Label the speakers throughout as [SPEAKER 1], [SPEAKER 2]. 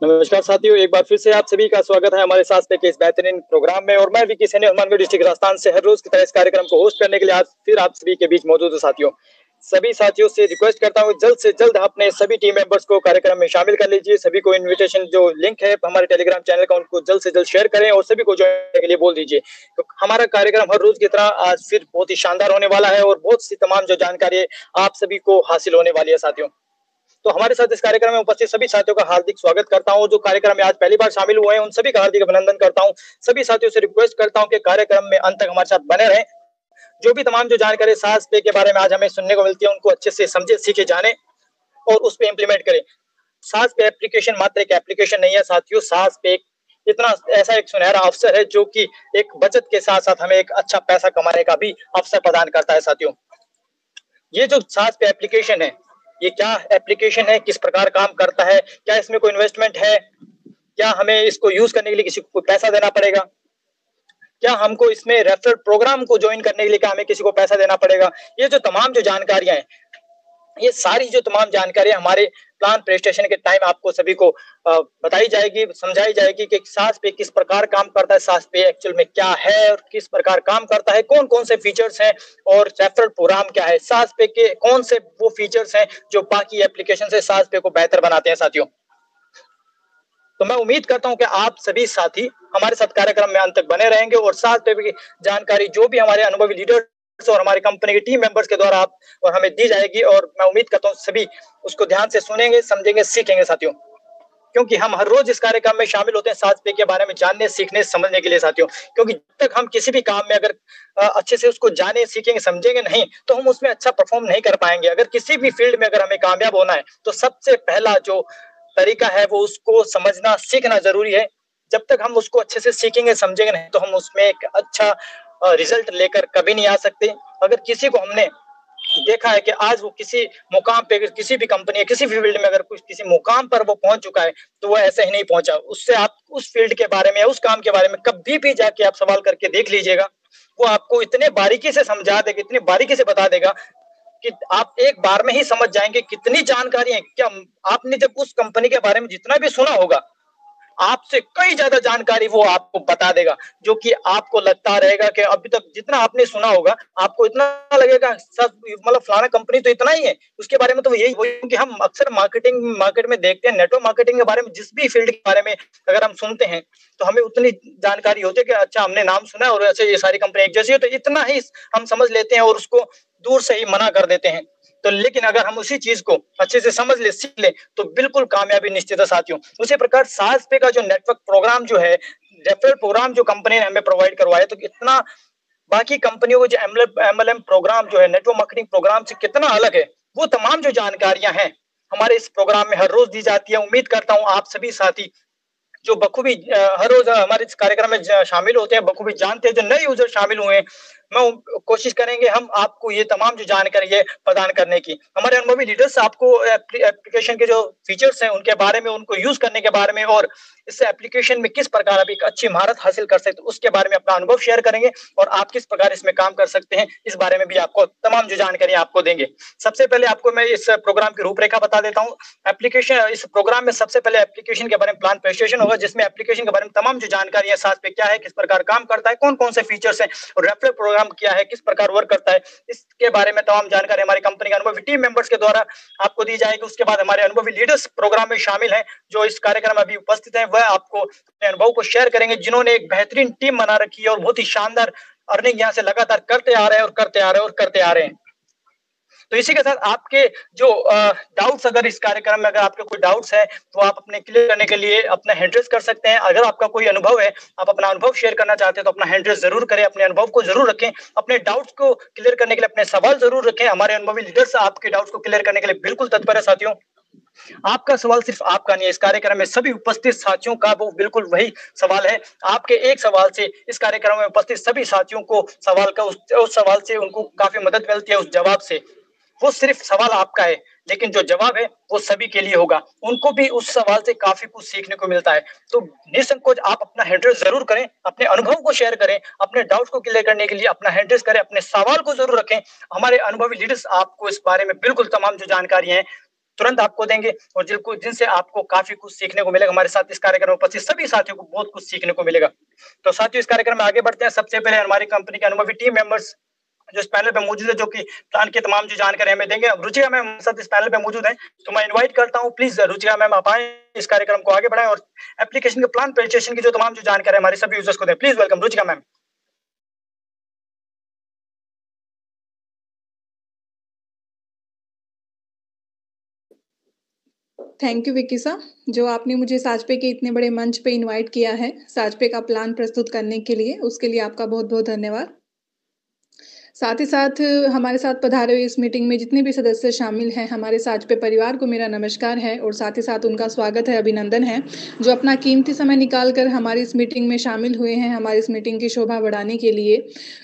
[SPEAKER 1] नमस्कार साथियों, एक बार फिर से आप सभी का स्वागत है हमारे साथ के इस बेहतरीन प्रोग्राम में। और मैं विकी सैनी हनुमानगढ़ डिस्ट्रिक्ट राजस्थान से हर रोज की तरह इस कार्यक्रम को होस्ट करने के लिए आज फिर आप सभी के बीच मौजूद हूं। साथियों, सभी साथियों से रिक्वेस्ट करता हूं जल्द से जल्द अपने सभी टीम मेंबर्स को कार्यक्रम में शामिल कर लीजिए। सभी को इनविटेशन जो लिंक है हमारे टेलीग्राम चैनल का उनको जल्द से जल्द शेयर करें और सभी को ज्वाइन करने के लिए बोल दीजिए। तो हमारा कार्यक्रम हर रोज की तरह आज फिर बहुत ही शानदार होने वाला है और बहुत सी तमाम जो जानकारी आप सभी को हासिल होने वाली है। साथियों, तो हमारे साथ इस कार्यक्रम में उपस्थित सभी साथियों का हार्दिक स्वागत करता हूं। जो कार्यक्रम में आज पहली बार शामिल हुए हैं उन सभी का हार्दिक अभिनंदन करता हूं। सभी साथियों से रिक्वेस्ट करता हूं कि कार्यक्रम में अंत तक हमारे साथ बने रहें। जो भी तमाम जो जानकारी सास पे के बारे में आज हमें सुनने को मिलती है उनको अच्छे से समझे, सीखे, जाने और उस पे इम्प्लीमेंट करें। सास पे एप्लीकेशन मात्र एक एप्लीकेशन नहीं है साथियों। सास पे इतना ऐसा एक सुनहरा अवसर है जो कि एक बचत के साथ साथ हमें एक अच्छा पैसा कमाने का भी अवसर प्रदान करता है। साथियों, ये जो सास पे एप्लीकेशन है, ये क्या एप्लीकेशन है, किस प्रकार काम करता है, क्या इसमें कोई इन्वेस्टमेंट है, क्या हमें इसको यूज करने के लिए किसी को पैसा देना पड़ेगा, क्या हमको इसमें रेफरल प्रोग्राम को ज्वाइन करने के लिए क्या हमें किसी को पैसा देना पड़ेगा, ये जो तमाम जो जानकारियां हैं, ये सारी जो तमाम जानकारियां हमारे प्लान प्रेजेंटेशन के टाइम आपको सभी को बताई जाएगी, समझाई जाएगी कि सास पे किस प्रकार काम करता है, सास पे एक्चुअल में क्या है और किस प्रकार काम करता है, कौन कौन से फीचर्स हैं और रेफरल प्रोग्राम क्या है, सास पे के कौन से वो फीचर्स हैं जो बाकी एप्लीकेशन से सास पे को बेहतर बनाते हैं। साथियों, तो मैं उम्मीद करता हूं कि आप सभी साथी हमारे साथ कार्यक्रम में अंत तक बने रहेंगे और सास पे की जानकारी जो भी हमारे अनुभवी लीडर्स और हमारी कंपनी के टीम मेंबर्स के द्वारा आप और हमें दी जाएगी, और मैं उम्मीद करता हूं सभी उसको ध्यान से सुनेंगे, समझेंगे, सीखेंगे। साथियों, क्योंकि हम हर रोज इस कार्यक्रम में शामिल होते हैं सास पे के बारे में जानने, सीखने, समझने के लिए। साथियों, क्योंकि जब तक हम किसी भी काम में अगर अच्छे से उसको जाने, सीखेंगे, समझेंगे नहीं तो हम उसमें अच्छा परफॉर्म नहीं कर पाएंगे। अगर किसी भी फील्ड में अगर हमें कामयाब होना है तो सबसे पहला जो तरीका है वो उसको समझना, सीखना जरूरी है। जब तक हम उसको अच्छे से सीखेंगे, समझेंगे नहीं तो हम उसमें एक अच्छा रिजल्ट लेकर कभी नहीं आ सकते। अगर किसी को हमने देखा है कि आज वो किसी मुकाम पे, किसी भी कंपनी या किसी भी फील्ड में अगर कुछ किसी मुकाम पर वो पहुंच चुका है तो वो ऐसे ही नहीं पहुंचा। उससे आप उस फील्ड के बारे में या उस काम के बारे में कभी भी जाके आप सवाल करके देख लीजिएगा, वो आपको इतने बारीकी से समझा देगा, इतनी बारीकी से बता देगा कि आप एक बार में ही समझ जाएंगे कितनी जानकारी है। क्या आपने जब उस कंपनी के बारे में जितना भी सुना होगा, आपसे कई ज्यादा जानकारी वो आपको बता देगा, जो कि आपको लगता रहेगा कि अभी तक जितना आपने सुना होगा आपको इतना लगेगा सब मतलब फलाना कंपनी तो इतना ही है, उसके बारे में तो यही। क्योंकि हम अक्सर मार्केट में देखते हैं, नेटवर्क मार्केटिंग के बारे में जिस भी फील्ड के बारे में अगर हम सुनते हैं तो हमें उतनी जानकारी होती है कि अच्छा हमने नाम सुना है और ऐसे ये सारी कंपनी एक जैसी है, तो इतना ही हम समझ लेते हैं और उसको दूर से ही मना कर देते हैं। तो लेकिन अगर हम उसी चीज को अच्छे से समझ ले, सीख ले तो बिल्कुल कामयाबी निश्चित है। साथियों, उसी प्रकार सास पे का जो नेटवर्क प्रोग्राम जो है, रेफरल प्रोग्राम जो कंपनी ने हमें प्रोवाइड करवाया, तो इतना बाकी कंपनियों को जो एमएलएम प्रोग्राम जो है, नेटवर्क मार्केटिंग प्रोग्राम से कितना अलग है, वो तमाम जो जानकारियां हैं हमारे इस प्रोग्राम में हर रोज दी जाती है। उम्मीद करता हूं आप सभी साथी जो बखूबी हर रोज हमारे इस कार्यक्रम में शामिल होते हैं, बखूबी जानते हैं। जो नए यूजर शामिल हुए हैं, मैं कोशिश करेंगे हम आपको ये तमाम जो जानकारी है प्रदान करने की। हमारे अनुभवी लीडर्स आपको एप्लीकेशन के जो फीचर्स हैं उनके बारे में, उनको यूज करने के बारे में और इस एप्लीकेशन में किस प्रकार आप एक अच्छी महारत हासिल कर सकते हैं उसके बारे में अपना अनुभव शेयर करेंगे, और आप किस प्रकार इसमें काम कर सकते हैं इस बारे में भी आपको तमाम जो जानकारी आपको देंगे। सबसे पहले आपको मैं इस प्रोग्राम की रूपरेखा बता देता हूँ। एप्लीकेशन, इस प्रोग्राम में सबसे पहले एप्लीकेशन के बारे में प्लान प्रेजेंटेशन होगा, जिसमें एप्लीकेशन के बारे में तमाम जो जानकारी है, साथ पे क्या है, किस प्रकार काम करता है, कौन कौन से फीचर्स हैं और रेफरल प्रोग्राम क्या है, किस प्रकार वर्क करता है, इसके बारे में तमाम जानकारी हमारी कंपनी के अनुभवी टीम मेंबर्स के द्वारा आपको दी जाएगी। उसके बाद हमारे अनुभवी लीडर्स प्रोग्राम में शामिल हैं जो इस कार्यक्रम में अभी उपस्थित हैं, वह आपको अपने अनुभव को शेयर करेंगे, जिन्होंने एक बेहतरीन टीम बना रखी है और बहुत ही शानदार अर्निंग यहाँ से लगातार करते आ रहे हैं और करते आ रहे हैं और करते आ रहे हैं। तो इसी के साथ आपके जो डाउट्स, अगर इस कार्यक्रम में अगर आपके कोई डाउट्स है तो आप अपने क्लियर करने के लिए अपना हैंड रेज कर सकते हैं। अगर आपका कोई अनुभव है, आप अपना अनुभव शेयर करना चाहते हैं तो अपना हैंड रेज जरूर करें, अपने अनुभव को जरूर रखें, अपने डाउट्स को क्लियर करने के लिए अपने सवाल जरूर रखें। हमारे अनुभवी लीडर्स आपके डाउट्स को क्लियर करने के लिए बिल्कुल तत्पर है। साथियों, आपका सवाल सिर्फ आपका नहीं है, इस कार्यक्रम में सभी उपस्थित साथियों का वो बिल्कुल वही सवाल है। आपके एक सवाल से इस कार्यक्रम में उपस्थित सभी साथियों को सवाल का उस सवाल से उनको काफी मदद मिलती है। उस जवाब से, वो सिर्फ सवाल आपका है लेकिन जो जवाब है वो सभी के लिए होगा, उनको भी उस सवाल से काफी कुछ सीखने को मिलता है। तो निसंकोच आप अपना हैंडरेस जरूर करें, अपने अनुभव को शेयर करें, अपने डाउट्स को क्लियर करने के लिए अपना हैंडरेस करें, अपने सवाल को जरूर रखें। हमारे अनुभवी लीडर्स आपको इस बारे में बिल्कुल तमाम जो जानकारी है तुरंत आपको देंगे और जिनसे आपको काफ़ी कुछ सीखने को मिलेगा। हमारे साथ इस कार्यक्रम में उपस्थित सभी साथियों को बहुत कुछ सीखने को मिलेगा। तो साथियों, इस कार्यक्रम में आगे बढ़ते हैं। सबसे पहले हमारी कंपनी के अनुभवी टीम मेंबर्स जो इस पैनल पे मौजूद है, जो कि प्लान की तमाम जो जानकारी हमें देंगे। रुचिका मैम हमारे साथ इस पैनल पे मौजूद है, तो मैं इनवाइट करता हूँ, प्लीज रुचिका मैम आप आए, इस कार्यक्रम को आगे बढ़ाएं और एप्लीकेशन के प्लान रजिस्ट्रेशन की जो तमाम जो जानकारी हमारे सभी यूजर्स को दें। Please welcome Ruchika ma'am.
[SPEAKER 2] Thank you Vicky सा, जो आपने मुझे साजपे के इतने बड़े मंच पे इनवाइट किया है साजपे का प्लान प्रस्तुत करने के लिए, उसके लिए आपका बहुत बहुत धन्यवाद। साथ ही साथ हमारे साथ पधारे हुए इस मीटिंग में जितने भी सदस्य शामिल हैं, हमारे साजपे परिवार को मेरा नमस्कार है और साथ ही साथ उनका स्वागत है, अभिनंदन है, जो अपना कीमती समय निकाल कर हमारी इस मीटिंग में शामिल हुए हैं, हमारी इस मीटिंग की शोभा बढ़ाने के लिए।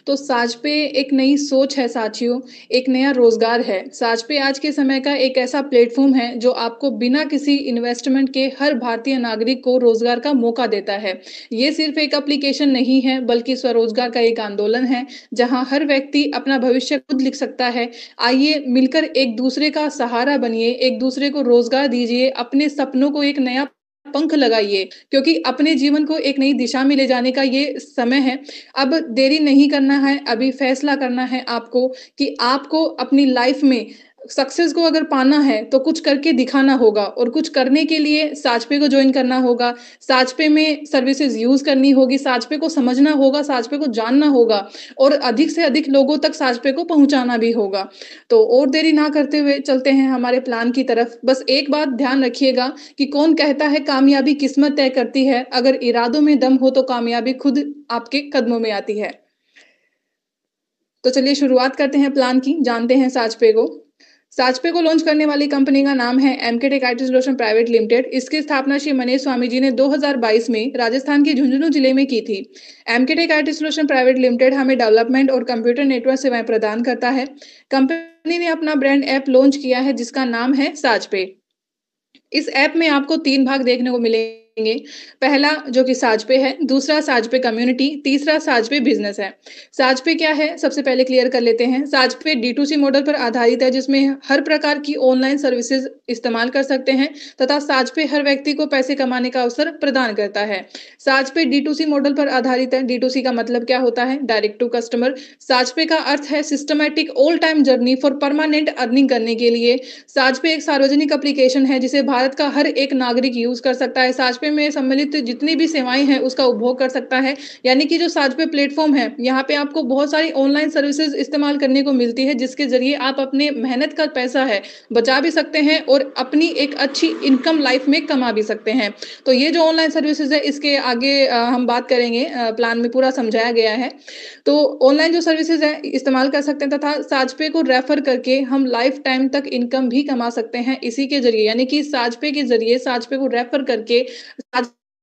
[SPEAKER 2] तो साजपे एक नई सोच है साथियों, एक नया रोजगार है। साजपे आज के समय का एक ऐसा प्लेटफॉर्म है जो आपको बिना किसी इन्वेस्टमेंट के हर भारतीय नागरिक को रोजगार का मौका देता है। ये सिर्फ एक एप्लीकेशन नहीं है, बल्कि स्वरोजगार का एक आंदोलन है, जहां हर व्यक्ति अपना भविष्य खुद लिख सकता है। आइए मिलकर एक दूसरे का सहारा बनिए, एक दूसरे को रोजगार दीजिए, अपने सपनों को एक नया पंख लगाइए, क्योंकि अपने जीवन को एक नई दिशा में ले जाने का ये समय है। अब देरी नहीं करना है, अभी फैसला करना है आपको कि आपको अपनी लाइफ में सक्सेस को अगर पाना है तो कुछ करके दिखाना होगा, और कुछ करने के लिए साजपे को ज्वाइन करना होगा, साजपे में सर्विसेज यूज करनी होगी, साजपे को समझना होगा, साजपे को जानना होगा और अधिक से अधिक लोगों तक साजपे को पहुंचाना भी होगा। तो और देरी ना करते हुए चलते हैं हमारे प्लान की तरफ। बस एक बात ध्यान रखिएगा कि कौन कहता है कामयाबी किस्मत तय करती है, अगर इरादों में दम हो तो कामयाबी खुद आपके कदमों में आती है। तो चलिए शुरुआत करते हैं प्लान की, जानते हैं साजपे को। साजपे को लॉन्च करने वाली कंपनी का नाम है MK tech IT solution private limited. इसकी स्थापना श्री मनीष स्वामी जी ने 2022 में राजस्थान के झुंझुनू जिले में की थी। MK tech IT solution private limited हमें डेवलपमेंट और कंप्यूटर नेटवर्क सेवाएं प्रदान करता है। कंपनी ने अपना ब्रांड ऐप लॉन्च किया है जिसका नाम है साजपे। इस ऐप में आपको 3 भाग देखने को मिलेंगे। पहला जो कि साजपे है, दूसरा साजपे कम्युनिटी, तीसरा साजपे बिजनेस है। साजपे क्या है, सबसे पहले क्लियर कर लेते हैं। साजपे D2C मॉडल पर आधारित है, जिसमें हर प्रकार की ऑनलाइन सर्विसेज इस्तेमाल कर सकते हैं तथा साजपे हर व्यक्ति को पैसे कमाने का अवसर प्रदान करता है। साजपे D2C मॉडल पर आधारित है। D2C का मतलब क्या होता है? Direct to customer. साजपे का अर्थ है systematic all time journey for permanent earning करने के लिए। साजपे एक सार्वजनिक एप्लीकेशन है जिसे भारत का हर एक नागरिक यूज कर सकता है। साजपे में सम्मिलित जितनी भी सेवाएं हैं उसका उपभोग कर सकता है। यानी कि जो साजपे प्लेटफॉर्म है, यहाँ पे आपको बहुत सारी ऑनलाइन सर्विसेज इस्तेमाल करने को मिलती है, जिसके जरिए आप अपने मेहनत का पैसा है बचा भी सकते हैं और अपनी एक अच्छी इनकम लाइफ में कमा भी सकते हैं। तो ये जो ऑनलाइन सर्विसेज है, इसके आगे हम बात करेंगे, प्लान में पूरा समझाया गया है। तो ऑनलाइन जो सर्विसेज है इस्तेमाल कर सकते हैं तथा साजपे को रेफर करके हम लाइफ टाइम तक इनकम भी कमा सकते हैं इसी के जरिए। यानी कि साजपे के जरिए, साजपे को रेफर करके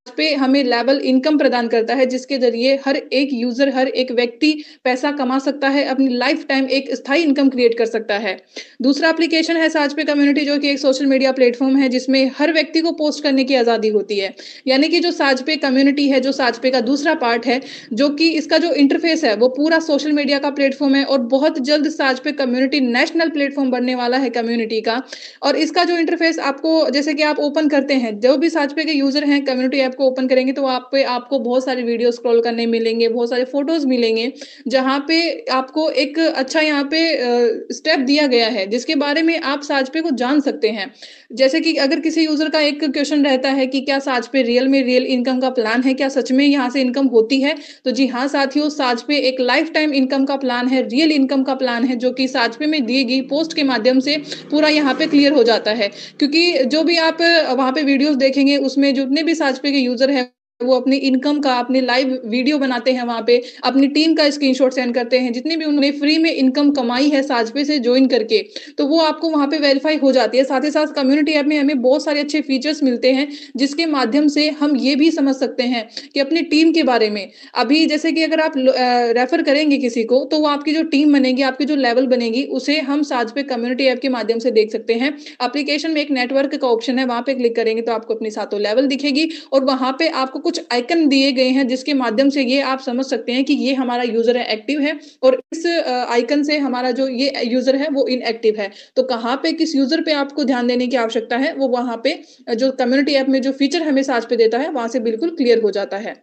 [SPEAKER 2] पे हमें लेवल इनकम प्रदान करता है, जिसके जरिए हर एक यूजर, हर एक व्यक्ति पैसा कमा सकता है, अपनी लाइफ टाइम एक स्थायी इनकम क्रिएट कर सकता है। दूसरा एप्लीकेशन है साजपे कम्युनिटी, जो कि एक सोशल मीडिया प्लेटफॉर्म है जिसमें हर व्यक्ति को पोस्ट करने की आजादी होती है। यानी कि जो साजपे कम्युनिटी है, जो साजपे का दूसरा पार्ट है, जो कि इसका जो इंटरफेस है वो पूरा सोशल मीडिया का प्लेटफॉर्म है और बहुत जल्द साजपे कम्युनिटी नेशनल प्लेटफॉर्म बनने वाला है कम्युनिटी का। और इसका जो इंटरफेस आपको, जैसे कि आप ओपन करते हैं, जो भी साजपे के यूजर हैं कम्युनिटी ऐप को ओपन करेंगे तो आपको बहुत सारे वीडियो स्क्रॉल करने मिलेंगे, बहुत सारे फोटोज मिलेंगे, जहां पे आपको एक अच्छा यहाँ पे स्टेप दिया गया है जिसके बारे में आप साजपे को जान सकते हैं। जैसे कि अगर किसी यूजर का एक क्वेश्चन रहता है कि क्या साजपे रियल में रियल इनकम का प्लान है, क्या सच में यहाँ से इनकम होती है, तो जी हाँ साथियों, साजपे एक लाइफ टाइम इनकम का प्लान है, रियल इनकम का प्लान है, जो कि साजपे में दी गई पोस्ट के माध्यम से पूरा यहाँ पे क्लियर हो जाता है। क्योंकि जो भी आप वहां पे वीडियोस देखेंगे उसमें जितने भी साजपे के यूजर है वो अपनी इनकम का, अपनी लाइव वीडियो बनाते हैं, वहां पे अपनी टीम का स्क्रीनशॉट सेंड करते हैं, जितनी भी उन्होंने फ्री में इनकम कमाई है साजपे से ज्वाइन करके, तो वो आपको वहां पे वेरीफाई हो जाती है। साथ ही साथ कम्युनिटी ऐप में हमें बहुत सारे अच्छे फीचर्स मिलते हैं जिसके माध्यम से हम ये भी समझ सकते हैं कि अपनी टीम के बारे में। अभी जैसे कि अगर आप रेफर करेंगे किसी को, तो वो आपकी जो टीम बनेगी, आपकी जो लेवल बनेगी, उसे हम साजपे कम्युनिटी ऐप के माध्यम से देख सकते हैं। एप्लीकेशन में एक नेटवर्क का ऑप्शन है, वहां पे क्लिक करेंगे तो आपको अपनी सातों लेवल दिखेगी और वहां पे आपको कुछ आइकन दिए गए हैं जिसके माध्यम से ये आप समझ सकते हैं कि ये हमारा यूज़र है एक्टिव है और इस आइकन से हमारा जो ये यूज़र है वो इनएक्टिव है। तो कहाँ पे किस यूज़र पे आपको ध्यान देने की आवश्यकता है, वो वहाँ पे जो कम्युनिटी ऐप में जो फीचर हमें साज पे देता है, वहाँ से बिल्कुल क्लियर हो जाता है।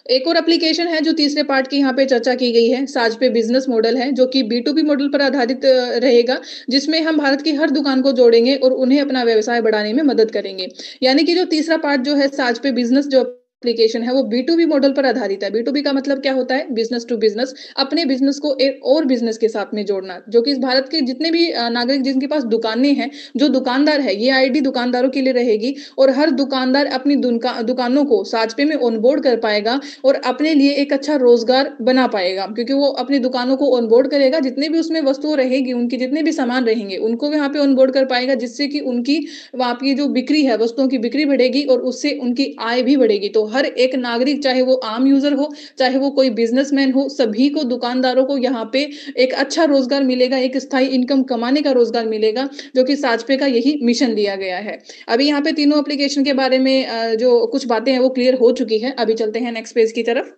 [SPEAKER 2] एक और एप्लीकेशन है जो तीसरे पार्ट की यहाँ पे चर्चा की गई है, साज पे बिज़नेस मॉडल है, जो कि बी2बी मॉडल पर आधारित रहेगा, जिसमें हम भारत की हर दुकान को जोड़ेंगे और उन्हें अपना व्यवसाय बढ़ाने में मदद करेंगे। यानी कि जो तीसरा पार्ट जो है साज पे बिज़नेस जो एप्लीकेशन है, वो बी2बी मॉडल पर आधारित है। बी2बी का मतलब क्या होता है? बिज़नेस टू बिज़नेस, अपने बिज़नेस को एक और बिज़नेस के साथ में जोड़ना, जो कि इस भारत के जितने भी नागरिक जिनके पास दुकानें हैं, जो दुकानदार है, ये आईडी दुकानदारों के लिए रहेगी और हर दुकानदार अपनी दुकानों को साजपे में ऑनबोर्ड कर पाएगा और अपने लिए एक अच्छा रोजगार बना पाएगा, क्योंकि वो अपनी दुकानों को ऑनबोर्ड करेगा, जितने भी उसमें वस्तुएं रहेगी, उनके जितने भी सामान रहेंगे, उनको वहाँ पे ऑनबोर्ड कर पाएगा, जिससे कि उनकी वहाँ की जो बिक्री है, वस्तुओं की बिक्री बढ़ेगी और उससे उनकी आय भी बढ़ेगी। तो हर एक नागरिक, चाहे वो आम यूजर हो, चाहे वो कोई बिजनेसमैन हो, सभी को, दुकानदारों को यहाँ पे एक अच्छा रोजगार मिलेगा, एक स्थायी इनकम कमाने का रोजगार मिलेगा, जो कि साजपे का यही मिशन लिया गया है। अभी यहाँ पे तीनों एप्लीकेशन के बारे में जो कुछ बातें हैं वो क्लियर हो चुकी है। अभी चलते हैं नेक्स्ट पेज की तरफ।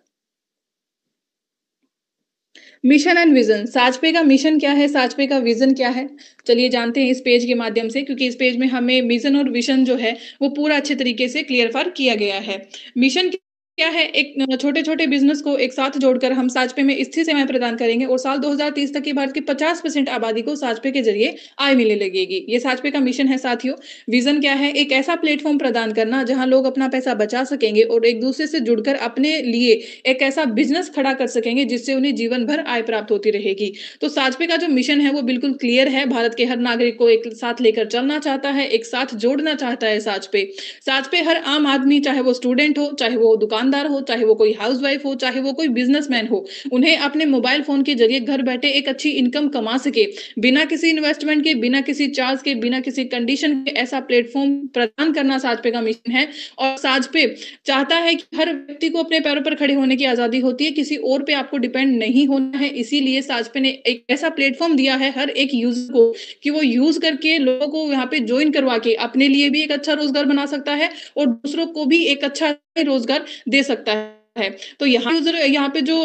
[SPEAKER 2] मिशन एंड विजन, साजपे का मिशन क्या है, साजपे का विजन क्या है? चलिए जानते हैं इस पेज के माध्यम से, क्योंकि इस पेज में हमें मिशन और विजन जो है वो पूरा अच्छे तरीके से क्लियर फार किया गया है। मिशन क्या है? एक छोटे-छोटे बिज़नेस को एक साथ जोड़कर हम साजपे में स्थिर सेवाएँ प्रदान करेंगे और साल 2030 तक की भारत की 50% आबादी को साजपे के ज़रिए आय मिलने लगेगी। ये साजपे का मिशन है साथियों। विज़न क्या है? एक ऐसा प्लेटफ़ॉर्म प्रदान करना जहाँ लोग अपना पैसा बचा सकेंगे और एक-दूसरे से जुड़कर अपने लिए एक ऐसा बिज़नेस खड़ा कर सकेंगे जिससे उन्हें जीवन भर आय प्राप्त होती रहेगी। तो साजपे का जो मिशन है वो बिल्कुल क्लियर है। भारत के हर नागरिक को एक साथ लेकर चलना चाहता है, एक साथ जोड़ना चाहता है साजपे। साजपे हर आम आदमी, चाहे वो स्टूडेंट हो, चाहे वो दुकानदार हो, चाहे वो कोई हाउसवाइफ हो, चाहे वो कोई बिजनेसमैन हो, उन्हें अपने मोबाइल फोन के जरिए घर बैठे एक अच्छी इनकम कमा सके, बिना किसी इन्वेस्टमेंट के, बिना किसी चार्ज के, बिना किसी कंडीशन के, ऐसा प्लेटफॉर्म प्रदान करना साजपे का मिशन है। और साजपे चाहता है कि हर व्यक्ति को अपने पैरों पर खड़े होने की आजादी होती है, किसी और पे आपको डिपेंड नहीं होना है। इसीलिए साजपे ने एक ऐसा प्लेटफॉर्म दिया है हर एक यूजर को कि वो यूज करके लोगों को यहाँ पे ज्वाइन करवा के अपने लिए भी एक अच्छा रोजगार बना सकता है और दूसरों को भी एक अच्छा रोजगार दे सकता है। तो यहाँ पे जो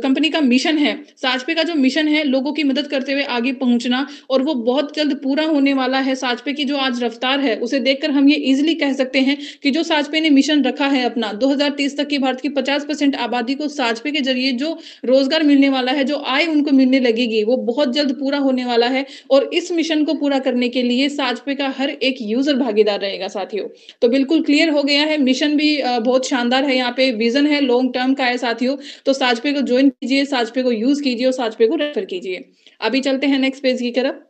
[SPEAKER 2] कंपनी का मिशन है, साजपे का जो मिशन है, लोगों की मदद करते हुए आगे पहुंचना, और वो बहुत जल्द पूरा होने वाला है। साजपे की जो आज रफ्तार है उसे देखकर हम ये इजीली कह सकते हैं कि जो साजपे ने मिशन रखा है अपना, 2030 तक की भारत की 50% आबादी को साजपे के जरिए जो रोजगार मिलने वाला है, जो आय उनको मिलने लगेगी, वो बहुत जल्द पूरा होने वाला है। और इस मिशन को पूरा करने के लिए साजपे का हर एक यूजर भागीदार रहेगा साथियों। तो बिल्कुल क्लियर हो गया है। मिशन भी बहुत शानदार है, यहाँ पे विजन है, लॉन्ग टर्म का है साथियों। तो साजपे को ज्वाइन कीजिए, साजपे को यूज कीजिए और साजपे को रेफर कीजिए। अभी चलते हैं नेक्स्ट पेज की तरफ।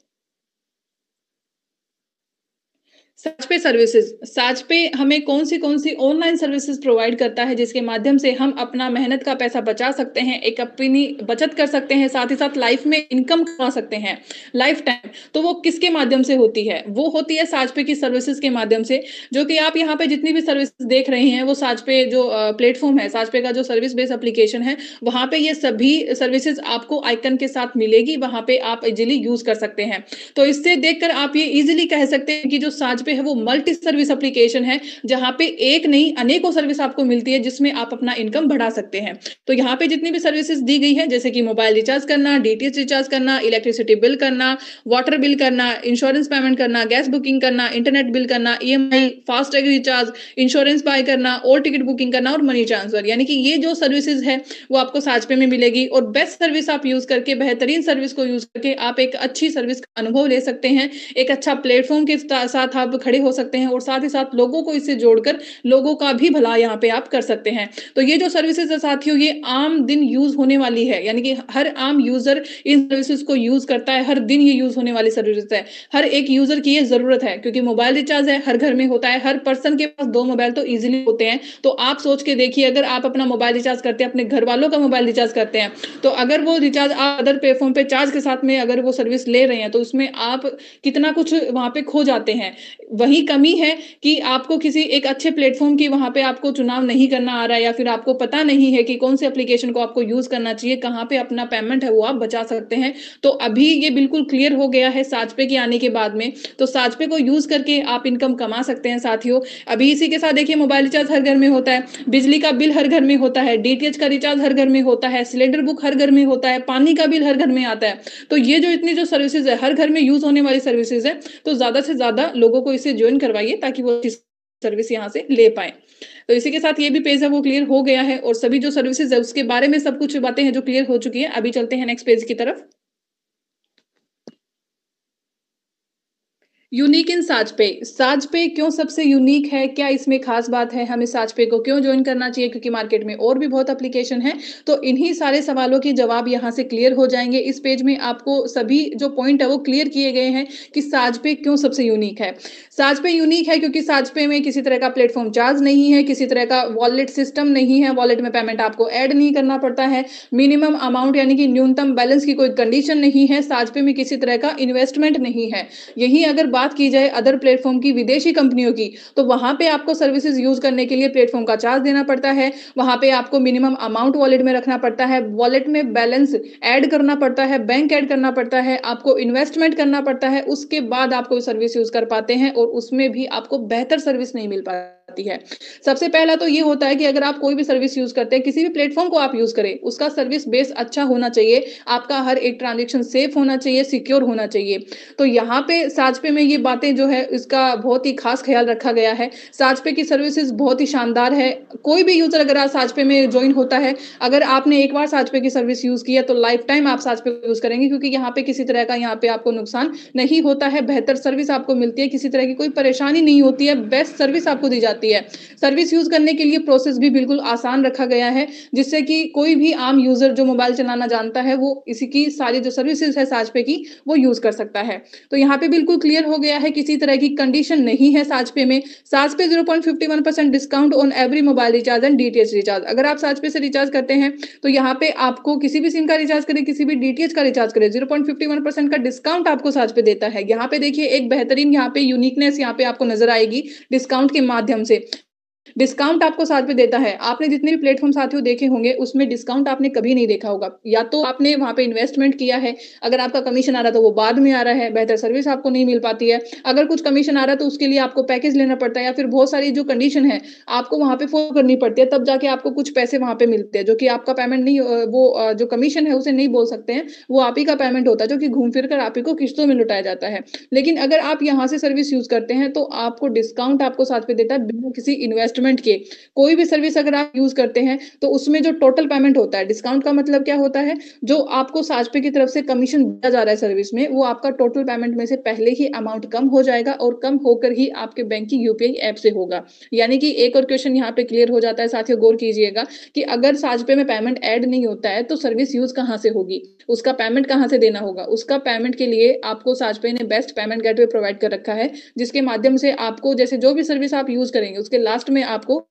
[SPEAKER 2] साजपे सर्विसेज, साजपे हमें कौन सी ऑनलाइन सर्विसेज प्रोवाइड करता है, जिसके माध्यम से हम अपना मेहनत का पैसा बचा सकते हैं, एक अपनी बचत कर सकते हैं, साथ ही साथ लाइफ में इनकम कमा सकते हैं लाइफ टाइम। तो वो किसके माध्यम से होती है? वो होती है साजपे की सर्विसेज के माध्यम से, जो कि आप यहाँ पे जितनी भी सर्विसेज देख रहे हैं, वो साजपे जो प्लेटफॉर्म है, साजपे का जो सर्विस बेस्ड एप्लीकेशन है, वहाँ पे ये सभी सर्विसेज आपको आइकन के साथ मिलेगी, वहाँ पे आप इजीली यूज कर सकते हैं। तो इससे देखकर आप ये इजीली कह सकते हैं कि जो साजपे है वो मल्टी सर्विस एप्लीकेशन है, जहां पे एक नहीं अनेकों सर्विस आपको मिलती है, जिसमें आप अपना इनकम बढ़ा सकते हैं। तो यहाँ पे जितनी भी सर्विसेज दी गई है, जैसे कि मोबाइल रिचार्ज करना, डीटीएच रिचार्ज करना, इलेक्ट्रिसिटी बिल करना, वाटर बिल करना, इंश्योरेंस पेमेंट करना, गैस बुकिंग करना, इंटरनेट बिल करना, EMI, FASTag recharge, insurance buy करना और टिकट बुकिंग करना और मनी ट्रांसफर, यानी कि ये जो सर्विसेज है वो आपको साजपे में मिलेगी। और बेस्ट सर्विस आप यूज करके, बेहतरीन सर्विस को यूज करके आप एक अच्छी सर्विस का अनुभव ले सकते हैं, एक अच्छा प्लेटफॉर्म के साथ आप खड़े हो सकते हैं और साथ ही साथ लोगों को इससे जोड़कर लोगों का भी भला यहाँ पे आप कर सकते हैं। तो ये जो सर्विसेज है साथियों, ये आम दिन यूज होने वाली है, यानी कि हर आम यूजर इन सर्विसेज को यूज करता है, हर दिन ये यूज होने वाली सर्विस है, हर एक यूजर की ये जरूरत है, क्योंकि मोबाइल रिचार्ज है, हर घर में होता है, हर पर्सन के पास 2 मोबाइल तो इजीली होते हैं। तो आप सोच के देखिए, अगर आप अपना मोबाइल रिचार्ज करते हैं, अपने घर वालों का मोबाइल रिचार्ज करते हैं, तो अगर वो रिचार्ज आप अदर प्लेटफॉर्म पे चार्ज के साथ में अगर वो सर्विस ले रहे हैं, तो उसमें आप कितना कुछ वहां पे खो जाते हैं। वही कमी है कि आपको किसी एक अच्छे प्लेटफ़ॉर्म की वहाँ पे आपको चुनाव नहीं करना आ रहा है या फिर आपको पता नहीं है कि कौन से एप्लीकेशन को आपको यूज़ करना चाहिए, कहाँ पे अपना पेमेंट है वो आप बचा सकते हैं। तो अभी ये बिल्कुल क्लियर हो गया है साजपे के आने के बाद में। तो साजपे को यूज़ करके आप इनकम कमा सकते हैं साथियों। अभी इसी के साथ देखिए मोबाइल रिचार्ज हर घर में होता है, बिजली का बिल हर घर में होता है, डीटीएच का रिचार्ज हर घर में होता है, सिलेंडर बुक हर घर में होता है, पानी का बिल हर घर में आता है। तो ये जो इतनी जो सर्विसेज़ है, हर घर में यूज़ होने वाली सर्विसेज़ है, तो ज़्यादा से ज़्यादा लोगों को इसे जॉइन करवाइए ताकि वो अच्छी सर्विस यहाँ से ले पाएँ। तो इसी के साथ ये भी पेज है वो क्लियर हो गया है और सभी जो सर्विसेज़ है उसके बारे में सब कुछ बातें हैं जो क्लियर हो चुकी है। अभी चलते हैं नेक्स्ट पेज की तरफ। Unique in साजपे। साजपे क्यों सबसे यूनिक है? क्या इसमें ख़ास बात है? हमें साजपे को क्यों जॉइन करना चाहिए? क्योंकि मार्केट में और भी बहुत एप्लीकेशन हैं। तो इन्हीं सारे सवालों के जवाब यहाँ से क्लियर हो जाएँगे। इस पेज में आपको सभी जो पॉइंट है वो क्लियर किए गए हैं कि साजपे क्यों सबसे यूनिक है। साजपे यूनिक है क्योंकि साजपे में किसी तरह का प्लेटफ़ॉर्म चार्ज नहीं है, किसी तरह का वॉलेट सिस्टम नहीं है, वॉलेट में पेमेंट आपको ऐड नहीं करना पड़ता है। मिनिमम अमाउंट यानी कि न्यूनतम बैलेंस की कोई कंडीशन नहीं है। साजपे में किसी तरह का इन्वेस्टमेंट नहीं है। यहीं अगर बात की जाए अदर प्लेटफ़ॉर्म की, विदेशी कंपनियों की, तो वहाँ पे आपको सर्विसेज़ यूज़ करने के लिए प्लेटफ़ॉर्म का चार्ज देना पड़ता है। वहाँ पे आपको मिनिमम अमाउंट वॉलेट में रखना पड़ता है, वॉलेट में बैलेंस ऐड करना पड़ता है, बैंक ऐड करना पड़ता है, आपको इन्वेस्टमेंट करना पड़ता है, उसके बाद आप कोई सर्विस यूज़ कर पाते हैं और उसमें भी आपको बेहतर सर्विस नहीं मिल पाती है। सबसे पहला तो ये होता है कि अगर आप कोई भी सर्विस यूज़ करते हैं, किसी भी प्लेटफ़ॉर्म को आप यूज़ करें, उसका सर्विस बेस अच्छा होना चाहिए, आपका हर एक ट्रांज़ैक्शन सेफ होना चाहिए, सिक्योर होना चाहिए। तो यहाँ पे साजपे में ये बातें जो है इसका बहुत ही खास ख्याल रखा गया है। साजपे की सर्विसेज़ बहुत ही शानदार है। कोई भी यूज़र अगर आज साजपे में जॉइन होता है, अगर आपने एक बार साजपे की सर्विस यूज़ की है तो लाइफ टाइम आप साजपे को यूज़ करेंगे क्योंकि यहाँ पे किसी तरह का यहाँ पे आपको नुकसान नहीं होता है, बेहतर सर्विस आपको मिलती है, किसी तरह की कोई परेशानी नहीं होती है, बेस्ट सर्विस आपको दी जाती है। सर्विस यूज़ करने के लिए प्रोसेस भी बिल्कुल आसान रखा गया है, जिससे कि कोई भी आम यूज़र जो मोबाइल चलाना जानता है, वो इसी की सारी जो सर्विसेज़ है साजपे की, वो यूज़ कर सकता है। तो यहाँ पे बिल्कुल क्लियर हो गया है, किसी तरह की कंडीशन नहीं है साजपे में। साजपे 0.51% discount on every mobile recharge and DTH recharge. अगर आप साजपे से रिचार्ज करते हैं, तो यहाँ पे आपको किसी भी सिम का रिचार्ज करें, किसी भी डीटीएच का रिचार्ज करें, 0.51% का डिस्काउंट आपको साजपे देता है। यहाँ पे देखिए एक बेहतरीन यहाँ पे यूनिकनेस यहाँ पे आपको नज़र आएगी डिस्काउंट के माध्यम से। डिस्काउंट आपको साथ में देता है। आपने जितने भी प्लेटफ़ॉर्म साथियों देखे होंगे, उसमें डिस्काउंट आपने कभी नहीं देखा होगा। या तो आपने वहाँ पे इन्वेस्टमेंट किया है, अगर आपका कमीशन आ रहा है तो वो बाद में आ रहा है, बेहतर सर्विस आपको नहीं मिल पाती है। अगर कुछ कमीशन आ रहा है तो उसके लिए आपको पैकेज लेना पड़ता है या फिर बहुत सारी जो कंडीशन है, आपको वहाँ पे फ़ॉलो करनी पड़ती है, तब जाके आपको कुछ पैसे वहाँ पे मिलते हैं, जो कि आपका पेमेंट नहीं जो कमीशन है उसे नहीं बोल सकते हैं, वो आप ही का पेमेंट होता है, जो कि घूम फिर कर आप ही को किश्तों में लौटाया जाता है। लेकिन अगर आप यहाँ से सर्विस यूज़ करते हैं, तो आपको डिस्काउंट आपको साथ में देता है बिना किसी इन्वेस्टमेंट के। कोई भी सर्विस अगर आप यूज़ करते हैं, तो उसमें जो टोटल पेमेंट होता है, डिस्काउंट का मतलब क्या होता है, जो आपको साजपे की तरफ से कमीशन दिया जा रहा है सर्विस में, वो आपका टोटल पेमेंट में से पहले ही अमाउंट कम हो जाएगा और कम होकर ही आपके बैंक की यूपीआई ऐप से होगा। यानी कि एक और क्वेश्चन यहाँ पे क्लियर हो जाता है, साथियों गौर कीजिएगा कि अगर साजपे में पेमेंट ऐड नहीं होता है, तो सर्विस यूज़ कहाँ से होगी? उसका पेमेंट कहाँ से देना होगा? उसका पेमेंट के लिए आपको साजपे ने बेस्ट पेमेंट गेटवे प्रोवाइड कर रखा है, जिसके माध्यम से आपको जैसे जो भी सर्विस आप यूज़ करेंगे, उसके लास्ट में आपको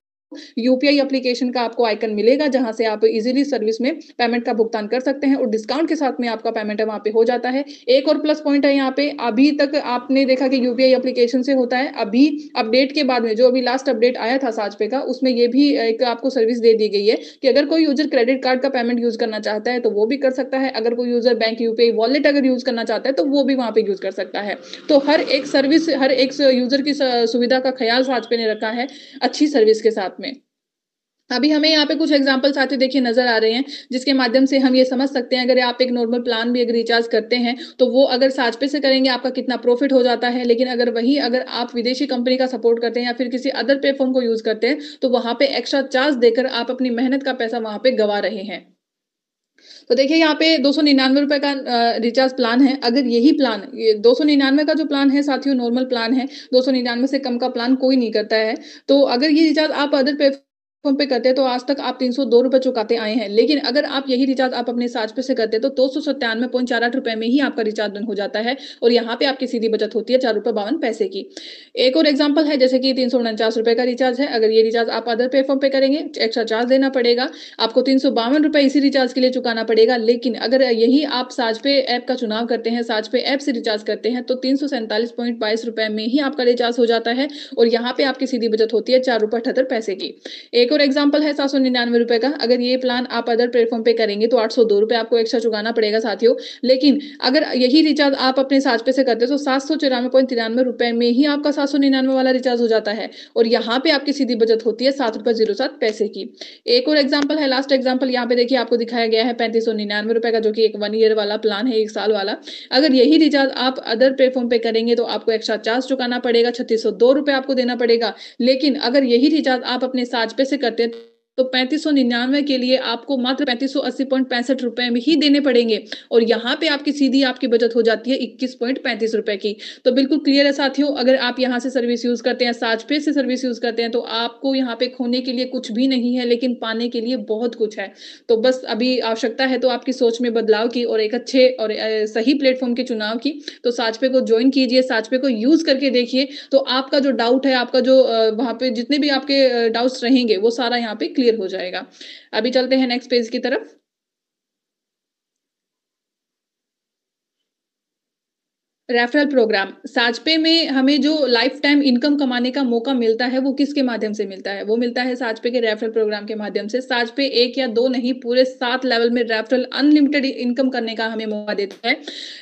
[SPEAKER 2] यूपीआई एप्लीकेशन का आपको आइकन मिलेगा जहां से आप इजीली सर्विस में पेमेंट का भुगतान कर सकते हैं और डिस्काउंट के साथ में आपका पेमेंट है वहां पे हो जाता है। एक और प्लस पॉइंट है यहाँ पे, अभी तक आपने देखा कि यूपीआई एप्लीकेशन से होता है, अभी अपडेट के बाद में जो अभी लास्ट अपडेट आया था साजपे का, उसमें ये भी एक आपको सर्विस दे दी गई है कि अगर कोई यूजर क्रेडिट कार्ड का पेमेंट यूज करना चाहता है तो वो भी कर सकता है, अगर कोई यूजर बैंक यूपीआई वॉलेट अगर यूज करना चाहता है तो वो भी वहां पे यूज कर सकता है। तो हर एक सर्विस, हर एक यूजर की सुविधा का ख्याल साजपे ने रखा है अच्छी सर्विस के साथ में। अभी हमें यहाँ पे कुछ एग्जांपल साथियों देखिए नज़र आ रहे हैं, जिसके माध्यम से हम ये समझ सकते हैं अगर आप एक नॉर्मल प्लान भी अगर रिचार्ज करते हैं, तो वो अगर साजपे से करेंगे आपका कितना प्रॉफिट हो जाता है। लेकिन अगर आप विदेशी कंपनी का सपोर्ट करते हैं या फिर किसी अदर प्लेटफ़ॉर्म को यूज़ करते हैं, तो वहाँ पे एक्स्ट्रा चार्ज देकर आप अपनी मेहनत का पैसा वहाँ पे गँवा रहे हैं। तो देखिए यहाँ पे ₹299 का रिचार्ज प्लान है। अगर यही प्लान ये 299 का जो प्लान है साथियों नॉर्मल प्लान है, 299 से कम का प्लान कोई नहीं करता है। तो अगर ये रिचार्ज आप अदर फ़ोन पे करते हैं तो आज तक आप ₹302 चुकाते आए हैं। लेकिन अगर आप यही रिचार्ज आप अपने साझ पे से करते हैं तो ₹297.48 में ही आपका रिचार्ज डन हो जाता है और यहाँ पे आपकी सीधी बचत होती है ₹4.52 की। एक और एग्ज़ाम्पल है जैसे कि ₹349 का रिचार्ज है। अगर ये रिचार्ज आप अदर प्लेटफ़ॉर्म पे करेंगे, एक्स्ट्रा चार्ज देना पड़ेगा। आपको ₹352 इसी रिचार्ज के लिए चुकाना पड़ेगा। लेकिन अगर यही आप साझ पे ऐप का चुनाव करते हैं, साझ पे ऐप से रिचार्ज करते हैं तो ₹347.22 में ही आपका रिचार्ज हो जाता है और यहाँ पे आपकी सीधी बचत होती है ₹4.78 की। एक और एग्जांपल है ₹799 का। अगर ये प्लान आप अदर प्लेटफ़ॉर्म पे करेंगे तो ₹802 आपको एक्स्ट्रा चुकाना पड़ेगा साथियों। लेकिन अगर यही रिचार्ज आप अपने साझ पे से करते हो तो ₹794.93 में ही आपका 799 वाला रिचार्ज हो जाता है और यहाँ पे आपकी सीधी बचत होती है ₹7.07 की। एक और एग्जांपल है, लास्ट एग्जांपल यहाँ पे देखिए आपको दिखाया गया है ₹3599 का, जो कि एक 1 ईयर वाला प्लान है, 1 साल वाला। अगर यही रिचार्ज आप अदर प्लेटफ़ॉर्म पे करेंगे तो आपको एक्स्ट्रा चार्ज चुकाना पड़ेगा, ₹3602 आपको देना पड़ेगा। लेकिन अगर यही रिचार्ज आप अपने साझ पे से करते हैं तो 3599 के लिए आपको मात्र ₹3580.65 में ही देने पड़ेंगे और यहाँ पे आपकी सीधी आपकी बचत हो जाती है ₹21.35 की। तो बिल्कुल क्लियर है साथियों, अगर आप यहाँ से सर्विस यूज़ करते हैं, साझ पे से सर्विस यूज़ करते हैं तो आपको यहाँ पे खोने के लिए कुछ भी नहीं है, लेकिन पाने के लिए बहुत कुछ है। तो बस अभी आवश्यकता है तो आपकी सोच में बदलाव की और एक अच्छे और सही प्लेटफ़ॉर्म के चुनाव की। तो साझ पे को जॉइन कीजिए, साझ पे को यूज़ करके देखिए, तो आपका जो डाउट है, आपका जो वहाँ पे जितने भी आपके डाउट्स रहेंगे, वो सारा यहाँ पे क्लियर हो जाएगा। अभी चलते हैं नेक्स्ट पेज की तरफ। रेफरल प्रोग्राम, साझपे में हमें जो लाइफ टाइम इनकम कमाने का मौका मिलता है, वो किसके माध्यम से मिलता है? वो मिलता है साझपे के रेफरल प्रोग्राम के माध्यम से। साझपे 1 या 2 नहीं, पूरे 7 लेवल में रेफरल अनलिमिटेड इनकम करने का हमें मौका देता है।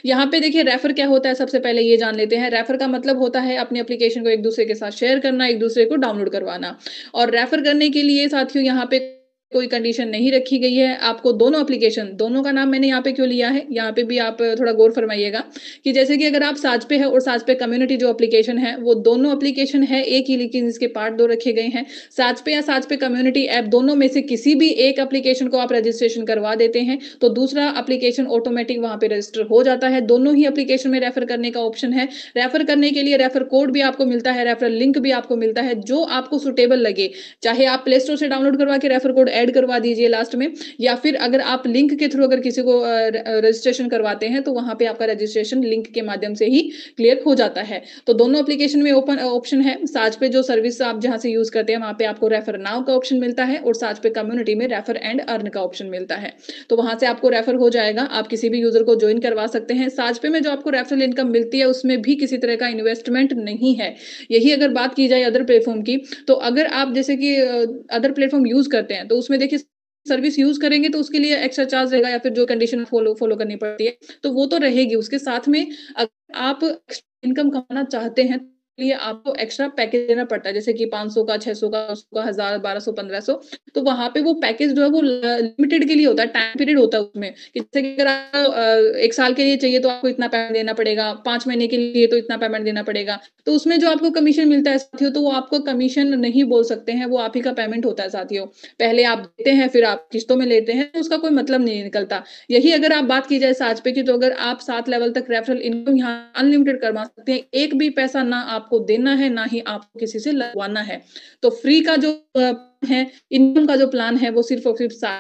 [SPEAKER 2] यहाँ पे देखिए रेफर क्या होता है, सबसे पहले ये जान लेते हैं। रेफर का मतलब होता है अपनी एप्लीकेशन को एक-दूसरे के साथ शेयर करना, एक-दूसरे को डाउनलोड करवाना और रेफर करने के लिए साथियों यहाँ पे कोई कंडीशन नहीं रखी गई है। आपको दोनों एप्लीकेशन, दोनों का नाम मैंने यहाँ पे क्यों लिया है, यहाँ पे भी आप थोड़ा गौर फरमाइएगा। कि जैसे कि अगर आप साझ पे है और साझ पे कम्युनिटी जो एप्लीकेशन है, वो दोनों एप्लीकेशन है एक ही, लेकिन इसके पार्ट 2 रखे गए हैं। साझ पे या साझ पे कम्युनिटी ऐप दोनों में से किसी भी एक एप्लीकेशन को आप रजिस्ट्रेशन करवा देते हैं, तो दूसरा एप्लीकेशन ऑटोमेटिक वहाँ पे रजिस्टर हो जाता है। दोनों ही एप्लीकेशन में रेफर करने का ऑप्शन है। रेफर करने के लिए रेफर कोड भी आपको मिलता है, रेफरल लिंक भी आपको मिलता है, जो आपको सूटेबल लगे। चाहे आप प्ले स्टोर से डाउनलोड करवा के रेफर कोड ऐड करवा दीजिए लास्ट में, या फिर अगर आप लिंक के थ्रू अगर किसी को रजिस्ट्रेशन करवाते हैं, तो वहाँ पे आपका रजिस्ट्रेशन लिंक के माध्यम से ही क्लियर हो जाता है। तो दोनों एप्लीकेशन में ओपन ऑप्शन है। साझ पे जो सर्विस आप जहाँ से यूज़ करते हैं, वहाँ पे आपको रेफर नाउ का ऑप्शन मिलता है और साझ पे कम्युनिटी में रेफर एंड अर्न का ऑप्शन मिलता है। तो वहाँ से आपको रेफर हो जाएगा, आप किसी भी यूज़र को जॉइन करवा सकते हैं। साझ पे में जो आपको रेफरल इनकम मिलती है, उसमें भी किसी तरह का इन्वेस्टमेंट नहीं है। यही अगर बात की जाए अदर प्लेटफ़ॉर्म की, तो अगर आप जैसे कि अदर प्लेटफ़ॉर्म यूज़ करते हैं, तो उसमें देखिए सर्विस यूज़ करेंगे तो उसके लिए एक्स्ट्रा चार्ज रहेगा या फिर जो कंडीशन फ़ॉलो फ़ॉलो करनी पड़ती है, तो वो तो रहेगी। उसके साथ में अगर आप इनकम कमाना चाहते हैं, तो लिए आपको एक्स्ट्रा पैकेज देना पड़ता है, जैसे कि 500 का, 600 का, 900 का, 1000, 1200, 1500। तो वहाँ पे वो पैकेज जो है वो लिमिटेड के लिए होता है, टाइम पीरियड होता है उसमें। कि जैसे कि अगर आपको 1 साल के लिए चाहिए तो आपको इतना पेमेंट देना पड़ेगा, 5 महीने के लिए तो इतना पेमेंट देना पड़ेगा। तो उसमें जो आपको कमीशन मिलता है साथियों, तो वो आपको कमीशन नहीं बोल सकते हैं, वो आप ही का पेमेंट होता है साथियों। पहले आप देते हैं, फिर आप किश्तों में लेते हैं, तो उसका कोई मतलब नहीं निकलता। यही अगर आप बात की जाए साझ पे की, तो अगर आप 7 लेवल तक रेफरल इनकम यहाँ अनलिमिटेड करवा सकते हैं। एक भी पैसा ना आपको देना है, ना ही आपको किसी से लगवाना है। तो फ्री का जो है, इनकम का जो प्लान है, वो सिर्फ़ और सिर्फ़ सा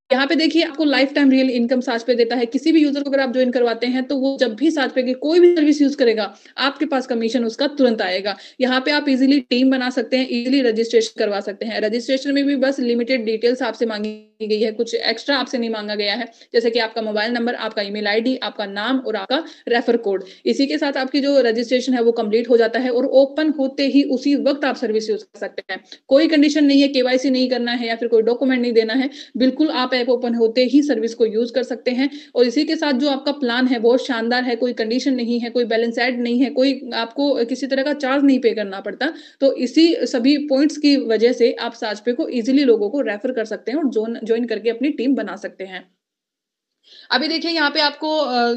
[SPEAKER 2] यहाँ पे देखिए आपको लाइफ टाइम रियल इनकम साझ पे देता है। किसी भी यूज़र को अगर आप जॉइन करवाते हैं, तो वो जब भी साझ पे की कोई भी सर्विस यूज़ करेगा, आपके पास कमीशन उसका तुरंत आएगा। यहाँ पे आप इज़िली टीम बना सकते हैं, इज़िली रजिस्ट्रेशन करवा सकते हैं। रजिस्ट्रेशन में भी बस लिमिटेड डिटेल्स आपसे माँगी गई है, कुछ एक्स्ट्रा आपसे नहीं माँगा गया है। जैसे कि आपका मोबाइल नंबर, आपका ईमेल आईडी, आपका नाम और आपका रेफर कोड। इसी के साथ आपकी जो रजिस्ट्रेशन है, वो कंप्लीट हो जाता है और ओपन होते ही उसी वक़्त आप सर्विस यूज़ कर सकते हैं। कोई कंडीशन नहीं है, केवाईसी नहीं करना है या फिर कोई डॉक्यूमेंट नहीं देना है। बिल्कुल आप ऐप ओपन होते ही सर्विस को यूज़ कर सकते हैं और इसी के साथ जो आपका प्लान है बहुत शानदार है, कोई कंडीशन नहीं है, कोई बैलेंस ऐड नहीं है, कोई आपको किसी तरह का चार्ज नहीं पे करना पड़ता। तो इसी सभी पॉइंट्स की वजह से आप साझ पे को ईज़िली लोगों को रेफर कर सकते हैं और जॉइन करके अपनी टीम बना सकते हैं। अभी देखिए यहाँ पे आपको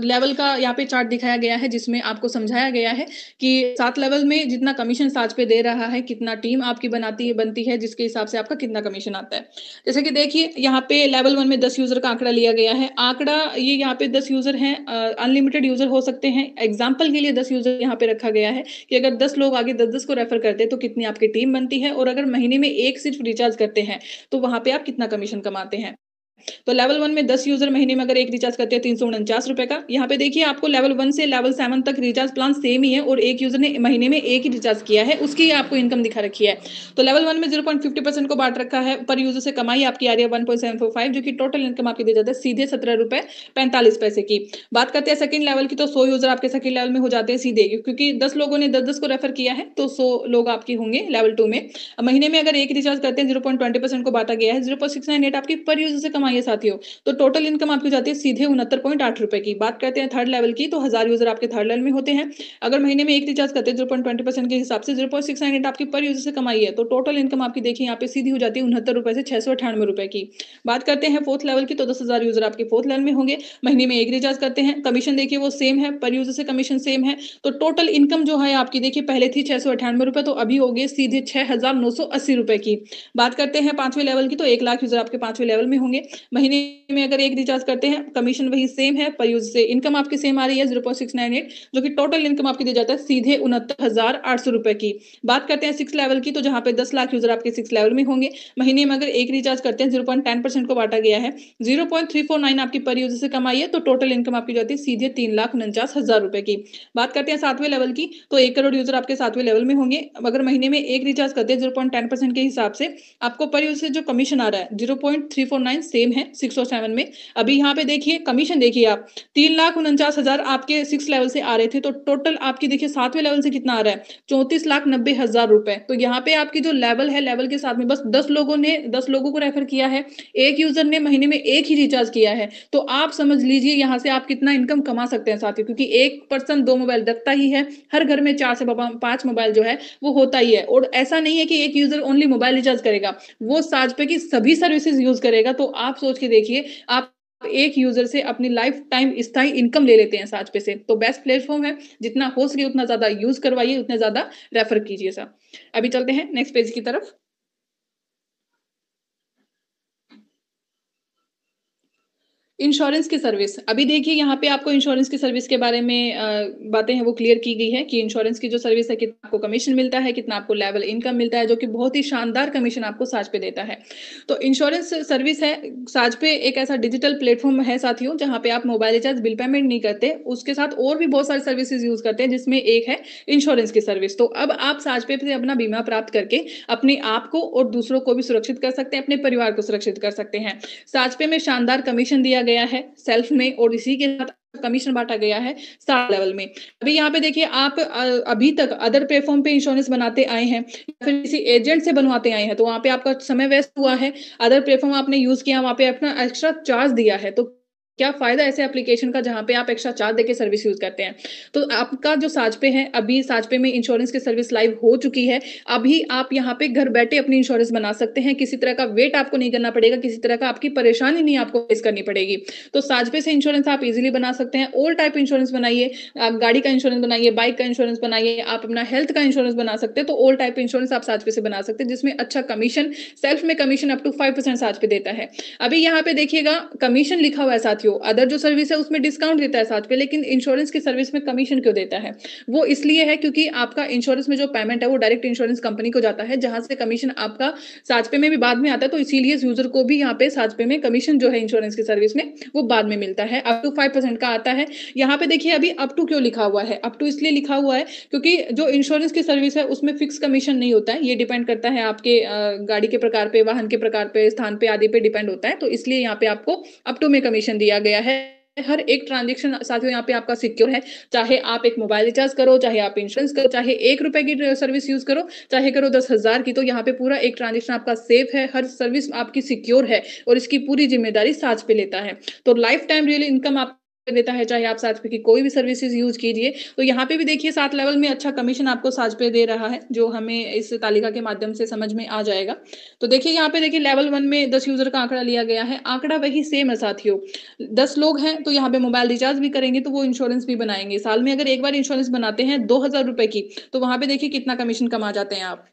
[SPEAKER 2] लेवल का यहाँ पे चार्ट दिखाया गया है जिसमें आपको समझाया गया है कि 7 लेवल में जितना कमीशन साज पे दे रहा है, कितना टीम आपकी बनती है जिसके हिसाब से आपका कितना कमीशन आता है। जैसे कि देखिए यहाँ पे लेवल 1 में 10 यूज़र का आंकड़ा लिया गया है। आंकड़ा ये यहाँ पे 10 यूज़र हैं, अनलिमिटेड यूज़र हो सकते हैं। एग्ज़ाम्पल के लिए 10 यूज़र यहाँ पे रखा गया है कि अगर 10 लोग आगे 10-10 को रेफर करते हैं तो कितनी आपकी टीम बनती है और अगर महीने में 1 सिर्फ रिचार्ज करते हैं, तो वहाँ पे आप कितना कमीशन कमाते हैं। तो लेवल 1 में 10 यूज़र महीने में अगर 1 रिचार्ज करते हैं ₹349 का। यहाँ पे देखिए आपको लेवल 1 से लेवल 7 तक रिचार्ज प्लान सेम ही है और एक यूज़र ने महीने में 1 ही रिचार्ज किया है, उसकी आपको इनकम दिखा रखी है। तो लेवल 1 में 0.50% को बाँट रखा है, पर यूज़र से कमाई आपकी आ रही है 1.745 जो कि टोटल इनकम आपकी दी जाती है सीधे ₹17.45 की। बात करते हैं सेकंड लेवल की तो 100 यूज़र आपके सेकंड लेवल में हो जाते हैं सीधे क्योंकि 10 लोगों ने 10-10 को रेफर किया है, तो 100 लोग आपके होंगे लेवल 2 में। महीने में अगर 1 रिचार्ज करते हैं 0.20% को बाँटा गया है, 0.698 आपकी पर यूज़र से कमाई है साथियों। तो टोटल इनकम आपकी हो जाती है सीधे ₹69.8 की। बात करते हैं थर्ड लेवल की तो 1000 यूज़र आपके थर्ड लेवल में होते हैं। अगर महीने में 1 रिचार्ज करते हैं 0.20% के हिसाब से 0.698 आपकी पर यूज़र से कमाई है। तो टोटल इनकम आपकी देखिए यहाँ पे सीधी हो जाती है ₹69 से ₹698 की। बात करते हैं फोर्थ लेवल की तो 10,000 यूज़र आपके फोर्थ लेवल में होंगे। महीने में 1 रिचार्ज करते हैं। कमीशन देखिए वो सेम है, पर यूज़र से कमीशन सेम है। तो टोटल इनकम जो है आपकी देखिए पहले थी ₹698 तो अभी हो गई सीधे ₹6,980 की। बात करते हैं 5वें लेवल की तो 1 लाख यूज़र आपके 5वें लेवल में होंगे। महीने में अगर 1 रिचार्ज करते हैं, कमीशन वही सेम है, पर यूज़र से इनकम आपकी सेम आ रही है 0.698 जो कि टोटल इनकम आपकी दी जाता है सीधे ₹69,800 की। बात करते हैं 6 लेवल की तो जहाँ पे 10 लाख यूज़र आपके 6 लेवल में होंगे। महीने में अगर 1 रिचार्ज करते हैं 0.10% को बाँटा गया है, 0.349 आपकी पर यूज़र से कमाई है, तो टोटल इनकम आपकी जाती है सीधे ₹3,49,000 की। बात करते हैं 7वें लेवल की, तो 1 करोड़ यूज़र आपके 7वें लेवल में होंगे। अगर महीने में 1 रिचार्ज करते हैं 0.10% के हिसाब से, आपको पर यूज़र से जो कमीशन आ रहा है 0.349 सेम है 6 और 7 में। अभी यहाँ पे देखिए कमीशन देखिए आप 3,49,000 आपके 6 लेवल से आ रहे थे, तो टोटल आपकी देखिए 7वें लेवल से कितना आ रहा है 34,90,000 रुपए। तो यहाँ पे आपकी जो लेवल है, लेवल के साथ में बस 10 लोगों को रेफर किया है, एक यूज़र ने महीने में 1 ही रिचार्ज किया है। तो आप समझ लीजिए यहाँ से आप कितना इनकम कमा सकते हैं साथियों, क्योंकि एक पर्सन 2 मोबाइल रखता ही है। हर घर में 4 से 5 मोबाइल जो है वो होता ही है और ऐसा नहीं है कि एक यूज़र ओनली मोबाइल रिचार्ज करेगा, वो साज पे की सभी सर्विसेज़ यूज़ करेगा। तो आप सोच के देखिए, आप एक यूज़र से अपनी लाइफ टाइम स्थायी इनकम ले लेते हैं साज पे से। तो बेस्ट प्लेटफ़ॉर्म है, जितना हो सके उतना ज़्यादा यूज़ करवाइए, उतना ज़्यादा रेफर कीजिए सा। अभी चलते हैं नेक्स्ट पेज की तरफ। इंश्योरेंस की सर्विस। अभी देखिए यहाँ पे आपको इंश्योरेंस की सर्विस के बारे में बातें हैं वो क्लियर की गई है कि इंश्योरेंस की जो सर्विस है कितना आपको कमीशन मिलता है, कितना आपको लेवल इनकम मिलता है, जो कि बहुत ही शानदार कमीशन आपको साज पे देता है। तो इंश्योरेंस सर्विस है, साज पे एक ऐसा डिजिटल प्लेटफ़ॉर्म है साथियों, जहाँ पे आप मोबाइल रिचार्ज, बिल पेमेंट नहीं करते, उसके साथ और भी बहुत सारी सर्विसेज़ यूज़ करते हैं, जिसमें एक है इंश्योरेंस की सर्विस। तो अब आप साज पे से अपना बीमा प्राप्त करके अपने आप को और दूसरों को भी सुरक्षित कर सकते हैं, अपने परिवार को सुरक्षित कर सकते हैं। साजपे में शानदार कमीशन दिया गया है सेल्फ में और इसी के साथ कमीशन बाँटा गया है स्टार लेवल में। अभी यहाँ पे देखिए आप अभी तक अदर प्लेटफ़ॉर्म पे इंश्योरेंस बनाते आए हैं या फिर किसी एजेंट से बनवाते आए हैं, तो वहाँ पे आपका समय वेस्ट हुआ है। अदर प्लेटफ़ॉर्म आपने यूज़ किया, वहाँ पे अपना एक्स्ट्रा चार्ज दिया है, तो क्या फ़ायदा ऐसे एप्लीकेशन का जहाँ पे आप एक्स्ट्रा चार्ज देके सर्विस यूज़ करते हैं। तो आपका जो साजपे है, अभी साजपे में इंश्योरेंस की सर्विस लाइव हो चुकी है। अभी आप यहाँ पे घर बैठे अपनी इंश्योरेंस बना सकते हैं, किसी तरह का वेट आपको नहीं करना पड़ेगा, किसी तरह का आपकी परेशानी नहीं आपको फेस करनी पड़ेगी। तो साजपे से इंश्योरेंस आप इज़िली बना सकते हैं, ऑल टाइप इंश्योरेंस बनाइए, आप गाड़ी का इंश्योरेंस बनाइए, बाइक का इंश्योरेंस बनाइए, आप अपना हेल्थ का इंश्योरेंस बना सकते हैं, तो ऑल टाइप इंश्योरेंस आप साजपे से बना सकते हैं, जिसमें अच्छा कमीशन, सेल्फ में कमीशन अप टू 5% साजपे देता है। अभी यहाँ पे देखिएगा कमीशन लिखा हुआ है साथियों, अदर जो सर्विस है उसमें डिस्काउंट देता है साजपे, लेकिन इंश्योरेंस की सर्विस में कमीशन क्यों देता है? वो इसलिए है क्योंकि आपका इंश्योरेंस में जो पेमेंट है वो डायरेक्ट इंश्योरेंस कंपनी को जाता है, जहाँ से कमीशन आपका साजपे में भी बाद में आता है, तो इसीलिए यूज़र को भी यहाँ पे साजपे में कमीशन जो है इंश्योरेंस की सर्विस में, वो बाद में मिलता है, अप टू 5% का आता है। यहाँ पे देखिए अभी अप टू क्यों लिखा हुआ है? अप टू इसलिए लिखा हुआ है क्योंकि जो इंश्योरेंस की सर्विस है उसमें फिक्स कमीशन नहीं होता है, ये डिपेंड करता है आपके गाड़ी के प्रकार पे, वाहन के प्रकार पे, स्थान पे आदि पे डिपेंड होता है, तो इसलिए यहाँ पे आपको अप टू में कमीशन दिया गया है। हर एक ट्रांज़ैक्शन साथियों यहाँ पे आपका सिक्योर है, चाहे आप एक मोबाइल रिचार्ज करो, चाहे आप इंश्योरेंस करो, चाहे ₹1 की सर्विस यूज़ करो, चाहे करो 10,000 की, तो यहाँ पे पूरा एक ट्रांज़ैक्शन आपका सेफ है, हर सर्विस आपकी सिक्योर है और इसकी पूरी ज़िम्मेदारी साज पे लेता है। तो लाइफ टाइम रियल इनकम आप देता है, चाहे आप साजपे की कोई भी सर्विसेज़ यूज़ कीजिए। तो यहाँ पे भी देखिए 7 लेवल में अच्छा कमीशन आपको साजपे दे रहा है, जो हमें इस तालिका के माध्यम से समझ में आ जाएगा। तो देखिए यहाँ पे देखिए लेवल 1 में 10 यूज़र का आंकड़ा लिया गया है, आंकड़ा वही सेम है साथियों। 10 लोग हैं तो यहाँ पे मोबाइल रिचार्ज भी करेंगे तो वो इंश्योरेंस भी बनाएँगे। साल में अगर एक बार इंश्योरेंस बनाते हैं ₹2000 की, तो वहाँ पे देखिए कितना कमीशन कमा जाते हैं आप।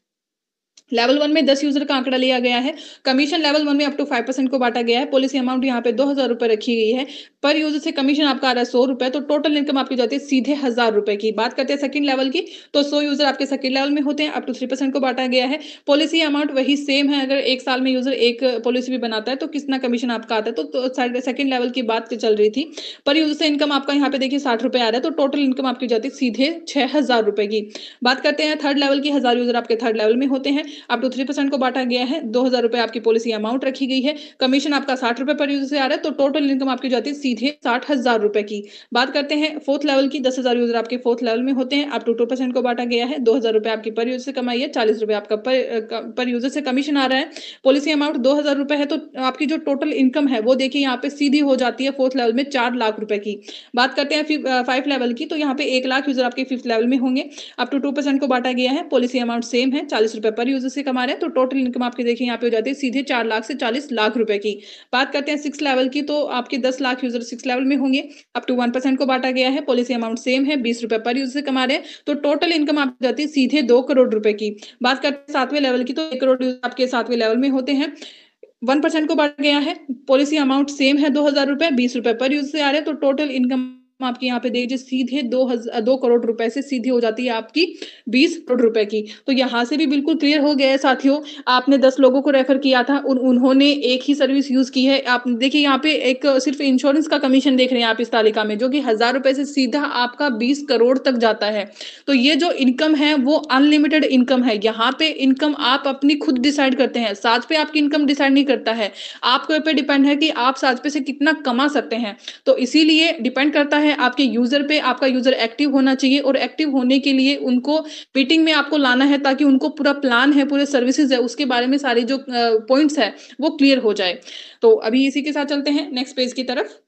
[SPEAKER 2] लेवल 1 में 10 यूज़र का आंकड़ा लिया गया है। कमीशन लेवल 1 में अप टू 5% को बाँटा गया है। पॉलिसी अमाउंट यहाँ पे ₹2000 रखी गई है। पर यूज़र से कमीशन आपका आ रहा है ₹100 तो टोटल इनकम आपकी जाती है सीधे ₹1000 की। बात करते हैं सेकंड लेवल की, तो 100 यूज़र आपके सेकंड लेवल में होते हैं, अप टू 3% को बाँटा गया है। पॉलिसी अमाउंट वही सेम है, अगर 1 साल में यूज़र 1 पॉलिसी भी बनाता है तो कितना कमीशन आपका आता है, तो सेकंड लेवल की बात चल रही थी। पर यूज़र से इनकम आपका यहाँ पे देखिए ₹60 आ रहा है, तो टोटल इनकम आपकी जाती है सीधे ₹6000 की। बात करते हैं थर्ड लेवल की, 1000 यूज़र आपके थर्ड लेवल में होते हैं, अप टू 3% को बाँटा गया है, ₹2000 आपकी पॉलिसी अमाउंट रखी गई है, कमीशन आपका ₹60 पर यूज़र से आ रहा है, तो टोटल इनकम आपकी जाती है सीधे ₹60000 की। बात करते हैं फोर्थ लेवल की, 10,000 यूज़र आपके फोर्थ लेवल में होते हैं, अप टू 2% को बाँटा गया है, ₹2000 आपकी पर यूज़र से कमाई है, ₹40 आपका पर यूज़र से कमीशन आ रहा है। पॉलिसी अमाउंट ₹2000 है, तो आपकी जो टोटल इनकम है, वो देखिए यहाँ पे सीधी हो जाती है फोर्थ लेवल में ₹4,00,000 की। बात करते हैं 5 लेवल की, तो यहाँ पे 1,00,000 यूज़र आपके 5th लेवल में होंगे, अप टू 2% को बाँटा गया है, पॉलिसी अमाउंट सेम है, ₹40 पर यूज़र से कमा रहे हैं, तो टोटल इनकम आपकी देखिए यहाँ पे हो जाती है सीधे 4,00,000 से 40,00,000 रुपए की। बात करते हैं 6 लेवल की, तो आपके 10,00,000 यूज़र 6 लेवल में होंगे, अप टू 1% को बाँटा गया है, पॉलिसी अमाउंट सेम है, ₹20 पर यूज़र से कमा रहे हैं, तो टोटल इनकम आपकी जाती है सीधे 2 करोड़ रुपए की। बात करते हैं 7वें लेवल की, तो 1 करोड़ यूज़र आपके 7वें लेवल में होते हैं, 1% को बाँटा गया है, पॉलिसी अमाउंट सेम है ₹2000, ₹20 पर यूज़र से आ रहे हैं, तो टोटल इनकम आपकी यहाँ पे देखिए सीधे 2 करोड़ रुपए से सीधी हो जाती है आपकी 20 करोड़ रुपए की। तो यहाँ से भी बिल्कुल क्लियर हो गया है साथियों, आपने 10 लोगों को रेफर किया था, उन्होंने एक ही सर्विस यूज़ की है। आप देखिए यहाँ पे एक सिर्फ़ इंश्योरेंस का कमीशन देख रहे हैं आप इस तालिका में, जो कि ₹1000 से सीधा आपका 20 करोड़ तक जाता है। तो ये जो इनकम है वो अनलिमिटेड इनकम है। यहाँ पे इनकम आप अपनी खुद डिसाइड करते हैं। साज पे आपकी इनकम डिसाइड नहीं करता है। आपके ऊपर डिपेंड है कि आप साज पे से कितना कमा सकते हैं। तो इसीलिए डिपेंड करता है आपके यूज़र पे, आपका यूज़र एक्टिव होना चाहिए और एक्टिव होने के लिए उनको मीटिंग में आपको लाना है, ताकि उनको पूरा प्लान है, पूरे सर्विसेज़ है, उसके बारे में सारे जो पॉइंट्स हैं, वो क्लियर हो जाए। तो अभी इसी के साथ चलते हैं नेक्स्ट पेज की तरफ।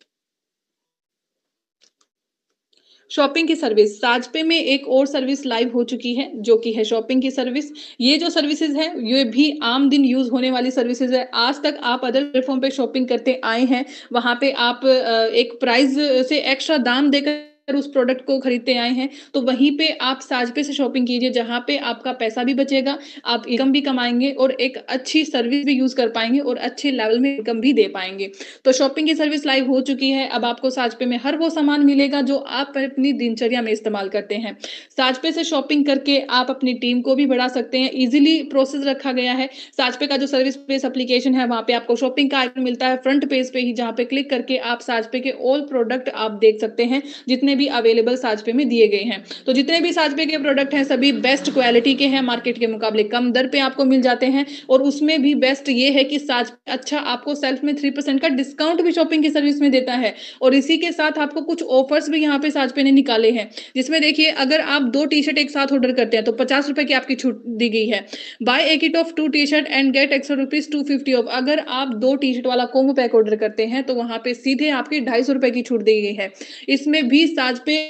[SPEAKER 2] शॉपिंग की सर्विस, साजपे में एक और सर्विस लाइव हो चुकी है, जो कि है शॉपिंग की सर्विस। ये जो सर्विसेज़ है, ये भी आम दिन यूज़ होने वाली सर्विसेज़ है। आज तक आप अदर प्लेटफ़ॉर्म पे शॉपिंग करते आए हैं, वहाँ पे आप एक प्राइस से एक्स्ट्रा दाम देकर उस प्रोडक्ट को खरीदते आए हैं, तो वहीं पे आप साजपे से शॉपिंग कीजिए, जहाँ पे आपका पैसा भी बचेगा, आप इनकम भी कमाएँगे और एक अच्छी सर्विस भी यूज़ कर पाएँगे और अच्छे लेवल में इनकम भी दे पाएँगे। तो शॉपिंग की सर्विस लाइव हो चुकी है। अब आपको साजपे में हर वो सामान मिलेगा जो आप अपनी दिनचर्या में इस्तेमाल करते हैं। साजपे से शॉपिंग करके आप अपनी टीम को भी बढ़ा सकते हैं। ईज़िली प्रोसेस रखा गया है। साजपे का जो सर्विस बेस एप्लीकेशन है, वहाँ पे आपको शॉपिंग का आइकन मिलता है फ्रंट पेज पे ही, जहाँ पे क्लिक करके आप साजपे के ऑल प्रोडक्ट आप देख सकते हैं, जितने भी अवेलेबल साजपे में दिए गए हैं। तो जितने भी साजपे के प्रोडक्ट हैं, सभी बेस्ट क्वालिटी के हैं, मार्केट के मुकाबले कम दर पे आपको मिल जाते हैं और उसमें भी बेस्ट ये है कि साजपे अच्छा आपको सेल्फ में 3% का डिस्काउंट भी शॉपिंग की सर्विस में देता है और इसी के साथ आपको कुछ ऑफर्स भी यहाँ पे साजपे ने निकाले हैं, जिसमें देखिए अगर आप 2 टी-शर्ट एक साथ ऑर्डर करते हैं तो ₹50 की आपकी छूट दी गई है। Buy a kit of 2 T-shirt and get extra rupees 250 off. अगर आप 2 टी-शर्ट वाला कॉम्बो पैक ऑर्डर करते हैं तो वहाँ पे सीधे आपकी ₹250 की छूट दी गई है। इसमें भी साजपे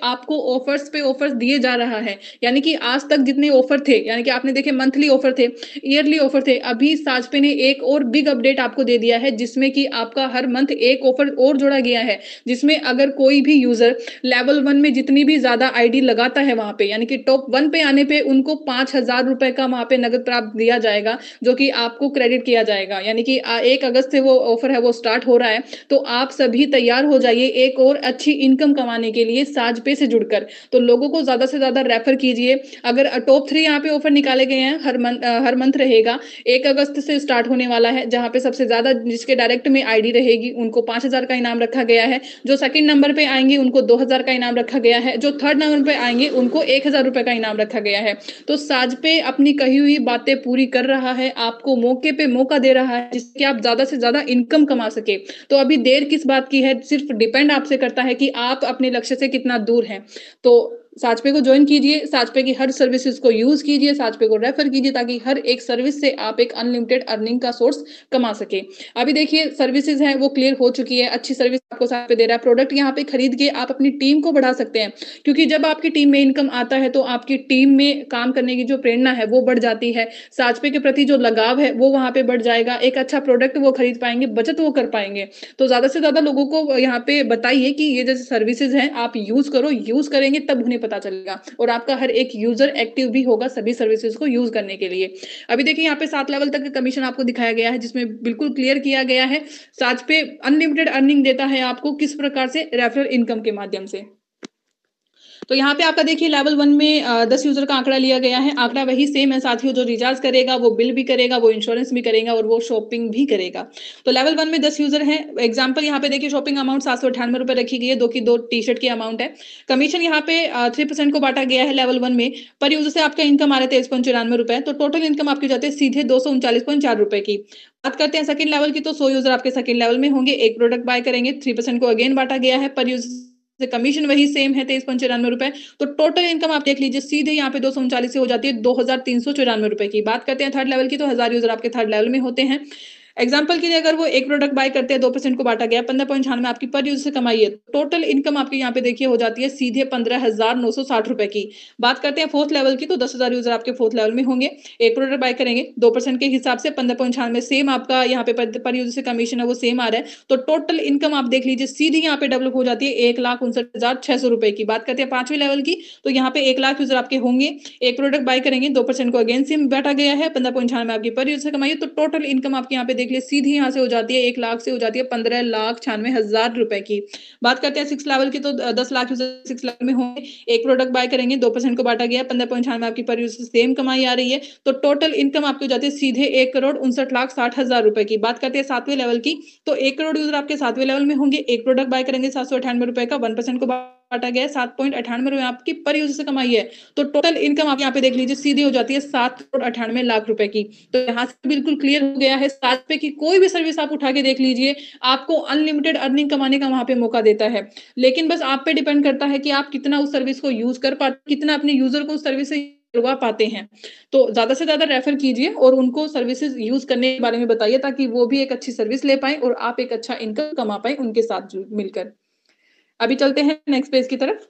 [SPEAKER 2] आपको ऑफर्स पे ऑफर्स दिए जा रहा है, यानी कि आज तक जितने ऑफर थे, यानी कि आपने देखे मंथली ऑफर थे, ईयरली ऑफर थे, अभी साजपे ने एक और बिग अपडेट आपको दे दिया है, जिसमें कि आपका हर मंथ एक ऑफर और जोड़ा गया है, जिसमें अगर कोई भी यूजर लेवल 1 में जितनी भी ज्यादा आईडी लगाता है वहां पे, यानी कि टॉप 1 पे आने पे उनको ₹5,000 का वहां पे नगद प्राप्त दिया जाएगा, जो कि आपको क्रेडिट किया जाएगा। यानी कि 1 अगस्त से वो ऑफर है वो स्टार्ट हो रहा है, तो आप सभी तैयार हो जाइए एक और अच्छी इनकम कमाने के लिए साजपे से जुड़कर। तो लोगों को ज्यादा से ज्यादा रेफर कीजिए। अगर टॉप 3 यहाँ पे ऑफर निकाले गए हैं, हर मंथ रहेगा, 1 अगस्त से स्टार्ट होने वाला है, जहाँ पे सबसे ज्यादा जिसके डायरेक्ट में आईडी रहेगी उनको 5,000 का इनाम रखा गया है, जो सेकंड नंबर पे आएंगे उनको 2,000 का इनाम रखा गया है, जो थर्ड नंबर पे आएंगे उनको 1,000 का इनाम रखा गया है। तो साजपे अपनी कही हुई बातें पूरी कर रहा है, आपको मौके पे मौका दे रहा है, जिससे आप ज्यादा से ज्यादा इनकम कमा सके। तो अभी देर किस बात की है, सिर्फ डिपेंड आपसे करता है कि आप अपने लक्ष्य से कितना दूर हैं। तो साजपे को ज्वाइन कीजिए, साजपे की हर सर्विसेज को यूज़ कीजिए, साजपे को रेफर कीजिए ताकि हर एक सर्विस से आप एक अनलिमिटेड अर्निंग का सोर्स कमा सकें। अभी देखिए सर्विसेज हैं वो क्लियर हो चुकी है, अच्छी सर्विस आपको साजपे दे रहा है, प्रोडक्ट यहाँ पे खरीद के आप अपनी टीम को बढ़ा सकते हैं। क्योंकि जब आपकी टीम में इनकम आता है तो आपकी टीम में काम करने की जो प्रेरणा है वो बढ़ जाती है, साजपे के प्रति जो लगाव है वो वहाँ पे बढ़ जाएगा, एक अच्छा प्रोडक्ट वो खरीद पाएँगे, बचत वो कर पाएँगे। तो ज़्यादा से ज़्यादा लोगों को यहाँ पे बताइए कि ये जैसे सर्विसेज हैं आप यूज़ करो, यूज़ करेंगे तब उन्हें पता चलेगा और आपका हर एक यूज़र एक्टिव भी होगा सभी सर्विसेज को यूज़ करने के लिए। अभी देखिए यहाँ पे 7 लेवल तक का कमीशन आपको दिखाया गया है जिसमें बिल्कुल क्लियर किया गया है, साजपे अनलिमिटेड अर्निंग देता है आपको किस प्रकार से रेफरल इनकम के माध्यम से। तो यहाँ पे आपका देखिए लेवल 1 में 10 यूज़र का आंकड़ा लिया गया है। आंकड़ा वही सेम है साथियों, जो रिचार्ज करेगा, वो बिल भी करेगा, वो इंश्योरेंस भी करेगा और वो शॉपिंग भी करेगा। तो लेवल 1 में 10 यूज़र हैं। एग्ज़ाम्पल यहाँ पे देखिए शॉपिंग अमाउंट ₹798 रखी गई है, 2 टी-शर्ट की अमाउंट है। कमीशन यहाँ पे 3% को बाँटा गया है लेवल 1 में। पर यूज़र से आपका इनकम आ रहा है ₹23.94, तो टोटल इनकम आपकी हो जाती है सीधे ₹239.4 की। बात करते हैं सेकंड लेवल की, तो 100 यूज़र आपके सेकंड लेवल में होंगे, एक प्रोडक्ट बाय करेंगे, 3% को अगेन बाँटा गया है, पर यूज़र से कमीशन वही सेम है ₹23.94। तो टोटल इनकम आप देख लीजिए सीधे यहाँ पे 239 से हो जाती है ₹2394 की। बात करते हैं थर्ड लेवल की, तो 1000 यूजर आपके थर्ड लेवल में होते हैं। एग्जाम्पल के लिए अगर वो एक प्रोडक्ट बाय करते हैं 2% को बांटा गया 15.96 आपकी पर यूजर से कमाई है, टोटल इनकम आपकी यहाँ पे देखिए हो जाती है सीधे ₹15,960 की। बात करते हैं फोर्थ लेवल की, तो 10,000 यूजर आपके फोर्थ लेवल में होंगे, एक प्रोडक्ट बाय करेंगे 2% के हिसाब से 15.96 सेम आपका यहाँ पे पर यूजर से कमीशन है वो सेम आ रहा है। तो टोटल इनकम आप देख लीजिए सीधी यहाँ पे डेवलप हो जाती है ₹1,59,600 की। बात करते हैं पांचवें लेवल की, तो यहाँ पे 1 लाख यूजर आपके होंगे, एक प्रोडक्ट बाय करेंगे 2% को अगेन सेम बांटा गया है 15.96 आपकी पर यूजर से कमाई है। तो टोटल इनकम आपके यहाँ पे देख लिए सीधी यहाँ से हो जाती है 1 लाख से हो जाती है ₹15,96,000 की। बात करते हैं 6 लेवल की, तो 10 लाख यूजर 6 लेवल में होंगे, एक प्रोडक्ट बाय करेंगे 2% को बांटा गया 15.96 आपकी पर यूजर सेम कमाई आ रही है। तो टोटल इनकम आपकी हो जाती है सीधे ₹1,59,60,000 की। बात करते हैं 7वें लेवल की, तो 1 करोड़ यूजर आपके 7वें लेवल में होंगे, एक प्रोडक्ट बाय करेंगे ₹798 का 1% को बांटा गया है 7.98 में आपकी पर यूजर से कमाई है। तो टोटल इनकम आप यहाँ पे देख लीजिए सीधी हो जाती है 7,98,00,000 की। तो यहाँ से बिल्कुल क्लियर हो गया है, साजपे की कोई भी सर्विस आप उठा के देख लीजिए, आपको अनलिमिटेड अर्निंग कमाने का वहाँ पे मौका देता है। लेकिन बस आप पे डिपेंड करता है कि आप कितना उस सर्विस को यूज़ कर पाते, कितना अपने यूज़र को उस सर्विस से जुड़वा पाते हैं। तो ज़्यादा से ज़्यादा रेफर कीजिए और उनको सर्विसेज़ यूज़ करने के बारे में बताइए ताकि वो भी एक अच्छी सर्विस ले पाएँ और आप एक अच्छा इनकम कमा पाएँ उनके साथ जुड़ मिलकर। अभी चलते हैं नेक्स्ट पेज की तरफ।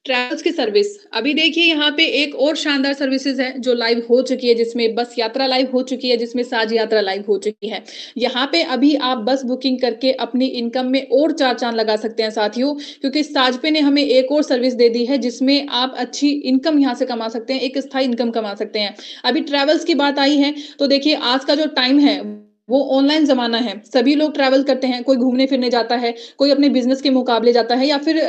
[SPEAKER 2] ट्रैवल्स की सर्विस, अभी देखिए यहाँ पे एक और शानदार सर्विसेज है जो लाइव हो चुकी है, जिसमें बस यात्रा लाइव हो चुकी है, जिसमें साझ यात्रा लाइव हो चुकी है। यहाँ पे अभी आप बस बुकिंग करके अपनी इनकम में और चार चांद लगा सकते हैं साथियों, क्योंकि साजपे ने हमें एक और सर्विस दे दी है जिसमें आप अच्छी इनकम यहाँ से कमा सकते हैं, एक स्थायी इनकम कमा सकते हैं। अभी ट्रैवल्स की बात आई है, तो देखिए आज का जो टाइम है वो ऑनलाइन ज़माना है। सभी लोग ट्रैवल करते हैं, कोई घूमने-फिरने जाता है, कोई अपने बिज़नेस के मुकाबले जाता है या फिर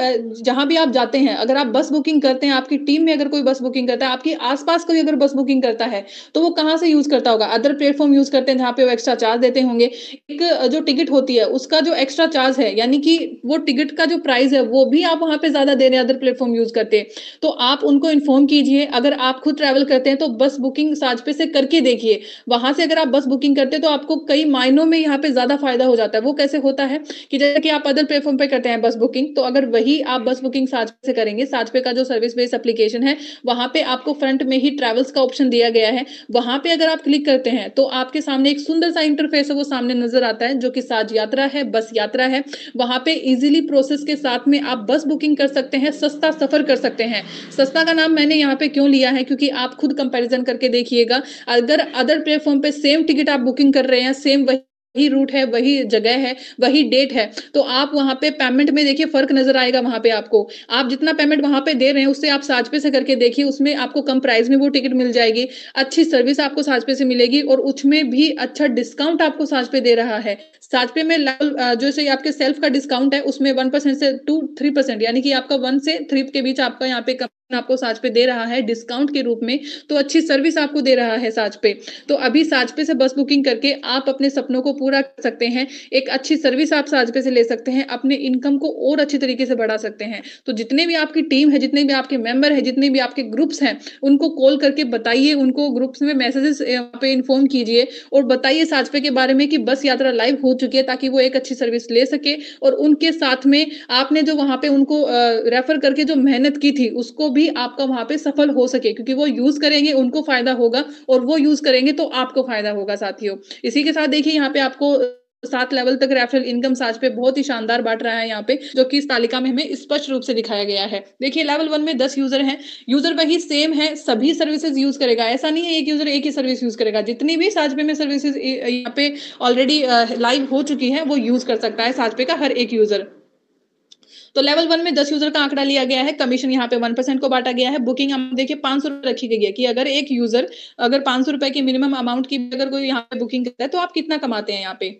[SPEAKER 2] जहाँ भी आप जाते हैं, अगर आप बस बुकिंग करते हैं, आपकी टीम में अगर कोई बस बुकिंग करता है, आपके आस-पास कोई अगर बस बुकिंग करता है, तो वो कहाँ से यूज़ करता होगा? अदर प्लेटफ़ॉर्म यूज़ करते हैं, जहाँ पे वो एक्स्ट्रा चार्ज देते होंगे। एक जो टिकट होती है, उसका जो एक्स्ट्रा चार्ज है, यानी कि वो टिकट का जो प्राइस है, वो भी आप वहाँ पे ज़्यादा दे रहे हैं अदर प्लेटफ़ॉर्म यूज़ करते। तो आप उनको इन्फॉर्म कीजिए, अगर आप खुद ट्रैवल करते हैं, तो बस बुकिंग साजपे से करके देखिए। वहाँ से अगर आप बस बुकिंग करते हैं, तो आपको कई मायनों में यहाँ पे ज़्यादा फ़ायदा हो जाता है। वो कैसे होता है कि जैसे कि आप अदर प्लेटफ़ॉर्म पे करते हैं बस बुकिंग, तो अगर वही आप बस बुकिंग साजपे से करेंगे, साजपे का जो सर्विस बेस्ड एप्लीकेशन है, वहाँ पे आपको फ्रंट में ही ट्रैवल्स का ऑप्शन दिया गया है। वहाँ पे अगर आप क्लिक करते हैं, तो आपके सामने एक सुंदर सा इंटरफ़ेस है, वो सामने नज़र आता है, जो कि साझ यात्रा है, बस यात्रा है। वहाँ पे ईज़िली प्रोसेस के साथ में आप बस बुकिंग कर सकते हैं, सस्ता सफ़र कर सकते हैं। सस्ता का नाम मैंने यहाँ पे क्यों लिया है, क्योंकि आप खुद कंपैरिज़न करके देखिएगा, अगर अदर प्लेटफ़ॉर्म पे सेम टिकट आप बुकिंग कर रहे हैं, सेम वही रूट है, वही जगह है, वही डेट है, तो आप वहाँ पे पेमेंट में देखिए फ़र्क नज़र आएगा वहाँ पे आपको। आप जितना पेमेंट वहाँ पे दे रहे हैं, उससे आप साजपे से करके देखिए, उसमें आपको कम प्राइस में वो टिकट मिल जाएगी, अच्छी सर्विस आपको साजपे से मिलेगी और उसमें भी अच्छा डिस्काउंट आपको साजपे दे रहा है। साजपे में जैसे आपके सेल्फ का डिस्काउंट है, उसमें 1% से 2 3% यानी कि आपका 1 से 3 के बीच आपका यहाँ पे आपको साज पे दे रहा है डिस्काउंट के रूप में, तो अच्छी सर्विस आपको दे रहा है साज पे। तो अभी साज पे से बस बुकिंग करके आप अपने सपनों को पूरा कर सकते हैं। एक अच्छी सर्विस आप साज पे से ले सकते हैं, अपने इनकम को और अच्छी तरीके से बढ़ा सकते हैं। तो जितने भी आपकी टीम है, जितने भी आपके मेंबर हैं, जितने भी आपके ग्रुप्स हैं, उनको कॉल करके बताइए, उनको ग्रुप्स में मैसेजेस पे इन्फॉर्म कीजिए और बताइए साज पे के बारे में कि बस यात्रा लाइव हो चुकी है, ताकि वो एक अच्छी सर्विस ले सके और उनके साथ में आपने जो वहाँ पे उनको रेफर करके जो मेहनत की थी, उसको भी आपका वहाँ पे सफल हो सके, क्योंकि वो यूज़ करेंगे, उनको फ़ायदा होगा और वो यूज़ करेंगे तो आपको फ़ायदा होगा साथियों। इसी के साथ देखिए यहाँ पे आपको 7 लेवल तक रेफरल इनकम साज पे बहुत ही शानदार बाँट रहा है यहाँ पे, जो कि इस तालिका में हमें स्पष्ट रूप से दिखाया गया है। देखिए लेवल 1 में 10 यूज़र हैं, यूज़र वही सेम है, सभी सर्विसेज़ यूज़ करेगा। ऐसा नहीं है एक यूज़र एक ही सर्विस यूज़ करेगा, जितनी भी साज पे में सर्विसेज़ यहाँ पे ऑलरेडी लाइव हो चुकी हैं, वो यूज़ कर सकता है साज पे का हर एक यूज़र। तो लेवल 1 में 10 यूज़र का आंकड़ा लिया गया है, कमीशन यहाँ पे 1% को बाँटा गया है, बुकिंग अमाउंट देखिए ₹500 रखी गई है कि अगर एक यूज़र अगर ₹500 की मिनिमम अमाउंट की अगर कोई यहाँ पे बुकिंग करता है, तो आप कितना कमाते हैं यहाँ पे?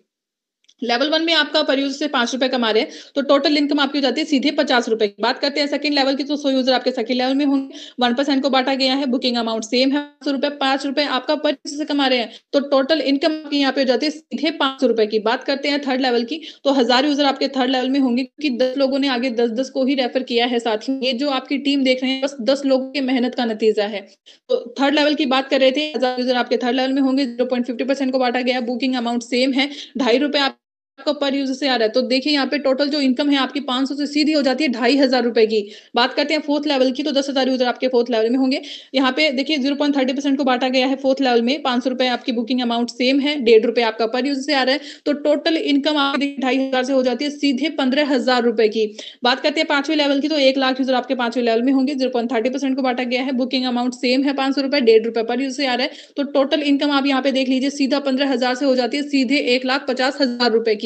[SPEAKER 2] लेवल 1 में आपका पर यूज़र से ₹5 कमा रहे हैं, तो टोटल इनकम आपकी हो जाती है सीधे ₹50 की। बात करते हैं सेकंड लेवल की, तो 100 यूज़र आपके सेकंड लेवल में होंगे, 1% को बाँटा गया है, बुकिंग अमाउंट सेम है ₹500, ₹5 आपका पर यूज़र से कमा रहे हैं, तो टोटल इनकम आपकी यहाँ पे हो जाती है सीधे ₹500 की। बात करते हैं थर्ड लेवल की, तो 1000 यूज़र आपके थर्ड लेवल में होंगे, क्योंकि 10 लोगों ने आगे 10-10 को ही रेफर किया है साथियों। ये जो आपकी टीम देख रहे हैं, बस 10 लोगों की मेहनत का नतीजा है। तो थर्ड लेवल की बात कर रहे थे, 1000 यूज़र आपके थर्ड लेवल में होंगे, 0.50% को बाँटा गया है, बुकिंग अमाउंट सेम है, ₹2.5 आपका पर यूज़र से आ रहा है। तो देखिए यहाँ पे टोटल जो इनकम है आपकी 500 से सीधी हो जाती है ₹2500 की। बात करते हैं फोर्थ लेवल की, तो 10,000 यूज़र आपके फोर्थ लेवल में होंगे। यहाँ पे देखिए 0.30% को बाँटा गया है फोर्थ लेवल में, ₹500 आपकी बुकिंग अमाउंट सेम है, ₹1.5 आपका पर यूज़र से आ रहा है। तो टोटल इनकम आपकी देखिए 2500 से हो जाती है सीधे ₹15,000 की। बात करते हैं 5वें लेवल की, तो 1 लाख यूज़र आपके 5वें लेवल में होंगे, 0.30% को बाँटा गया है, बुकिंग अमाउंट सेम है ₹500, ₹1.5 पर यूज़र से आ रहा है। तो टोटल इनकम आप यहाँ पे देख लीजिए सीधा 15,000 से हो जाती है सीधे ₹1,50,000 की।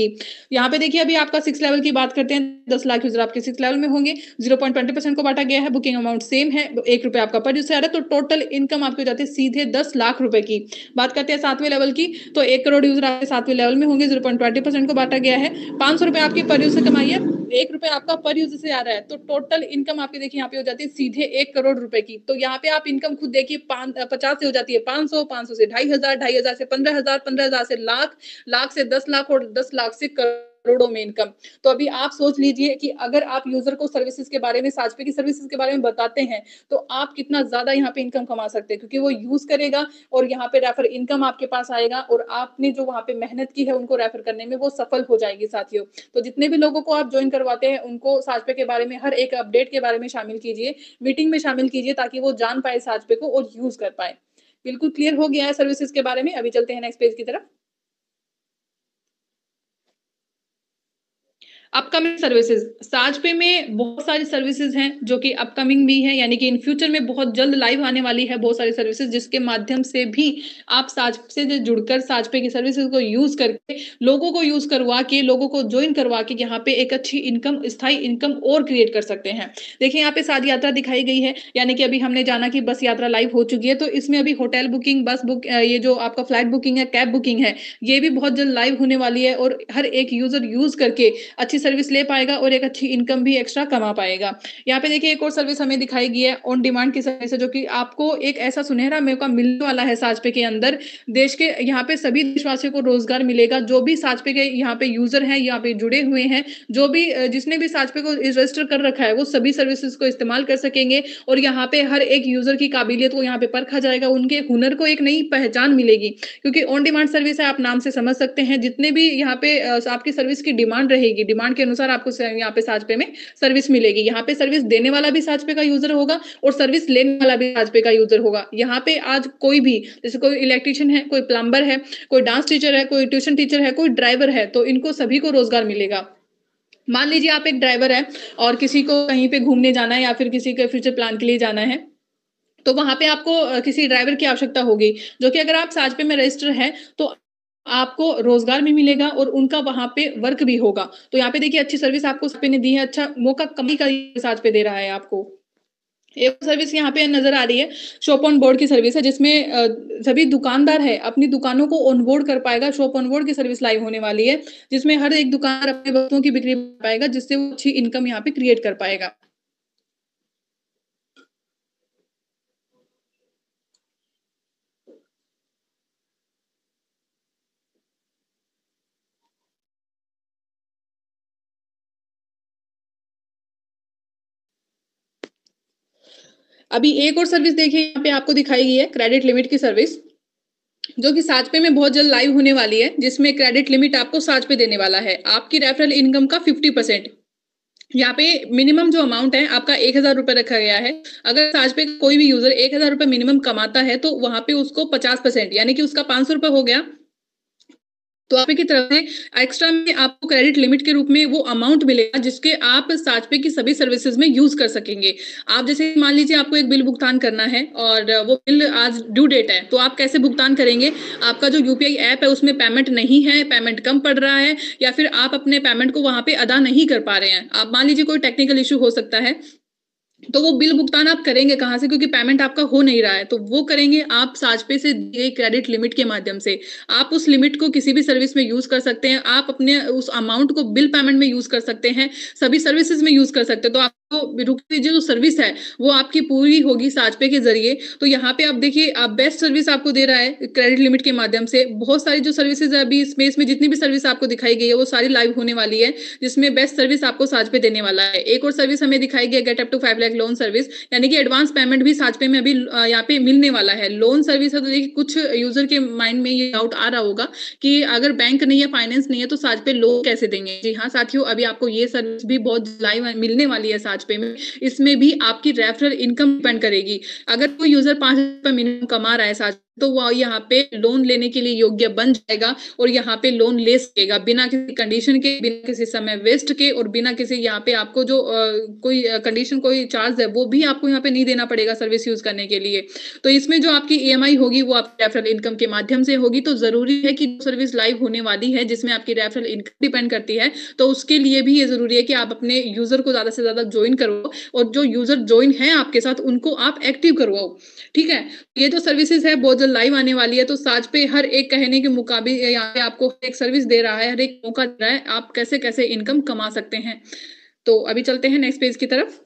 [SPEAKER 2] यहाँ पे देखिए अभी आपका 6 लेवल की बात करते हैं, 10 लाख यूज़र आपके 6 लेवल में होंगे, 0.20% को बाँटा गया है, बुकिंग अमाउंट सेम है, ₹1 आपका पर यूज़र से आ रहा है, तो टोटल इनकम आपकी हो जाती है सीधे 10 लाख रुपए की। बात करते हैं 7वें लेवल की, तो 1 करोड़ यूज़र आपके 7वें लेवल में होंगे, 0.20% को बाँटा गया है, ₹500 आपकी पर यूज़र कमाई है, ₹1 आपका पर यूज़र से आ रहा है, तो टोटल इनकम आपकी देखिए यहाँ पे हो जाती है सीधे 1 करोड़ रुपए की। तो यहाँ पे आप इनकम खुद देखिए 50 से हो जाती है 500, 500 से 2,500, 2,500 से 15,000, 15,000 से लाख, लाख से 10 लाख और 10 लाख से करोड़ों में इनकम। तो अभी आप सोच लीजिए कि अगर आप यूज़र को सर्विसेज़ के बारे में, साजपे की सर्विसेज़ के बारे में बताते हैं, तो आप कितना ज़्यादा यहाँ पे इनकम कमा सकते हैं, क्योंकि वो यूज़ करेगा और यहाँ पे रेफर इनकम आपके पास आएगा और आपने जो वहाँ पे मेहनत की है उनको रेफर करने में वो सफल हो जाएगी साथियों। तो जितने भी लोगों को आप जॉइन करवाते हैं, उनको साजपे के बारे में हर एक अपडेट के बारे में शामिल कीजिए, मीटिंग में शामिल कीजिए, ताकि वो जान पाए साजपे को और यूज़ कर पाए। बिल्कुल क्लियर हो गया है सर्विसेज़ के बारे में, अभी चलते हैं नेक्स्ट पेज की तरफ। अपकमिंग सर्विसेज साजपे में बहुत सारी सर्विसेज हैं जो कि अपकमिंग भी है, यानी कि इन फ्यूचर में बहुत जल्द लाइव आने वाली है बहुत सारी सर्विसेज, जिसके माध्यम से भी आप साज से जुड़कर साजपे की सर्विसेज को यूज करके लोगों को यूज करवा के लोगों को ज्वाइन करवा के यहाँ पे एक अच्छी इनकम, स्थायी इनकम और क्रिएट कर सकते हैं। देखिए यहाँ पे साज यात्रा दिखाई गई है, यानी कि अभी हमने जाना कि बस यात्रा लाइव हो चुकी है, तो इसमें अभी होटल बुकिंग, बस बुक, ये जो आपका फ्लाइट बुकिंग है, कैब बुकिंग है, ये भी बहुत जल्द लाइव होने वाली है और हर एक यूजर यूज करके अच्छी सर्विस ले पाएगा और एक अच्छी इनकम भी एक्स्ट्रा कमा पाएगा। यहाँ पे देखिए एक और सर्विस हमें दिखाई गई है, ऑन डिमांड की सर्विस है, जो कि आपको एक ऐसा सुनहरा मौका मिलने वाला है साजपे के अंदर। देश के यहाँ पे सभी देशवासियों को रोजगार मिलेगा, जो भी साजपे के यहाँ पे यूजर हैं, यहाँ पे जुड़े हुए हैं, जो भी जिसने भी साजपे को रजिस्टर कर रखा है, वो सभी सर्विसेज को इस्तेमाल कर सकेंगे और यहाँ पे हर एक यूजर की काबिलियत को यहाँ पे परखा जाएगा, उनके हुनर को एक नई पहचान मिलेगी, क्योंकि ऑन डिमांड सर्विस है, आप नाम से समझ सकते हैं। जितने भी यहाँ पे आपकी सर्विस की डिमांड रहेगी, डिमांड के अनुसार आपको यहाँ पे साजपे में सर्विस मिलेगी। यहाँ पे सर्विस देने वाला भी साजपे का यूजर होगा और सर्विस लेने वाला भी साजपे का यूजर होगा। यहाँ पे आज कोई भी, जैसे कोई इलेक्ट्रिशियन है, कोई प्लम्बर है, कोई डांस टीचर है, कोई ट्यूशन टीचर है, कोई ड्राइवर है, तो इनको सभी को रोजगार मिलेगा। मान लीजिए आप एक ड्राइवर है और किसी को कहीं पे घूमने जाना है या फिर किसी के फ्यूचर प्लान के लिए जाना है, तो वहाँ पे आपको किसी ड्राइवर की आवश्यकता होगी, जो कि अगर आप साजपे में रजिस्टर हैं, तो आपको रोज़गार भी मिलेगा और उनका वहाँ पे वर्क भी होगा। तो यहाँ पे देखिए अच्छी सर्विस आपको साजपे ने दी है, अच्छा मौका कमी का साजपे दे रहा है आपको। एक सर्विस यहाँ पे नज़र आ रही है, शॉप ऑन बोर्ड की सर्विस है, जिसमें सभी दुकानदार है अपनी दुकानों को ऑन बोर्ड कर पाएगा। शॉप ऑन बोर्ड की सर्विस लाइव होने वाली है, जिसमें हर एक दुकानदार अपनी वस्तुओं की बिक्री कर पाएगा, जिससे वो अच्छी इनकम यहाँ पे क्रिएट कर पाएगा। अभी एक और सर्विस देखिए यहाँ पे आपको दिखाई गई है क्रेडिट लिमिट की सर्विस, जो कि साजपे में बहुत जल्द लाइव होने वाली है, जिसमें क्रेडिट लिमिट आपको साजपे देने वाला है। आपकी रेफरल इनकम का 50%। यहाँ पे मिनिमम जो अमाउंट है आपका 1,000 रुपए रखा गया है। अगर साजपे का कोई भी यूजर 1,000 रुपए मिनिमम कमाता है तो वहां पे उसको 50% यानी कि उसका 500 रुपए हो गया, तो आपे की तरफ से एक्स्ट्रा में आपको क्रेडिट लिमिट के रूप में वो अमाउंट मिलेगा जिसके आप साजपे की सभी सर्विसेज में यूज कर सकेंगे। आप जैसे मान लीजिए आपको एक बिल भुगतान करना है और वो बिल आज ड्यू डेट है, तो आप कैसे भुगतान करेंगे? आपका जो यूपीआई ऐप है उसमें पेमेंट नहीं है, पेमेंट कम पड़ रहा है या फिर आप अपने पेमेंट को वहां पे अदा नहीं कर पा रहे हैं। आप मान लीजिए कोई टेक्निकल इश्यू हो सकता है, तो वो बिल भुगतान आप करेंगे कहाँ से? क्योंकि पेमेंट आपका हो नहीं रहा है, तो वो करेंगे आप साजपे से दी गई क्रेडिट लिमिट के माध्यम से। आप उस लिमिट को किसी भी सर्विस में यूज़ कर सकते हैं, आप अपने उस अमाउंट को बिल पेमेंट में यूज़ कर सकते हैं, सभी सर्विसेज़ में यूज़ कर सकते हैं। तो आपको रुक दीजिए जो सर्विस है, वो आपकी पूरी होगी साजपे के ज़रिए। तो यहाँ पे आप देखिए बेस्ट सर्विस आपको दे रहा है क्रेडिट लिमिट के माध्यम से। बहुत सारी जो सर्विसेज़ है अभी इसमें जितनी भी सर्विस आपको दिखाई गई है, वो सारी लाइव होने वाली है, जिसमें बेस्ट सर्विस आपको साजपे देने वाला है। एक और सर्विस हमें दिखाई गई है get up to 5 lakh loan service, यानी कि एडवांस पेमेंट भी साजपे में अभी यहाँ पे मिलने वाला है। लोन सर्विस है तो देखिए कुछ यूजर के माइंड में ये डाउट आ रहा होगा कि अगर बैंक नहीं है, फाइनेंस नहीं है तो साजपे लोन कैसे देंगे? जी हाँ साथियों, अभी आपको ये सर्विस भी बहुत लाइव मिलने वाली है साजपे में। इसमें भी आपकी रेफरल इनकम डिपेंड करेगी। अगर कोई यूजर 5 रुपए मिनिमम कमा रहा है साजपे, तो वो यहाँ पे लोन लेने के लिए योग्य बन जाएगा और यहाँ पे लोन ले सकेगा बिना किसी कंडीशन के, बिना किसी समय वेस्ट के और बिना किसी यहाँ पे आपको जो कोई कंडीशन कोई चार्ज है वो भी आपको यहाँ पे नहीं देना पड़ेगा सर्विस यूज करने के लिए। तो इसमें जो आपकी ईएमआई होगी वो आपकी रेफरल इनकम के माध्यम से होगी। तो जरूरी है कि सर्विस लाइव होने वाली है जिसमें आपकी रेफरल इनकम डिपेंड करती है, तो उसके लिए भी ये जरूरी है कि आप अपने यूजर को ज्यादा से ज्यादा ज्वाइन करवाओ और जो यूजर ज्वाइन है आपके साथ उनको आप एक्टिव करवाओ। ठीक है, ये जो सर्विसेज है बहुत जल्द लाइव आने वाली है। तो साजपे हर एक कहने के मुकाबिल यहाँ पे आपको हर एक सर्विस दे रहा है, हर एक मौका दे रहा है, आप कैसे कैसे इनकम कमा सकते हैं। तो अभी चलते हैं नेक्स्ट पेज की तरफ।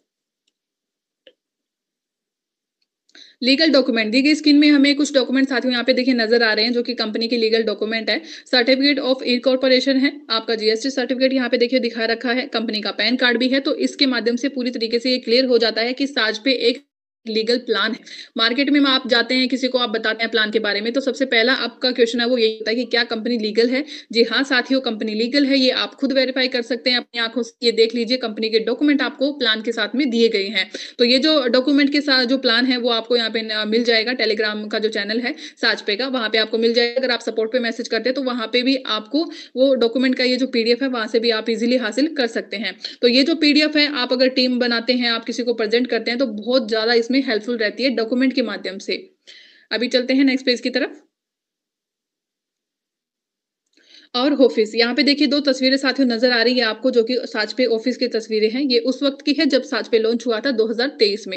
[SPEAKER 2] लीगल डॉक्यूमेंट दी गई स्क्रीन में हमें कुछ डॉक्यूमेंट साथियों यहाँ पे देखिए नजर आ रहे हैं, जो कि कंपनी के लीगल डॉक्यूमेंट है। सर्टिफिकेट ऑफ इनकॉर्पोरेशन है, आपका जीएसटी सर्टिफिकेट यहाँ पे देखिए दिखा रखा है, कंपनी का पैन कार्ड भी है। तो इसके माध्यम से पूरी तरीके से ये क्लियर हो जाता है कि साजपे एक लीगल प्लान है। मार्केट में आप जाते हैं, किसी को आप बताते हैं प्लान के बारे में, तो सबसे पहला आपका क्वेश्चन है वो यही होता है कि क्या कंपनी लीगल है? जी हाँ साथियों, कंपनी लीगल है, ये आप खुद वेरीफाई कर सकते हैं अपनी आंखों से। ये देख लीजिए कंपनी के डॉक्यूमेंट आपको प्लान के साथ में दिए गए हैं। तो ये जो डॉक्यूमेंट के साथ जो प्लान है वो आपको यहाँ पे मिल जाएगा। टेलीग्राम का जो चैनल है साजपे का, वहां पे आपको मिल जाएगा। अगर आप सपोर्ट पे मैसेज करते हैं तो वहां पे भी आपको वो डॉक्यूमेंट का ये जो पीडीएफ है वहां से भी आप इजिली हासिल कर सकते हैं। तो ये जो पीडीएफ है, आप अगर टीम बनाते हैं, आप किसी को प्रेजेंट करते हैं, तो बहुत ज्यादा इसमें हेल्पफुल रहती है डॉक्यूमेंट के माध्यम से। अभी चलते हैं नेक्स्ट पेज की तरफ। और ऑफिस, यहाँ पे देखिए 2 तस्वीरें साथियों नजर आ रही है आपको, जो कि साजपे ऑफिस की तस्वीरें हैं। ये उस वक्त की है जब साजपे लॉन्च हुआ था 2023 में।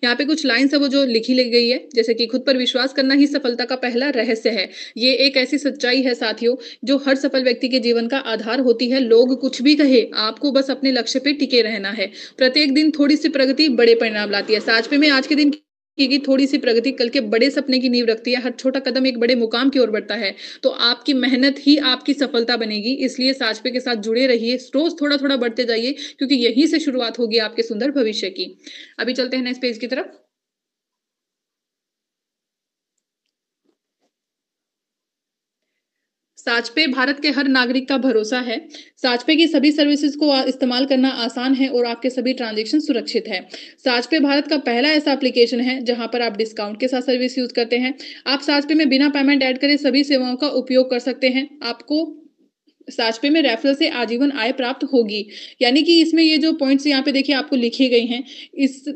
[SPEAKER 2] यहाँ पे कुछ लाइन्स है वो जो लिखी ले गई है, जैसे कि खुद पर विश्वास करना ही सफलता का पहला रहस्य है। ये एक ऐसी सच्चाई है साथियों जो हर सफल व्यक्ति के जीवन का आधार होती है। लोग कुछ भी कहे, आपको बस अपने लक्ष्य पे टिके रहना है। प्रत्येक दिन थोड़ी सी प्रगति बड़े परिणाम लाती है। साजपे में आज के दिन की थोड़ी सी प्रगति कल के बड़े सपने की नींव रखती है। हर छोटा कदम एक बड़े मुकाम की ओर बढ़ता है। तो आपकी मेहनत ही आपकी सफलता बनेगी। इसलिए साजपे के साथ जुड़े रहिए, रोज थोड़ा थोड़ा बढ़ते जाइए, क्योंकि यहीं से शुरुआत होगी आपके सुंदर भविष्य की। अभी चलते हैं नेक्स्ट पेज की तरफ। साजपे भारत के हर नागरिक का भरोसा है। साजपे की सभी सर्विसेज को इस्तेमाल करना आसान है और आपके सभी ट्रांजैक्शन सुरक्षित है। साजपे भारत का पहला ऐसा एप्लीकेशन है जहां पर आप डिस्काउंट के साथ सर्विस यूज करते हैं। आप साजपे में बिना पेमेंट ऐड करे सभी सेवाओं का उपयोग कर सकते हैं। आपको साजपे में रेफरल से आजीवन आय प्राप्त होगी। यानी कि इसमें ये जो पॉइंट्स यहाँ पे देखिए आपको लिखे गए हैं,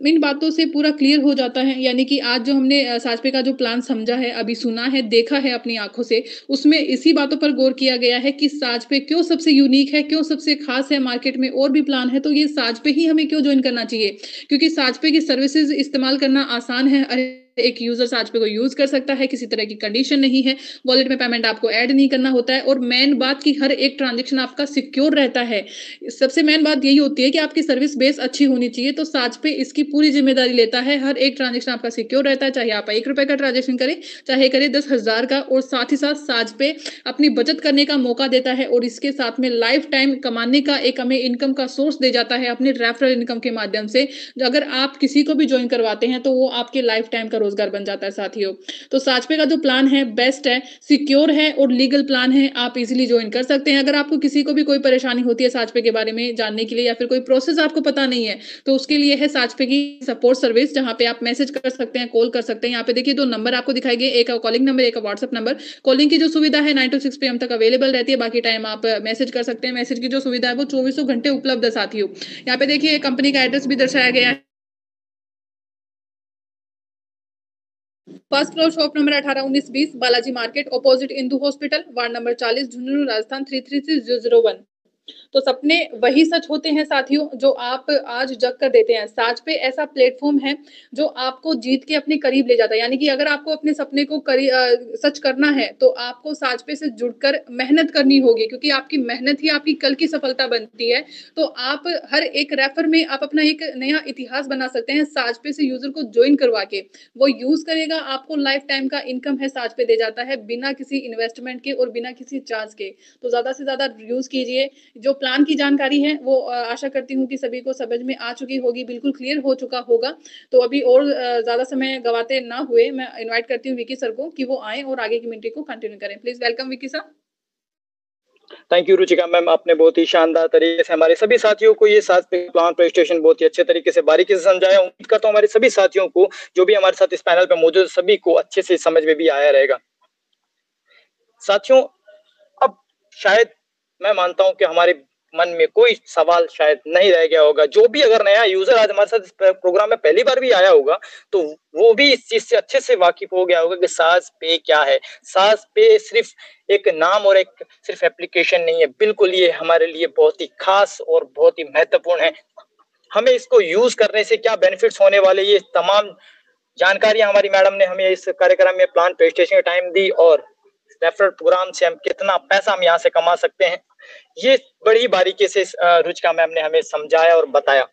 [SPEAKER 2] इन बातों से पूरा क्लियर हो जाता है। यानी कि आज जो हमने साजपे का जो प्लान समझा है, अभी सुना है, देखा है अपनी आंखों से, उसमें इसी बातों पर गौर किया गया है कि साजपे क्यों सबसे यूनिक है, क्यों सबसे खास है। मार्केट में और भी प्लान है, तो ये साजपे ही हमें क्यों ज्वाइन करना चाहिए? क्योंकि साजपे की सर्विसेज इस्तेमाल करना आसान है। एक यूजर साजपे को यूज कर सकता है, किसी तरह की कंडीशन नहीं है, वॉलेट में पेमेंट आपको ऐड नहीं करना होता है और मेन बात कि हर एक ट्रांजेक्शन आपका सिक्योर रहता है। सबसे मेन बात यही होती है कि आपकी सर्विस बेस अच्छी होनी चाहिए, तो साजपे इसकी पूरी जिम्मेदारी लेता है। हर एक ट्रांजेक्शन आपका सिक्योर रहता है, चाहे आप ₹1 का ट्रांजेक्शन करें, चाहे करें 10,000 का, और साथ ही साथ साजपे अपनी बचत करने का मौका देता है और इसके साथ में लाइफ टाइम कमाने का एक हमें इनकम का सोर्स दे जाता है अपने रेफरल इनकम के माध्यम से। अगर आप किसी को भी ज्वाइन करवाते हैं तो वो आपके लाइफ टाइम का रोजगार बन जाता है साथियों। तो साजपे का जो प्लान है बेस्ट है, सिक्योर है और लीगल प्लान है, आप इजीली ज्वाइन कर सकते हैं। अगर आपको किसी को भी कोई परेशानी होती है साजपे के बारे में जानने के लिए या फिर कोई प्रोसेस आपको पता नहीं है, तो उसके लिए है साजपे की सपोर्ट सर्विस, जहाँ पे आप मैसेज कर सकते हैं, कॉल कर सकते हैं। यहाँ पे देखिए 2 नंबर आपको दिखाई गए, एक कॉलिंग नंबर, एक व्हाट्सएप नंबर। कॉलिंग की जो सुविधा है 9 to 6 पीएम तक अवेलेबल रहती है, बाकी टाइम आप मैसेज कर सकते हैं। मैसेज की जो सुविधा है वो 24 घंटे उपलब्ध है साथियों। यहाँ पे देखिए कंपनी का एड्रेस भी दर्शाया गया है। First floor, shop number 18-19-20, Balaji market, opposite Indu hospital, ward number 40, Jhunjhunu, Rajasthan 333001। तो सपने वही सच होते हैं साथियों जो आप आज जग कर देते हैं। साजपे ऐसा प्लेटफॉर्म है जो आपको जीत के अपने करीब ले जाता है। यानी कि अगर आपको अपने सपने को सच करना है तो आपको साजपे से जुड़कर मेहनत करनी होगी, क्योंकि आपकी मेहनत ही आपकी कल की सफलता बनती है। तो आप हर एक रेफर में आप अपना एक नया इतिहास बना सकते हैं साजपे से यूजर को ज्वाइन करवा के। वो यूज करेगा, आपको लाइफ टाइम का इनकम है साजपे दे जाता है, बिना किसी इन्वेस्टमेंट के और बिना किसी चार्ज के। तो ज्यादा से ज्यादा यूज कीजिए। जो प्लान की जानकारी है वो आशा करती हूँ कि सभी को समझ में आ चुकी होगी, बिल्कुल क्लियर हो चुका होगा। तो अभी और ज्यादा समय गवाते ना हुए मैं इनवाइट करती हूँ विकी सर को कि वो आए और आगे की मीटिंग को कंटिन्यू करें। Please welcome Vicky sir.
[SPEAKER 1] Thank you Ruchika ma'am, आपने बहुत ही शानदार तरीके से हमारे सभी साथियों को ये साजपे प्लान प्रेजेंटेशन बहुत ही अच्छे तरीके से बारीकी से समझाया। उम्मीद करता हूँ हमारे सभी साथियों को जो भी हमारे साथ इस पैनल पे मौजूद सभी को अच्छे से समझ में भी आया रहेगा। साथियों, अब शायद मैं मानता हूं कि हमारे मन में कोई सवाल शायद नहीं रह गया होगा। जो भी अगर नया यूजर आज हमारे साथ इस प्रोग्राम में पहली बार भी आया होगा तो वो भी इस चीज से अच्छे से वाकिफ हो गया होगा कि साज पे क्या है। साज पे सिर्फ एक नाम और एक सिर्फ एप्लीकेशन नहीं है, बिल्कुल ये हमारे लिए बहुत ही खास और बहुत ही महत्वपूर्ण है। हमें इसको यूज करने से क्या बेनिफिट्स होने वाले, ये तमाम जानकारियां हमारी मैडम ने हमें इस कार्यक्रम में प्लान प्रेजेंटेशन के टाइम दी, और रेफरल प्रोग्राम से हम कितना पैसा हम यहाँ से कमा सकते हैं, ये बड़ी बारीकी से रुचिका मैम ने हमें समझाया और बताया।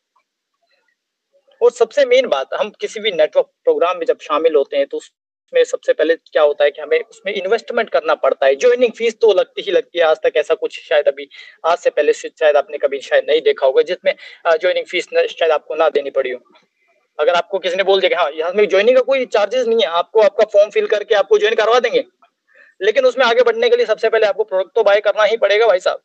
[SPEAKER 1] और सबसे मेन बात, हम किसी भी नेटवर्क प्रोग्राम में जब शामिल होते हैं तो उसमें सबसे पहले क्या होता है कि हमें उसमें इन्वेस्टमेंट करना पड़ता है। ज्वाइनिंग फीस तो लगती ही लगती है। आज तक ऐसा कुछ शायद अभी आज से पहले शायद आपने कभी शायद नहीं देखा होगा जिसमें ज्वाइनिंग फीस शायद आपको ना देनी पड़ी हो। अगर आपको किसी ने बोल दिया कि हाँ यहाँ में ज्वाइनिंग का कोई चार्जेस नहीं है, आपको आपका फॉर्म फिल करके आपको ज्वाइन करवा देंगे, लेकिन उसमें आगे बढ़ने के लिए सबसे पहले आपको प्रोडक्ट तो बाय करना ही पड़ेगा भाई साहब।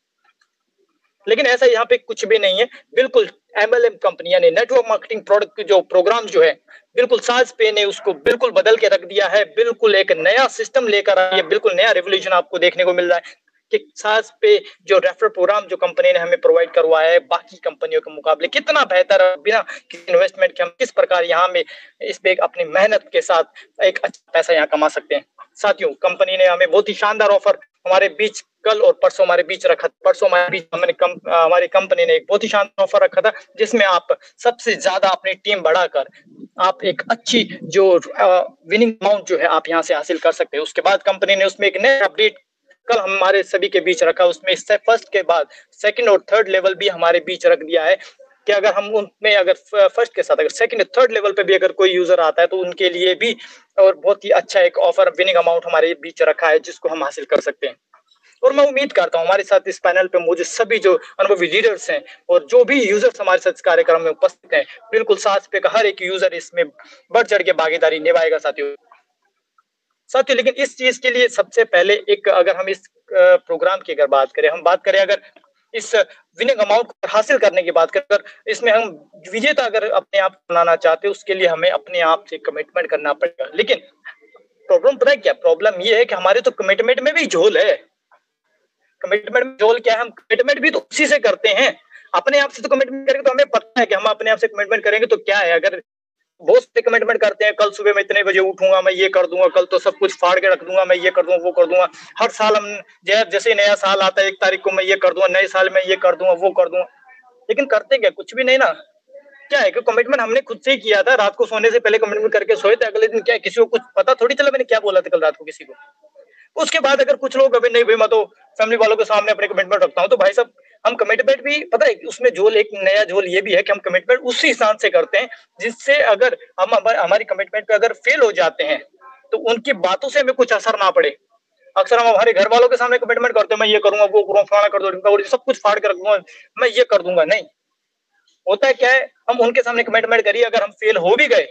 [SPEAKER 1] लेकिन ऐसा यहाँ पे कुछ भी नहीं है। बिल्कुल एमएलएम कंपनी यानी नेटवर्क मार्केटिंग प्रोडक्ट जो प्रोग्राम जो है, बिल्कुल साजपे ने उसको बिल्कुल बदल के रख दिया है। बिल्कुल एक नया सिस्टम लेकर आई है, बिल्कुल नया रेवोल्यूशन आपको देखने को मिल रहा है कि साजपे जो रेफरल प्रोग्राम जो कंपनी ने हमें प्रोवाइड करवाया है बाकी कंपनियों के मुकाबले कितना बेहतर है। बिना किसी इन्वेस्टमेंट के हम किस प्रकार यहाँ में इस पे अपनी मेहनत के साथ एक अच्छा पैसा यहाँ कमा सकते हैं। साथियों, कंपनी ने हमें बहुत ही शानदार ऑफर हमारे बीच कल और परसों हमारे बीच रखा। परसों हमारे बीच हमारी कंपनी ने एक बहुत ही शानदार ऑफर रखा था जिसमें आप सबसे ज्यादा अपनी टीम बढ़ाकर आप एक अच्छी जो विनिंग अमाउंट जो है आप यहाँ से हासिल कर सकते हैं। उसके बाद कंपनी ने उसमें एक नया अपडेट कल हमारे सभी के बीच रखा। उसमें फर्स्ट के बाद सेकंड और थर्ड लेवल भी हमारे बीच रख दिया है कि अगर हम उनमें अगर फर्स्ट के साथ अगर सेकंड थर्ड लेवल पे भी अगर कोई यूजर आता है तो उनके लिए भी और बहुत ही अच्छा एक ऑफर विनिंग अमाउंट हमारे बीच रखा है जिसको हम हासिल कर सकते हैं। और मैं उम्मीद करता हूँ हमारे साथ इस पैनल पे मौजूद सभी जो अनुभवी लीडर्स हैं और जो भी यूजर्स हमारे साथ इस कार्यक्रम में उपस्थित हैं, बिल्कुल साजपे का हर एक यूजर इसमें बढ़ चढ़ के भागीदारी निभाएगा साथियों। लेकिन इस चीज के लिए सबसे पहले एक अगर हम इस प्रोग्राम की अगर बात करें, हम बात करें अगर इस विनिंग अमाउंट को हासिल करने की बात करें, अगर इसमें हम विजेता अगर अपने आप बनाना चाहते हैं उसके लिए हमें अपने आप से कमिटमेंट करना पड़ेगा। लेकिन प्रॉब्लम पता है क्या, प्रॉब्लम ये है कि हमारे तो कमिटमेंट में भी झोल है। कमिटमेंट में झोल क्या है, हम कमिटमेंट भी तो उसी से करते हैं। अपने आप से तो कमिटमेंट करेंगे तो हमें पता है कि हम अपने आप से कमिटमेंट करेंगे तो क्या है। अगर बहुत से कमिटमेंट करते हैं, कल सुबह मैं इतने बजे उठूंगा, मैं ये कर दूंगा, कल तो सब कुछ फाड़ के रख दूंगा, मैं ये कर दूंगा वो कर दूंगा। हर साल हम जैसे नया साल आता है 1 तारीख को मैं ये कर दूंगा, नए साल में ये कर दूंगा वो कर दूंगा, लेकिन करते क्या, कुछ भी नहीं ना। क्या है कि कमिटमेंट हमने खुद से ही किया था, रात को सोने से पहले कमिटमेंट करके सोए थे, अगले दिन क्या किसी को कुछ पता थोड़ी चला मैंने क्या बोला था कल रात को किसी को। उसके बाद अगर कुछ लोग अभी नहीं भाई मैं तो फैमिली वालों के सामने अपने कमिटमेंट रखता हूँ, तो भाई साहब हम कमिटमेंट भी पता है उसमें झोल, एक नया झोल ये भी है कि हम कमिटमेंट उसी इंसान से करते हैं जिससे अगर हम हमारी कमिटमेंट पे अगर फेल हो जाते हैं तो उनकी बातों से हमें कुछ असर ना पड़े। अक्सर हम हमारे घर वालों के सामने कमिटमेंट करते हैं, मैं ये करूंगा वो करूंगा फलाना कर दूंगा सब कुछ फाड़ के रख दूंगा, मैं ये कर दूंगा। नहीं होता है क्या है, हम उनके सामने कमिटमेंट करिए, अगर हम फेल हो भी गए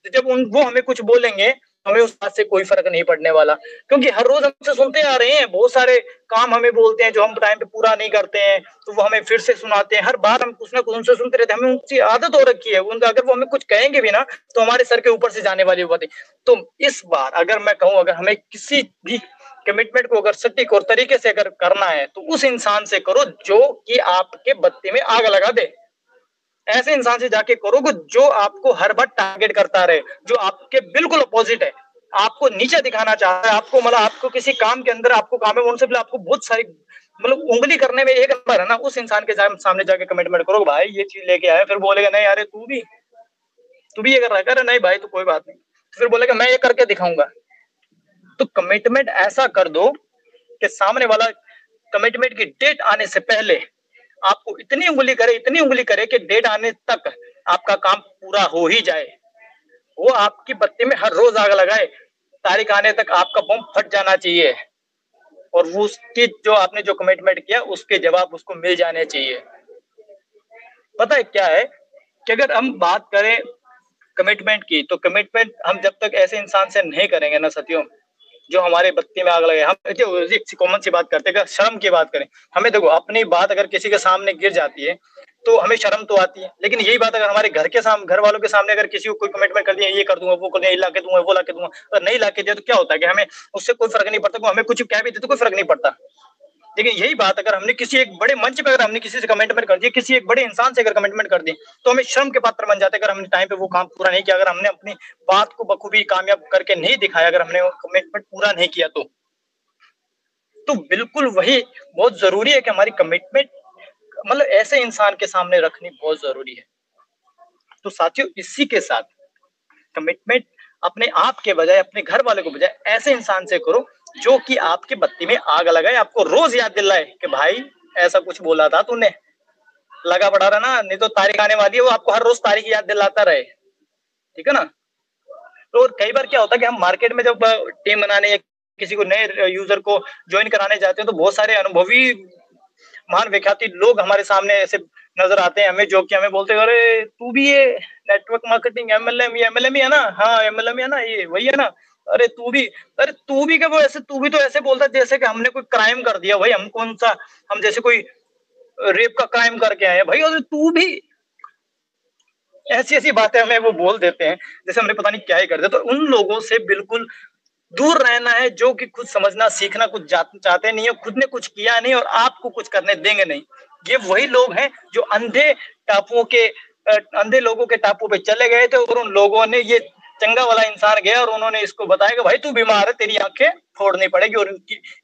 [SPEAKER 1] तो जब वो हमें कुछ बोलेंगे हमें उस बात से कोई फर्क नहीं पड़ने वाला, क्योंकि हर रोज हमसे सुनते आ रहे हैं, बहुत सारे काम हमें बोलते हैं जो हम टाइम पे पूरा नहीं करते हैं तो वो हमें फिर से सुनाते हैं, हर बार हम कुछ ना कुछ उनसे सुनते रहते हैं, हमें उनकी आदत हो रखी है, उनका अगर वो हमें कुछ कहेंगे भी ना तो हमारे सर के ऊपर से जाने वाली बात है। तो इस बार अगर मैं कहूँ अगर हमें किसी भी कमिटमेंट को अगर सटीक और तरीके से अगर करना है तो उस इंसान से करो जो कि आपके बत्ती में आग लगा दे। ऐसे इंसान से जाके करोगे जो आपको हर बार टारगेट करता रहे, जो आपके बिल्कुल अपोजिट है, आपको नीचे दिखाना चाहता है, आपको मतलब आपको किसी काम के अंदर आपको काम है उनसे पहले आपको बहुत सारी मतलब उंगली करने में एक नंबर है ना, उस इंसान के सामने जाके कमिटमेंट करो भाई ये चीज लेके आया, फिर बोलेगा नहीं यार तू भी ये कर रहा है, कर नहीं भाई तो कोई बात नहीं, फिर बोलेगा मैं ये करके दिखाऊंगा। तो कमिटमेंट ऐसा कर दो कि सामने वाला कमिटमेंट की डेट आने से पहले आपको इतनी उंगली करे कि डेट आने तक आपका काम पूरा हो ही जाए, वो आपकी बत्ती में हर रोज आग लगाए, तारीख आने तक आपका बम फट जाना चाहिए और वो उसकी जो आपने जो कमिटमेंट किया उसके जवाब उसको मिल जाने चाहिए। पता है क्या है कि अगर हम बात करें कमिटमेंट की तो कमिटमेंट हम जब तक ऐसे इंसान से नहीं करेंगे ना साथियों जो हमारे बत्ती में आग लगे, हम कॉमन सी बात करते हैं, शर्म की बात करें, हमें देखो अपनी बात अगर किसी के सामने गिर जाती है तो हमें शर्म तो आती है, लेकिन यही बात अगर हमारे घर वालों के सामने अगर किसी को कोई कमिटमेंट कर दिया ये कर दूंगा वो कर दूंगा ये ला के दूंगा वो ला के दूंगा, अगर नहीं ला के दिया तो क्या होता है कि हमें उससे कोई फर्क नहीं पड़ता, हमें कुछ कह भी दे तो कोई फर्क नहीं पड़ता। लेकिन यही बात अगर हमने किसी एक बड़े मंच पे अगर हमने किसी से कमिटमेंट कर दिया, किसी एक बड़े इंसान से अगर कमिटमेंट कर दी तो हमें शर्म के पात्र बन जाते हैं अगर हमने टाइम पे वो काम पूरा नहीं किया, अगर हमने अपनी बात को बखूबी कामयाब करके नहीं दिखाया, अगर हमने वो कमिटमेंट पूरा नहीं किया तो बिल्कुल वही बहुत जरूरी है कि हमारी कमिटमेंट मतलब ऐसे इंसान के सामने रखनी बहुत जरूरी है। तो साथियों इसी के साथ कमिटमेंट अपने आप के बजाय अपने घर वाले को बजाय ऐसे इंसान से करो जो कि आपकी बत्ती में आग लगाए, आपको रोज याद दिलाए कि भाई ऐसा कुछ बोला था तूने, लगा पड़ा रहा ना, नहीं तो तारीख आने वाली है, वो आपको हर रोज तारीख याद दिलाता रहे, ठीक है ना। तो कई बार क्या होता है कि हम मार्केट में जब टीम बनाने या किसी को नए यूजर को ज्वाइन कराने जाते हैं तो बहुत सारे अनुभवी महान विख्याति लोग हमारे सामने ऐसे नजर आते हैं हमें, जो कि हमें बोलते हैं अरे तू भी ये नेटवर्क मार्केटिंग एमएलएम ही है ना, हाँ एमएलएम ही है ना, ये वही है ना, अरे तू भी क्या वो ऐसे तू भी तो ऐसे बोलता है जैसे कि हमने कोई क्राइम कर दिया, भाई हम कौन सा हम जैसे कोई रेप का क्राइम करके आए भाई, अरे तू भी ऐसी ऐसी बातें हमें वो बोल देते हैं जैसे हमने पता नहीं क्या ही कर दिया। तो उन लोगों से बिल्कुल दूर रहना है जो कि कुछ समझना सीखना कुछ चाहते नहीं है, खुद ने कुछ किया नहीं और आपको कुछ करने देंगे नहीं। ये वही लोग हैं जो अंधे लोगों के टापू पे चले गए थे और उन लोगों ने ये चंगा वाला इंसान गया और उन्होंने इसको बताया कि भाई तू बीमार है, तेरी आंखें फोड़नी पड़ेगी, और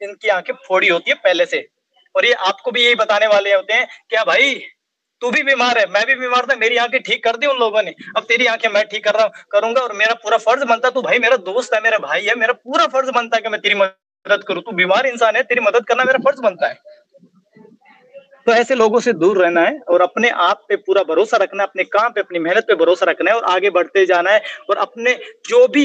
[SPEAKER 1] इनकी आंखें फोड़ी होती है पहले से, और ये आपको भी यही बताने वाले होते हैं क्या भाई तू भी बीमार है, मैं भी बीमार था, मेरी आंखें ठीक कर दी उन लोगों ने, अब तेरी आंखें मैं ठीक करूंगा और मेरा पूरा फर्ज बनता, तू भाई मेरा दोस्त है मेरा भाई है, मेरा पूरा फर्ज बनता है कि मैं तेरी मदद करूं, तू बीमार इंसान है तेरी मदद करना मेरा फर्ज बनता है। तो ऐसे लोगों से दूर रहना है और अपने आप पे पूरा भरोसा रखना है, अपने काम पे अपनी मेहनत पे भरोसा रखना है और आगे बढ़ते जाना है। और अपने जो भी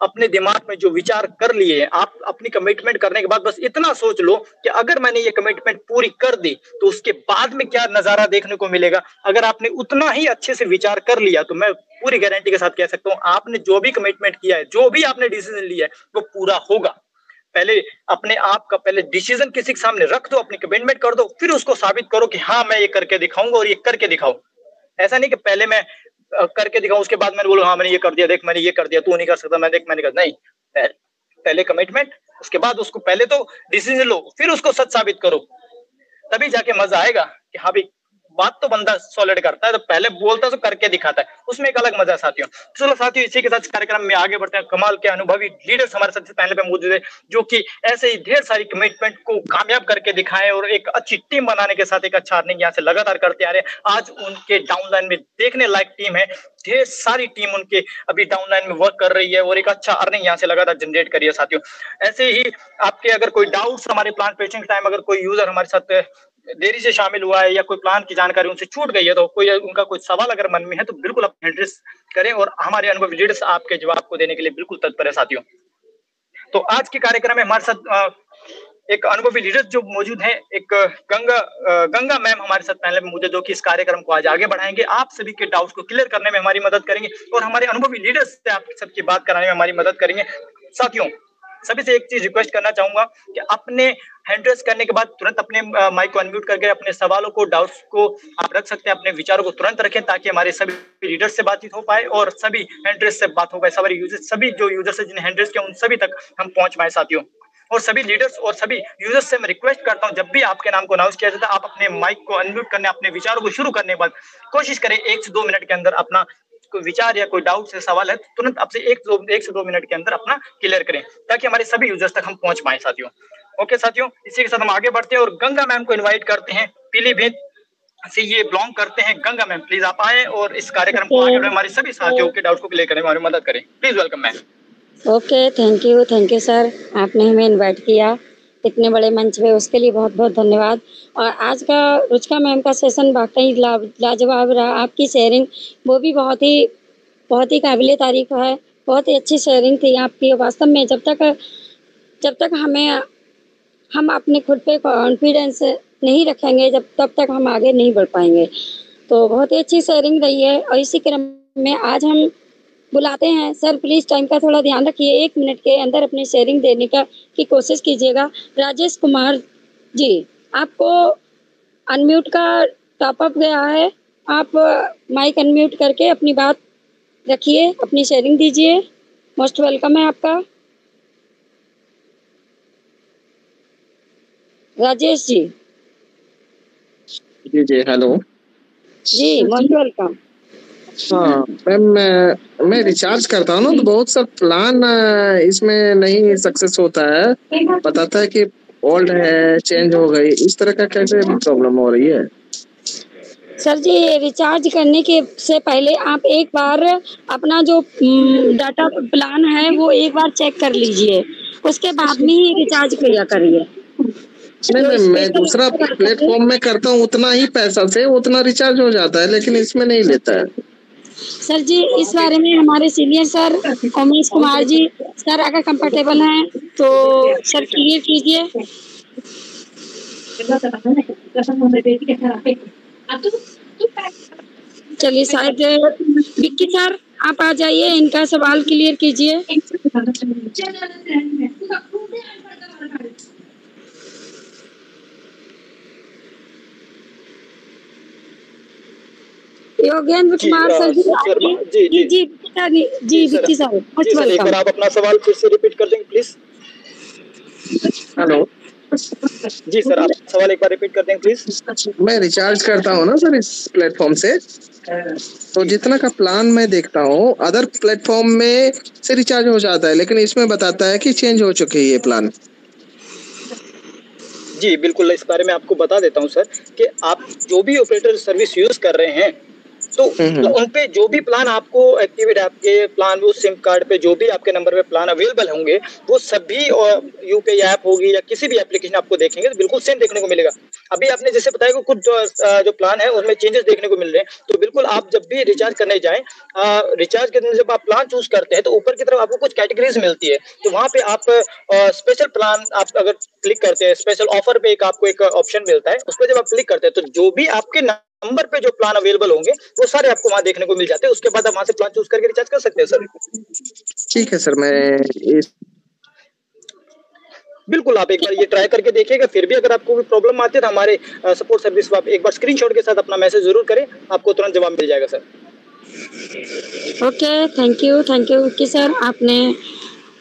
[SPEAKER 1] अपने दिमाग में जो विचार कर लिए हैं, आप अपनी कमिटमेंट करने के बाद बस इतना सोच लो कि अगर मैंने ये कमिटमेंट पूरी कर दी तो उसके बाद में क्या नजारा देखने को मिलेगा। अगर आपने उतना ही अच्छे से विचार कर लिया तो मैं पूरी गारंटी के साथ कह सकता हूं आपने जो भी कमिटमेंट किया है, जो भी आपने डिसीजन लिया है वो पूरा होगा। पहले अपने आप का पहले डिसीजन किसी के सामने रख दो, अपनी कमिटमेंट कर दो, फिर उसको साबित करो कि हाँ मैं ये करके दिखाऊंगा और ये करके दिखाओ। ऐसा नहीं कि पहले मैं करके दिखाऊं उसके बाद मैंने बोलूं हाँ मैंने ये कर दिया, देख मैंने ये कर दिया, तू नहीं कर सकता, मैं देख मैंने कर, नहीं, पहले कमिटमेंट उसके बाद उसको पहले तो डिसीजन लो फिर उसको सच साबित करो, तभी जाके मजा आएगा कि हाँ भाई बात तो बंदा सॉलिड करता है, तो पहले बोलता है तो करके दिखाता है, उसमें एक अलग मजा है साथियों। चलो साथियों, इसी के साथ कार्यक्रम में आगे बढ़ते हैं। कमाल के अनुभवी लीडर्स हमारे साथ पैनल पे मौजूद है, जो कि ऐसे ही ढेर सारी कमिटमेंट को कामयाब करके दिखाएं और एक अच्छी टीम बनाने के साथ एक अच्छा अर्निंग यहाँ से लगातार करते आ रहे हैं। आज उनके डाउनलाइन में देखने लायक टीम है, ढेर सारी टीम उनके अभी डाउनलाइन में वर्क कर रही है और एक अच्छा अर्निंग यहाँ से लगातार जनरेट कर रही है साथियों। ऐसे ही आपके अगर कोई डाउट्स हमारे प्लान पेचिंग टाइम, अगर कोई यूजर हमारे साथ देरी से शामिल हुआ है या कोई प्लान की जानकारी उनसे छूट गई है, तो कोई उनका कोई सवाल अगर मन में है तो बिल्कुल आप एड्रेस करें और हमारे अनुभवी लीडर्स आपके जवाब को देने के लिए बिल्कुल तत्पर है साथियों। तो आज के कार्यक्रम में हमारे साथ एक अनुभवी लीडर जो मौजूद है, एक गंगा मैम हमारे साथ पैनल में मौजूद, जो कि इस कार्यक्रम को आज आगे बढ़ाएंगे, आप सभी के डाउट्स को क्लियर करने में हमारी मदद करेंगे और हमारे अनुभवी लीडर्स से आप सबकी बात कराने में हमारी मदद करेंगे। साथियों, सभी से एक चीज रिक्वेस्ट करना चाहूंगा कि अपने हैंड रेस करने के बाद तुरंत अपने माइक को अनम्यूट करके अपने सवालों को, डाउट्स को आप रख सकते हैं, अपने विचारों को तुरंत रखें ताकि हमारे सभी लीडर्स से बातचीत हो पाए और सभी हैंड रेस से बात हो पाए। सभी जो यूजर्स है जिन्हें हैंड रेस किया उन सभी तक हम पहुंच पाए साथियों। और सभी लीडर्स और सभी यूजर्स से मैं रिक्वेस्ट करता हूं, जब भी आपके नाम को अनाउंस किया जाता है, आप अपने माइक को अनम्यूट करने, अपने विचारों को शुरू करने के बाद कोशिश करें 1 से 2 मिनट के अंदर अपना कोई विचार या कोई डाउट से सवाल है तो तुरंत आपसे 1 से 2 मिनट के अंदर अपना क्लियर करें ताकि हमारे सभी यूजर्स तक हम पहुंच पाए साथियों। ओके साथियों, इसी के साथ हम आगे बढ़ते हैं और गंगा मैम को इनवाइट करते हैं। पीलीभीत से ये बिलोंग करते हैं। गंगा मैम प्लीज आप आए और इस कार्यक्रम को आगे बढ़ाएं, हमारे सभी साथियों के डाउट्स को क्लियर करने में हमारी मदद करें। Please welcome ma'am.
[SPEAKER 3] Okay, thank you sir, आपने हमें इनवाइट किया इतने बड़े मंच पे, उसके लिए बहुत बहुत धन्यवाद। और आज का रुचिका मैम का सेशन वाकई लाजवाब रहा। आपकी शेयरिंग वो भी बहुत ही काबिले तारीफ है, बहुत ही अच्छी शेयरिंग थी आपकी। वास्तव में जब तक हम अपने खुद पे कॉन्फिडेंस नहीं रखेंगे तब तक हम आगे नहीं बढ़ पाएंगे। तो बहुत ही अच्छी शेयरिंग रही है और इसी क्रम में आज हम बुलाते हैं सर, प्लीज टाइम का थोड़ा ध्यान रखिए, 1 मिनट के अंदर अपनी शेयरिंग देने की कोशिश कीजिएगा। राजेश कुमार जी, आपको अनम्यूट का टॉप अप गया है, आप माइक अनम्यूट करके अपनी बात रखिए, अपनी शेयरिंग दीजिए। मोस्ट वेलकम है आपका राजेश जी।
[SPEAKER 4] जी हेलो
[SPEAKER 3] जी, मोस्ट वेलकम।
[SPEAKER 4] हाँ मैम, मैं रिचार्ज करता हूँ ना, तो बहुत सा प्लान इसमें नहीं सक्सेस होता है, बताता है कि ओल्ड है, चेंज हो गई, इस तरह का कैसे प्रॉब्लम हो रही है?
[SPEAKER 3] सर जी, रिचार्ज करने के से पहले आप एक बार अपना जो डाटा प्लान है वो एक बार चेक कर लीजिए, उसके बाद में ही रिचार्ज किया करिए।
[SPEAKER 4] नहीं, मैं दूसरा प्लेटफॉर्म में करता हूँ, उतना ही पैसा से उतना रिचार्ज हो जाता है, लेकिन इसमें नहीं लेता है।
[SPEAKER 3] सर जी, इस बारे में हमारे senior sir Umesh Kumar ji sir अगर कंफर्टेबल हैं तो सर क्लियर कीजिए। चलिए, शायद विक्की सर आप आ जाइए, इनका सवाल क्लियर कीजिए। योगेंद्र कुमार सर जी विक्की सर,
[SPEAKER 1] एक बार आप अपना सवाल फिर से रिपीट कर देंगे प्लीज।
[SPEAKER 4] हेलो
[SPEAKER 1] जी सर, आप सवाल एक बार रिपीट कर देंगे प्लीज।
[SPEAKER 4] मैं रिचार्ज करता हूँ ना सर इस प्लेटफॉर्म से, तो जितना का प्लान मैं देखता हूँ अदर प्लेटफॉर्म में से रिचार्ज हो जाता है, लेकिन इसमें बताता है कि चेंज हो चुके हैं ये प्लान।
[SPEAKER 1] जी बिल्कुल, इस बारे में आपको बता देता हूं सर कि आप जो भी ऑपरेटर सर्विस यूज कर रहे हैं तो उन पे जो भी प्लान आपको एक्टिवेट, आपके प्लान वो सिम कार्ड पे जो भी आपके नंबर पे प्लान अवेलेबल होंगे वो सभी यूपीआई ऐप होगी या किसी भी एप्लीकेशन आपको देखेंगे तो बिल्कुल सेम देखने को मिलेगा। अभी आपने जैसे बताया कि कुछ जो प्लान है उसमें चेंजेस देखने को मिल रहे हैं, तो बिल्कुल आप जब भी रिचार्ज करने जाएं, रिचार्ज के दिन जब आप प्लान चूज करते हैं तो ऊपर की तरफ आपको कुछ कैटेगरीज मिलती है, तो वहाँ पे आप स्पेशल प्लान आप अगर क्लिक करते हैं, स्पेशल ऑफर पे आपको एक ऑप्शन मिलता है, उस पर जब आप क्लिक करते हैं तो जो भी आपके नंबर पे जो प्लान अवेलेबल होंगे वो सारे आपको वहां देखने को मिल जाते हैं। उसके बाद आप वहां से प्लान चूज करके रिचार्ज कर सकते हैं सर।
[SPEAKER 4] ठीक है सर, मैं
[SPEAKER 1] बिल्कुल आप एक बार ये ट्राई करके देखिएगा। फिर भी अगर आपको कोई प्रॉब्लम आती है तो हमारे सपोर्ट सर्विस को आप एक बार स्क्रीनशॉट के साथ अपना मैसेज जरूर करें, आपको तुरंत जवाब मिल जाएगा sir.
[SPEAKER 3] Okay, thank you Vicky sir, आपने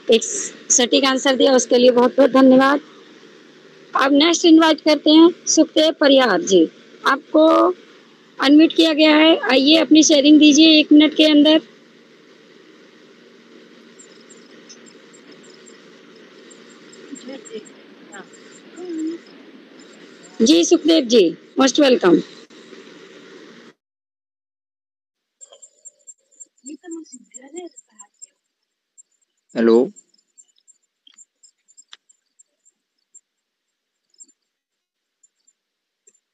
[SPEAKER 3] एक सटीक आंसर दिया, उसके लिए बहुत बहुत धन्यवाद। अब नेक्स्ट इनवाइट करते हैं सुखदेव परिहार जी, आपको अनम्यूट किया गया है, आइए अपनी शेयरिंग दीजिए 1 मिनट के अंदर। जी Sukhdev ji, most welcome.
[SPEAKER 5] Hello,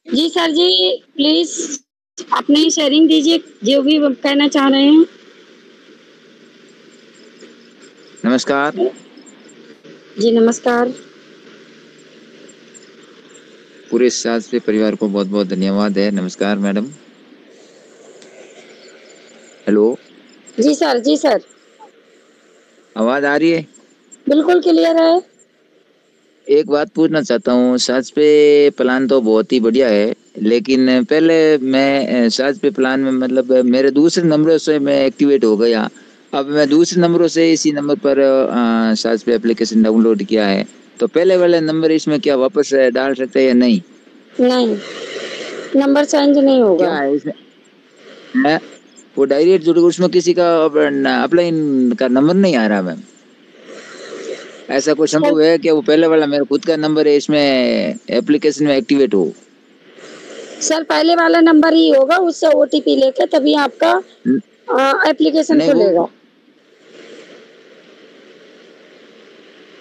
[SPEAKER 3] जी सर जी, प्लीज अपनी शेयरिंग दीजिए, जो भी कहना चाह रहे हैं।
[SPEAKER 5] नमस्कार।
[SPEAKER 3] जी नमस्कार।
[SPEAKER 5] पूरे शास्त्री परिवार को बहुत बहुत धन्यवाद है। नमस्कार मैडम। हेलो,
[SPEAKER 3] जी सर, जी सर।
[SPEAKER 5] आवाज आ रही है?
[SPEAKER 3] बिल्कुल क्लियर है।
[SPEAKER 5] एक बात पूछना चाहता हूँ, साज पे प्लान तो बहुत ही बढ़िया है, लेकिन पहले मैं साज पे प्लान में मतलब मेरे दूसरे नंबरों से मैं एक्टिवेट हो गया। अब मैं दूसरे नंबरों से इसी नंबर पर साज पे एप्लीकेशन डाउनलोड किया है, तो पहले वाले नंबर इसमें क्या वापस डाल सकते हैं या नहीं?
[SPEAKER 3] नहीं, नंबर चेंज नहीं होगा।
[SPEAKER 5] क्या है इसमें? है वो डायरेक्ट जुड़, उसमें किसी का अपलाइन का नंबर नहीं आ रहा मैम। ऐसा कोई संभव है कि वो पहले वाला मेरा खुद का नंबर है इसमें एप्लीकेशन में एक्टिवेट हो?
[SPEAKER 3] सर पहले वाला नंबर ही होगा, उससे ओटीपी लेके तभी आपका एप्लीकेशन खुलेगा।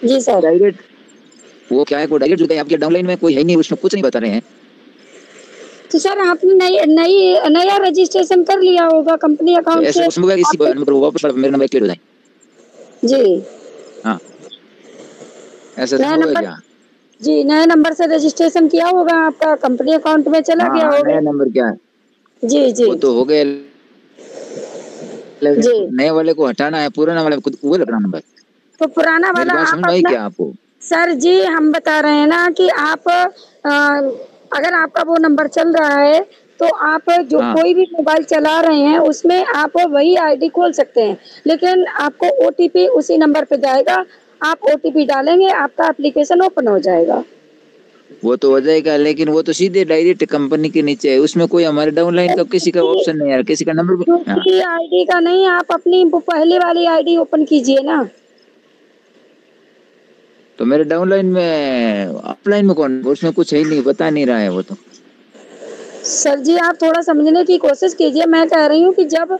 [SPEAKER 3] जी सर।
[SPEAKER 5] डायरेक्ट वो क्या है, वो डायरेक्ट जुड़ गए आपके डाउनलाइन में, कोई है नहीं, उसमें कुछ नहीं बता रहे हैं।
[SPEAKER 3] तो सर आपने नया रजिस्ट्रेशन कर लिया होगा कंपनी अकाउंट से।
[SPEAKER 5] ऐसा संभव है इसी नंबर को वापस मेरा नंबर एक्टिवेट हो जाए?
[SPEAKER 3] जी
[SPEAKER 5] हाँ, ऐसा संभव है क्या?
[SPEAKER 3] जी, नए नंबर से रजिस्ट्रेशन किया होगा, आपका कंपनी अकाउंट में चला गया होगा।
[SPEAKER 5] नया नंबर क्या है?
[SPEAKER 3] जी जी
[SPEAKER 5] वो तो हो गया
[SPEAKER 3] जी।
[SPEAKER 5] नए वाले को हटाना है, पुराना वाले को वो रखना नंबर।
[SPEAKER 3] तो पुराना वाला आप
[SPEAKER 5] समझ आई क्या आपको?
[SPEAKER 3] सर जी हम बता रहे हैं ना कि आप अगर आपका वो नंबर चल रहा है तो आप जो कोई भी मोबाइल चला रहे हैं उसमें आप वही आईडी खोल सकते हैं, लेकिन आपको ओटीपी उसी नंबर पे जाएगा, आप ओटीपी डालेंगे आपका एप्लीकेशन ओपन हो जाएगा।
[SPEAKER 5] वो तो हो जाएगा, लेकिन वो तो सीधे डायरेक्ट कंपनी के नीचे है, उसमें कोई हमारे डाउनलाइन का किसी का ऑप्शन नहीं है, किसी का नंबर भी।
[SPEAKER 3] आईडी का नहीं, आप अपनी पहले वाली आईडी ओपन कीजिए ना।
[SPEAKER 5] तो मेरे डाउनलाइन में अपलाइन में कौन, उसमें कुछ है ही नहीं, बता नहीं रहा है वो तो।
[SPEAKER 3] सर जी आप थोड़ा समझने की कोशिश कीजिए, मैं कह रही हूँ कि जब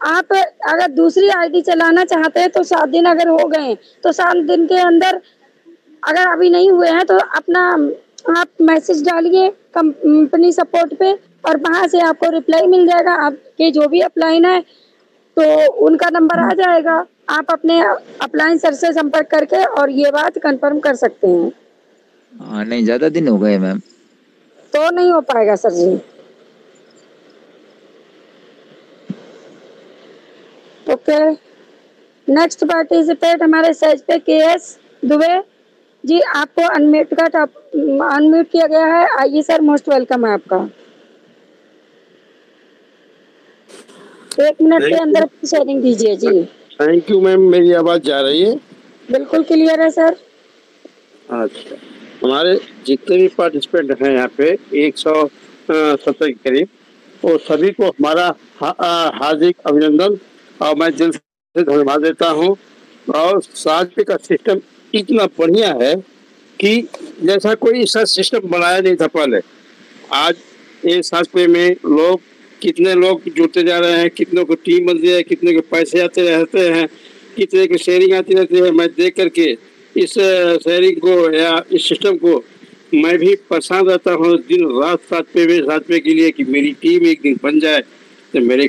[SPEAKER 3] आप अगर दूसरी आईडी चलाना चाहते हैं तो 7 दिन अगर हो गए तो 7 दिन के अंदर अगर अभी नहीं हुए हैं तो अपना आप मैसेज डालिए कंपनी सपोर्ट पे और वहां से आपको रिप्लाई मिल जाएगा, आपके जो भी अपलाइन है तो उनका नंबर आ जाएगा, आप अपने अपलाइन सर से संपर्क करके और ये बात कंफर्म कर सकते हैं।
[SPEAKER 5] हाँ नहीं, ज्यादा दिन हो गए मैम,
[SPEAKER 3] तो नहीं हो पाएगा सर जी। ओके, नेक्स्ट पार्टिसिपेट हमारे सेज पे केएस दुबे जी, आपको अनम्यूट किया गया है, आइए सर, मोस्ट वेलकम है आपका। 1 मिनट के अंदर शेयरिंग दीजिए जी।
[SPEAKER 6] थैंक यू मैम, मेरी आवाज जा रही है?
[SPEAKER 3] बिल्कुल क्लियर है सर।
[SPEAKER 6] अच्छा, हमारे जितने भी पार्टिसिपेंट हैं यहाँ पे 170 के करीब, वो सभी को हमारा हार्दिक अभिनंदन और मैं दिल से धन्यवाद देता हूँ। और साज पे का सिस्टम इतना बढ़िया है कि जैसा कोई ऐसा सिस्टम बनाया नहीं था पहले। आज ये साज पे में लोग कितने लोग जुड़ते जा रहे हैं, कितनों को टीम बनती है, कितने के पैसे आते रहते हैं, कितने की शेयरिंग आती रहती है। मैं देख करके इस शेयरिंग को या इस सिस्टम को मैं भी परेशान रहता हूँ दिन रात साथ पे के लिए कि मेरी टीम एक दिन बन जाए तो मेरे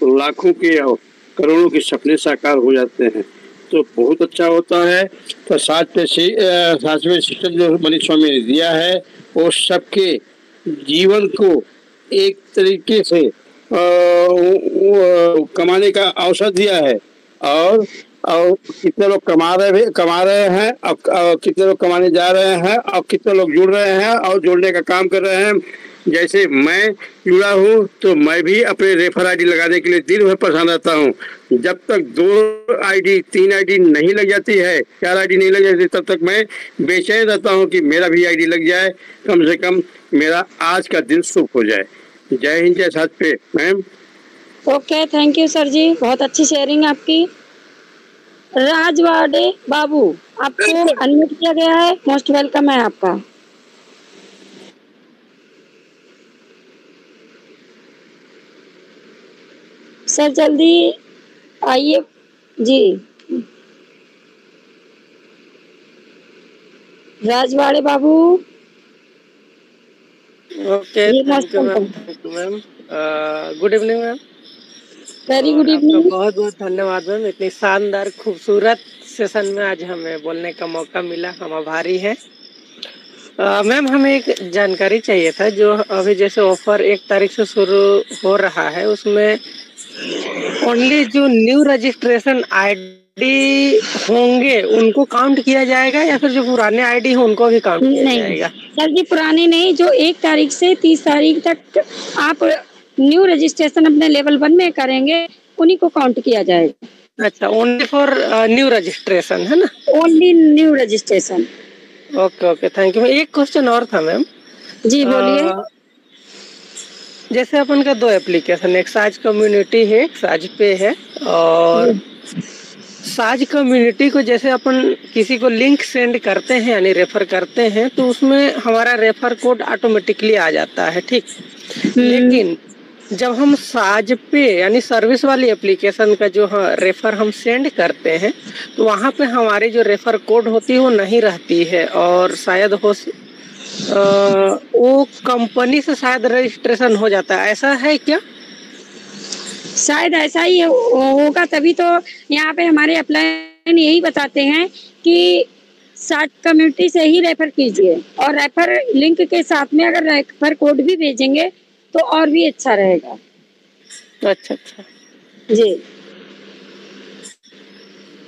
[SPEAKER 6] लाखों के और करोड़ों के सपने साकार हो जाते हैं, तो बहुत अच्छा होता है। तो सातवें सिस्टम जो मनीष स्वामी ने दिया है वो सबके जीवन को एक तरीके से कमाने का अवसर दिया है। और कितने लोग कमा रहे हैं, अब कितने लोग कमाने जा रहे हैं, और कितने लोग जुड़ रहे हैं और जुड़ने का काम कर रहे हैं। जैसे मैं जुड़ा हूँ तो मैं भी अपने रेफर आईडी लगाने के लिए दिन भर परेशान रहता हूँ। जब तक 2 आईडी 3 आईडी नहीं लग जाती है, 4 आईडी नहीं लग जाती, तब तक मैं बेचैन रहता हूँ कि मेरा भी आईडी लग जाए, कम से कम मेरा आज का दिन शुभ हो जाए। जय हिंद, जय Sajpe ma'am.
[SPEAKER 3] Okay, thank you sir जी, बहुत अच्छी शेयरिंग आपकी। राजवाड़े बाबू, आपको अनम्यूट किया गया है, मोस्ट वेलकम है आपका। सर जल्दी आइए जी। राजवाड़े बाबू।
[SPEAKER 7] Okay, thank you ma'am. Good evening ma'am.
[SPEAKER 3] Very good
[SPEAKER 7] आपका
[SPEAKER 3] इवनिंग।
[SPEAKER 7] बहुत बहुत धन्यवाद मैम, इतनी शानदार खूबसूरत सेशन में आज हमें बोलने का मौका मिला, हम आभारी हैं। मैम हमें एक जानकारी चाहिए था, जो अभी जैसे ऑफर 1 तारीख से शुरू हो रहा है, उसमें ओनली जो न्यू रजिस्ट्रेशन आईडी होंगे उनको काउंट किया जाएगा या फिर जो पुराने आईडी हो उनको भी काउंट किया जाएगा?
[SPEAKER 3] सर जी पुराने नहीं, जो 1 तारीख से 30 तारीख तक आप न्यू रजिस्ट्रेशन अपने लेवल 1 में करेंगे उन्हीं को काउंट किया जाएगा।
[SPEAKER 7] अच्छा, ओनली फॉर न्यू रजिस्ट्रेशन है ना?
[SPEAKER 3] Only new registration.
[SPEAKER 7] Okay okay, thank you. एक क्वेश्चन और था मैम।
[SPEAKER 3] जी बोलिए।
[SPEAKER 7] जैसे अपन का 2 एप्लीकेशन, एक साज कम्युनिटी है, एक साज पे है। और साज कम्युनिटी को जैसे अपन किसी को लिंक सेंड करते हैं यानी रेफर करते हैं तो उसमें हमारा रेफर कोड ऑटोमेटिकली आ जाता है, ठीक। लेकिन जब हम साज पे यानी सर्विस वाली एप्लीकेशन का जो रेफर हम सेंड करते हैं तो वहाँ पे हमारी जो रेफर कोड होती है वो नहीं रहती है, और शायद वो कंपनी से शायद रजिस्ट्रेशन हो जाता है, ऐसा है क्या?
[SPEAKER 3] शायद ऐसा ही होगा, तभी तो यहाँ पे हमारे अपलाइन यही बताते हैं कि साज कम्युनिटी से ही रेफर कीजिए, और रेफर लिंक के साथ में अगर रेफर कोड भी भेजेंगे तो और भी अच्छा रहेगा।
[SPEAKER 7] अच्छा अच्छा
[SPEAKER 3] जी।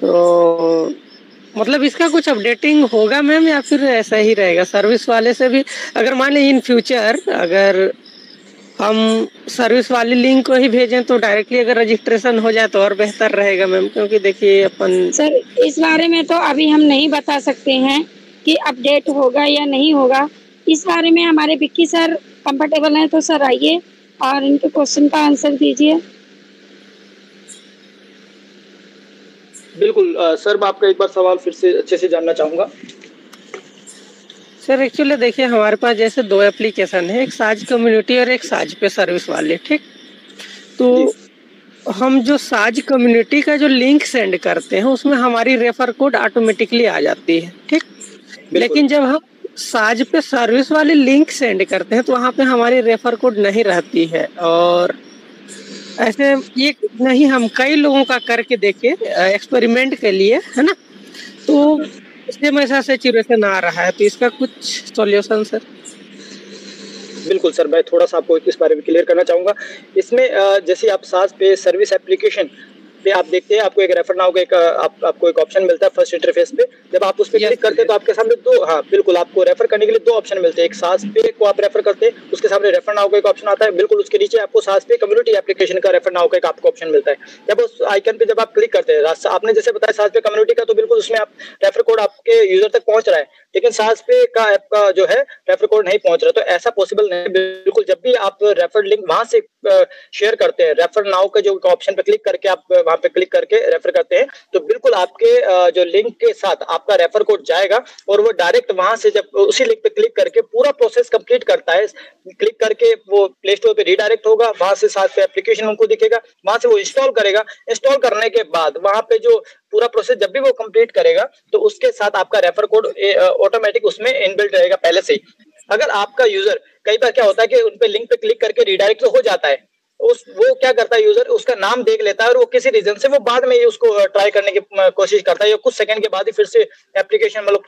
[SPEAKER 7] तो मतलब इसका कुछ अपडेटिंग होगा मैम या फिर ऐसा ही रहेगा? सर्विस वाले से भी अगर मान लीजिए इन फ्यूचर अगर हम सर्विस वाली लिंक को ही भेजें तो डायरेक्टली अगर रजिस्ट्रेशन हो जाए तो और बेहतर रहेगा मैम, क्योंकि देखिए अपन
[SPEAKER 3] सर इस बारे में तो अभी हम नहीं बता सकते हैं कि अपडेट होगा या नहीं होगा। इस बारे में हमारे विक्की सर कंफर्टेबल हैं, तो सर आइए और इनके क्वेश्चन का आंसर दीजिए।
[SPEAKER 1] बिल्कुल सर, मैं आपका एक बार सवाल फिर से अच्छे से जानना चाहूंगा।
[SPEAKER 7] सर एक्चुअली देखिए हमारे पास जैसे 2 एप्लीकेशन है, एक साज कम्युनिटी और एक साज पे सर्विस वाले, ठीक। तो हम जो साज कम्युनिटी का जो लिंक सेंड करते हैं उसमें हमारी रेफर कोड ऑटोमेटिकली आ जाती है, ठीक। लेकिन जब हम साज पे सर्विस वाली लिंक सेंड करते हैं तो वहाँ पे हमारी रेफर कोड नहीं रहती है, और ऐसे ये नहीं हम कई लोगों का करके देखे एक्सपेरिमेंट के लिए, है ना, तो सेम ऐसा सिचुएशन आ रहा है, तो इसका कुछ सॉल्यूशन सर?
[SPEAKER 1] बिल्कुल सर, मैं थोड़ा सा आपको इस बारे में क्लियर करना चाहूंगा। इसमें जैसे आप साज पे सर्विस एप्लीकेशन पे आप देखते हैं, आपको एक रेफर नाउ का एक आपको एक ऑप्शन मिलता है फर्स्ट इंटरफेस पे। जब आप उस पर क्लिक करते हैं तो आपके सामने 2 बिल्कुल आपको रेफर करने के लिए 2 ऑप्शन मिलते हैं। एक साज पे को आप रेफर करते हैं, उसके सामने रेफर नाउ का एक ऑप्शन आता है, बिल्कुल उसके नीचे आपको साज पे कम्युनिटी एप्लीकेशन का रेफर नाउ का एक आपको ऑप्शन मिलता है। जब उस आइकन पे जब आप क्लिक करते हैं, आपने जैसे बताया साज पे कम्युनिटी का, तो बिल्कुल उसमें आप रेफर कोड आपके यूजर तक पहुंच रहा है, लेकिन साज पे का ऐप का जो है रेफर कोड नहीं पहुंच रहा। तो ऐसा पॉसिबल नहीं। बिल्कुल जब भी आप रेफर लिंक वहां से शेयर करते हैं, रेफर नाउ का जो ऑप्शन पे क्लिक करके आप वहां पे क्लिक करके रेफर करते हैं, तो बिल्कुल आपके जो लिंक के साथ आपका रेफर कोड जाएगा और वो डायरेक्ट वहां से जब उसी लिंक पे क्लिक करके पूरा प्रोसेस कंप्लीट करता है, क्लिक करके वो प्ले स्टोर पे रीडायरेक्ट होगा, वहां से साथ पे एप्लीकेशन उनको दिखेगा, वहां से वो इंस्टॉल करेगा। इंस्टॉल करने के बाद वहां पे जो पूरा प्रोसेस जब भी वो कंप्लीट करेगा तो उसके साथ आपका रेफर कोड ऑटोमेटिक उसमें इनबिल्ट रहेगा पहले से ही। अगर आपका यूजर कई बार क्या होता है कि उन पे लिंक पे क्लिक करके रीडायरेक्ट तो हो जाता है, वो क्या करता है, यूजर उसका नाम देख लेता है और वो किसी रीजन से वो बाद में ही उसको ट्राई करने की कोशिश करता है, या कुछ सेकंड के बाद ही फिर से एप्लीकेशन मतलब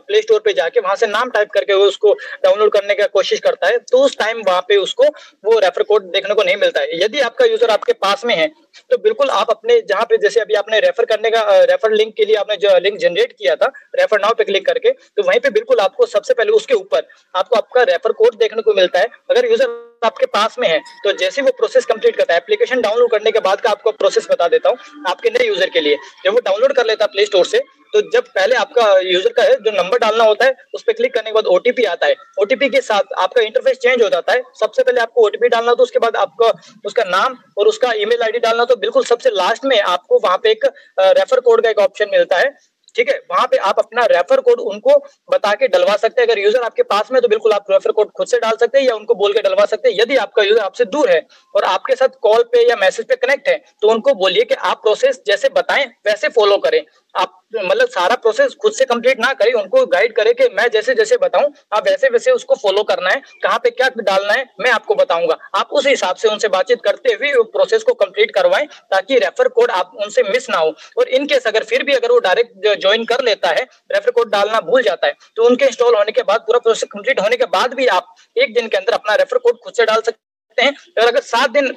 [SPEAKER 1] प्ले स्टोर पे जाके वहां से नाम टाइप करके वो उसको डाउनलोड करने की कोशिश करता है, तो उस टाइम वहां पे उसको वो रेफर कोड देखने को नहीं मिलता है। यदि आपका यूजर आपके पास में है तो बिल्कुल आप अपने जहां पे जैसे अभी आपने रेफर करने का रेफर लिंक के लिए आपने जो लिंक जनरेट किया था रेफर नाउ पे क्लिक करके, तो वहीं पे बिल्कुल आपको सबसे पहले उसके ऊपर आपको आपका रेफर कोड देखने को मिलता है। अगर यूजर आपके पास में है तो जैसे वो प्रोसेस कंप्लीट करता है, एप्लीकेशन डाउनलोड करने के बाद का आपको प्रोसेस बता देता हूँ आपके नए यूजर के लिए। जब वो डाउनलोड कर लेता है प्ले स्टोर से, तो जब पहले आपका यूजर का है जो नंबर डालना होता है, उस पर क्लिक करने के बाद ओटीपी आता है। ओटीपी के साथ आपका इंटरफेस चेंज हो जाता है। सबसे पहले आपको ओटीपी डालना, तो उसके बाद आपका उसका नाम और उसका ईमेल आईडी डालना, तो बिल्कुल सबसे लास्ट में आपको वहां पे एक रेफर कोड का एक ऑप्शन मिलता है। ठीक है, वहां पे आप अपना रेफर कोड उनको बता के डलवा सकते हैं। अगर यूजर आपके पास में तो बिल्कुल आप रेफर कोड खुद से डाल सकते हैं या उनको बोल के डलवा सकते हैं। यदि आपका यूजर आपसे दूर है और आपके साथ कॉल पे या मैसेज पे कनेक्ट है, तो उनको बोलिए कि आप प्रोसेस जैसे बताएं वैसे फॉलो करें। आप मतलब सारा प्रोसेस खुद से कंप्लीट ना करें, उनको गाइड करें कि मैं जैसे जैसे बताऊं आप वैसे वैसे उसको फॉलो करना है, कहाँ पे क्या डालना है मैं आपको बताऊंगा। आप उस हिसाब से उनसे बातचीत करते हुए प्रोसेस को कंप्लीट करवाएं, ताकि रेफर कोड आप उनसे मिस ना हो। और इन केस अगर फिर भी अगर वो डायरेक्ट ज्वाइन कर लेता है, रेफर कोड डालना भूल जाता है, तो उनके इंस्टॉल होने के बाद पूरा प्रोसेस कंप्लीट होने के बाद भी आप एक दिन के अंदर अपना रेफर कोड खुद से डाल सकते हैं। और अगर 7 दिन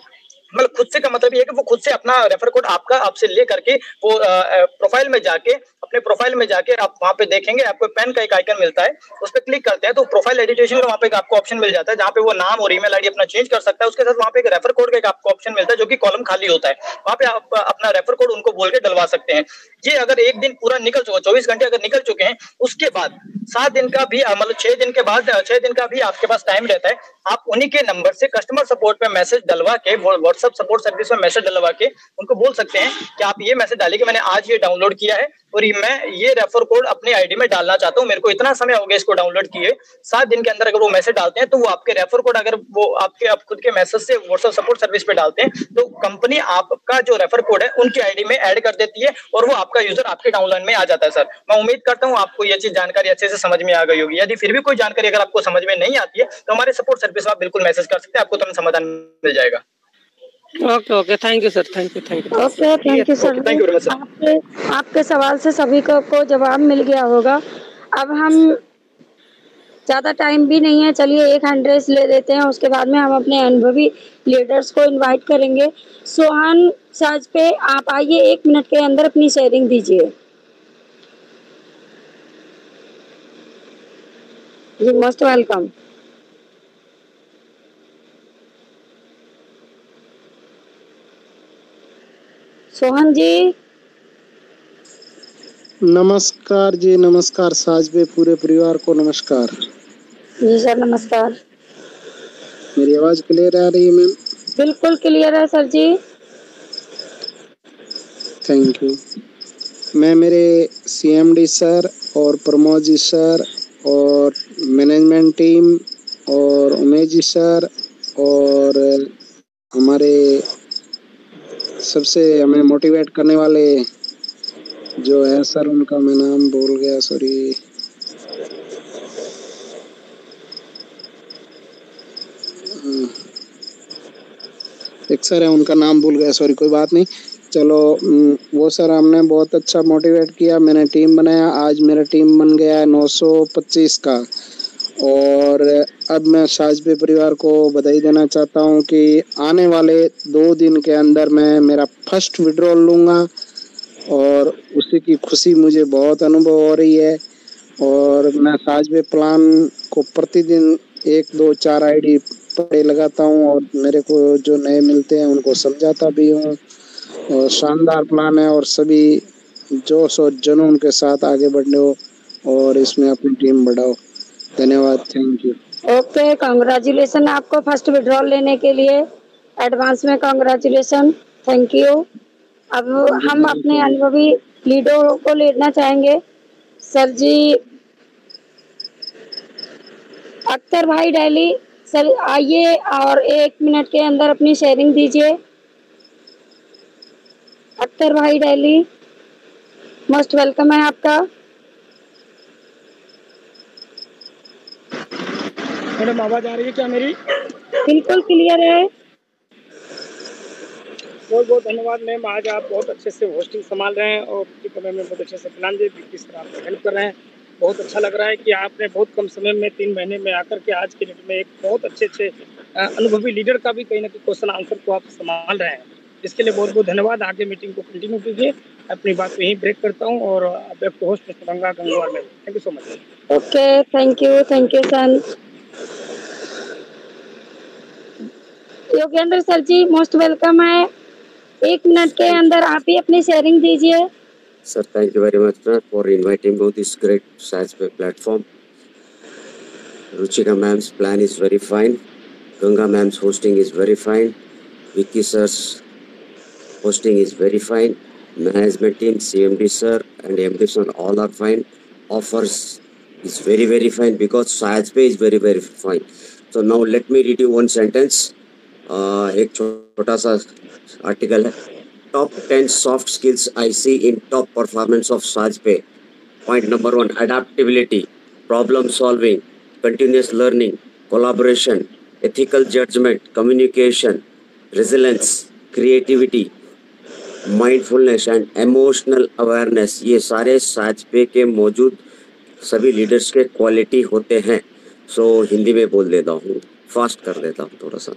[SPEAKER 1] मतलब खुद से का मतलब ये है कि वो खुद से अपना रेफर कोड आपसे ले करके वो प्रोफाइल में जाके अपने प्रोफाइल में जाके आप वहां पे देखेंगे आपको पेन का एक आइकन मिलता है, उस पर क्लिक करते हैं तो प्रोफाइल एडिटेशन का वहां पे आपको ऑप्शन मिल जाता है, जहां पे वो नाम और ईमेल आईडी अपना चेंज कर सकता है। उसके साथ वहां पे एक रेफर कोड का एक आपको ऑप्शन मिलता है जो कि कॉलम खाली होता है, वहां पे आप अपना रेफर कोड उनको बोल के डलवा सकते हैं। ये अगर एक दिन पूरा निकल चुका, 24 घंटे अगर निकल चुके हैं, उसके बाद 7 दिन का भी मतलब 6 दिन के बाद 6 दिन का भी आपके पास टाइम रहता है। आप उन्हीं के नंबर से कस्टमर सपोर्ट पे मैसेज डलवा के, व्हाट्सएप सपोर्ट सर्विस में मैसेज डलवा के उनको बोल सकते हैं कि आप ये मैसेज डालिए कि मैंने आज ये डाउनलोड किया है और मैं ये रेफर कोड अपने आईडी में डालना चाहता हूँ, मेरे को इतना समय हो गया इसको डाउनलोड किए। 7 दिन के अंदर अगर वो मैसेज डालते हैं तो वो आपके रेफर कोड अगर वो आपके आप खुद के मैसेज से व्हाट्सएप सपोर्ट सर्विस पे डालते हैं, तो कंपनी आपका जो रेफर कोड है उनकी आईडी में ऐड कर देती है और वो आपका यूजर आपके डाउनलोड में आ जाता है। सर, मैं उम्मीद करता हूँ आपको ये चीज जानकारी अच्छे से समझ में आ गई होगी। यदि फिर भी कोई जानकारी अगर आपको समझ में नहीं आती है तो हमारे सपोर्ट सर्विस में आप बिल्कुल मैसेज कर सकते हैं, आपको तुरंत समाधान मिल जाएगा।
[SPEAKER 7] Okay okay, thank you sir, thank you
[SPEAKER 3] okay, thank you sir.
[SPEAKER 1] Thank you very much sir.
[SPEAKER 3] आपके सवाल से सभी को जवाब मिल गया होगा। अब हम ज़्यादा टाइम भी नहीं है, चलिए एक हैंड रेस ले लेते हैं, उसके बाद में हम अपने अनुभवी लीडर्स को इनवाइट करेंगे। सोहन साज पे आप आइए, 1 मिनट के अंदर अपनी शेयरिंग दीजिए। जी, मोस्ट वेलकम। सोहन जी।
[SPEAKER 8] नमस्कार जी, नमस्कार साज पे पूरे परिवार को नमस्कार।
[SPEAKER 3] जी सर, नमस्कार।
[SPEAKER 8] मेरी आवाज क्लियर आ रही है मैम?
[SPEAKER 3] बिल्कुल क्लियर है सर जी।
[SPEAKER 8] Thank you. मैं मेरे सीएमडी सर और प्रमोद जी सर और मैनेजमेंट टीम और उमेश जी सर और हमारे सबसे हमें मोटिवेट करने वाले जो है सर, उनका मैं नाम भूल गया, सॉरी। एक सर है, उनका नाम भूल गया, सॉरी, कोई बात नहीं। चलो, वो सर हमने बहुत अच्छा मोटिवेट किया, मैंने टीम बनाया। आज मेरा टीम बन गया है 925 का। और अब मैं साजबे परिवार को बधाई देना चाहता हूं कि आने वाले 2 दिन के अंदर मैं मेरा फर्स्ट विड्रॉल लूँगा और उसी की खुशी मुझे बहुत अनुभव हो रही है। और मैं साजबे प्लान को प्रतिदिन 1, 2, 4 आईडी पढ़े लगाता हूँ और मेरे को जो नए मिलते हैं उनको समझाता भी हूँ। और शानदार प्लान है और सभी जोश और जुनून के साथ आगे बढ़ो और इसमें अपनी टीम बढ़ाओ। धन्यवाद, थैंक यू।
[SPEAKER 3] ओके, कांग्रेचुलेसन आपको फर्स्ट विड्रॉल लेने के लिए, एडवांस में कांग्रेचुलेसन, थैंक यू। अब हम अपने अनुभवी लीडर को लेना चाहेंगे। सर जी, अख्तर भाई डेली सर आइए और 1 मिनट के अंदर अपनी शेयरिंग दीजिए। अख्तर भाई डेली, मोस्ट वेलकम है आपका।
[SPEAKER 9] मैडम, आवाज आ रही है क्या मेरी?
[SPEAKER 3] बिल्कुल क्लियर है।
[SPEAKER 9] बहुत बहुत धन्यवाद मैम, आज आप बहुत अच्छे से होस्टिंग संभाल रहे हैं और समय में बहुत अच्छे से प्लान दे किस तरह आपको हेल्प कर रहे हैं। बहुत अच्छा लग रहा है कि आपने बहुत कम समय में 3 महीने में आकर के आज के डेट में एक बहुत अच्छे अनुभवी लीडर का भी कहीं ना कहीं क्वेश्चन आंसर को आप संभाल रहे हैं। इसके लिए बहुत बहुत धन्यवाद। आगे मीटिंग को कंटिन्यू कीजिए। अपनी बात को यहीं ब्रेक करता हूँ और आपको होस्ट गंगा गंगवार में। Thank you so much.
[SPEAKER 3] Okay, thank you sir. Yogendra sir ji most welcome है। 1 मिनट के अंदर आप ही अपनी शेयरिंग दीजिए।
[SPEAKER 10] Sir, thank you very much, sir, for inviting me to this great SciencePay platform. Ruchika ma'am's plan is very fine. Ganga ma'am's hosting is very fine. Vicky sir's hosting is very fine. Management team, CMD sir and MD sir, all are fine. Offers is very, very fine because SciencePay is very, very fine. So now let me read you one sentence. एक छोटा सा article है। Top 10 soft skills I see in top performance of SciencePay. Point number 1, adaptability, problem solving, continuous learning, collaboration, ethical judgment, communication, resilience, creativity, mindfulness and emotional awareness। ये सारे SciencePay के मौजूद सभी leaders के क्वालिटी होते हैं। सो हिंदी में बोल देता हूँ, फास्ट कर देता हूँ थोड़ा सा।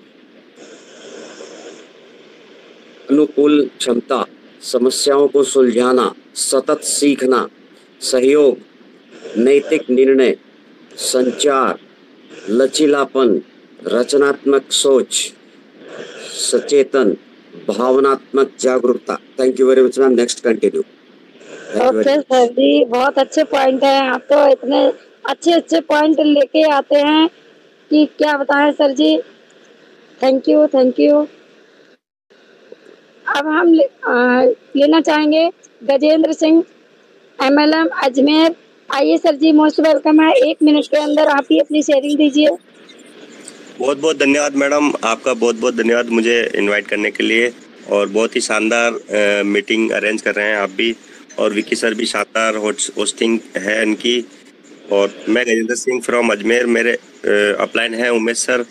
[SPEAKER 10] अनुकूल क्षमता, समस्याओं को सुलझाना, सतत सीखना, सहयोग, नैतिक निर्णय, संचार, लचीलापन, रचनात्मक सोच, सचेतन, भावनात्मक जागरूकता। Thank you very much ma'am. Next continue.
[SPEAKER 3] Okay sir जी, बहुत अच्छे पॉइंट हैं। आप तो इतने अच्छे अच्छे पॉइंट लेके आते हैं कि क्या बताएं sir ji. Thank you, thank you. अब हम लेना चाहेंगे गजेंद्र सिंह, MLM अजमेर। आइए सर जी, मोस्ट वेलकम है। 1 मिनट के अंदर आप ही अपनी शेयरिंग दीजिए।
[SPEAKER 11] बहुत बहुत धन्यवाद मैडम, आपका बहुत बहुत धन्यवाद मुझे इनवाइट करने के लिए, और बहुत ही शानदार मीटिंग अरेंज कर रहे हैं आप भी, और विकी सर भी शानदार होस्टिंग है इनकी। और मैं गजेंद्र सिंह फ्रॉम अजमेर, मेरे अपलाइन है उमेश सर,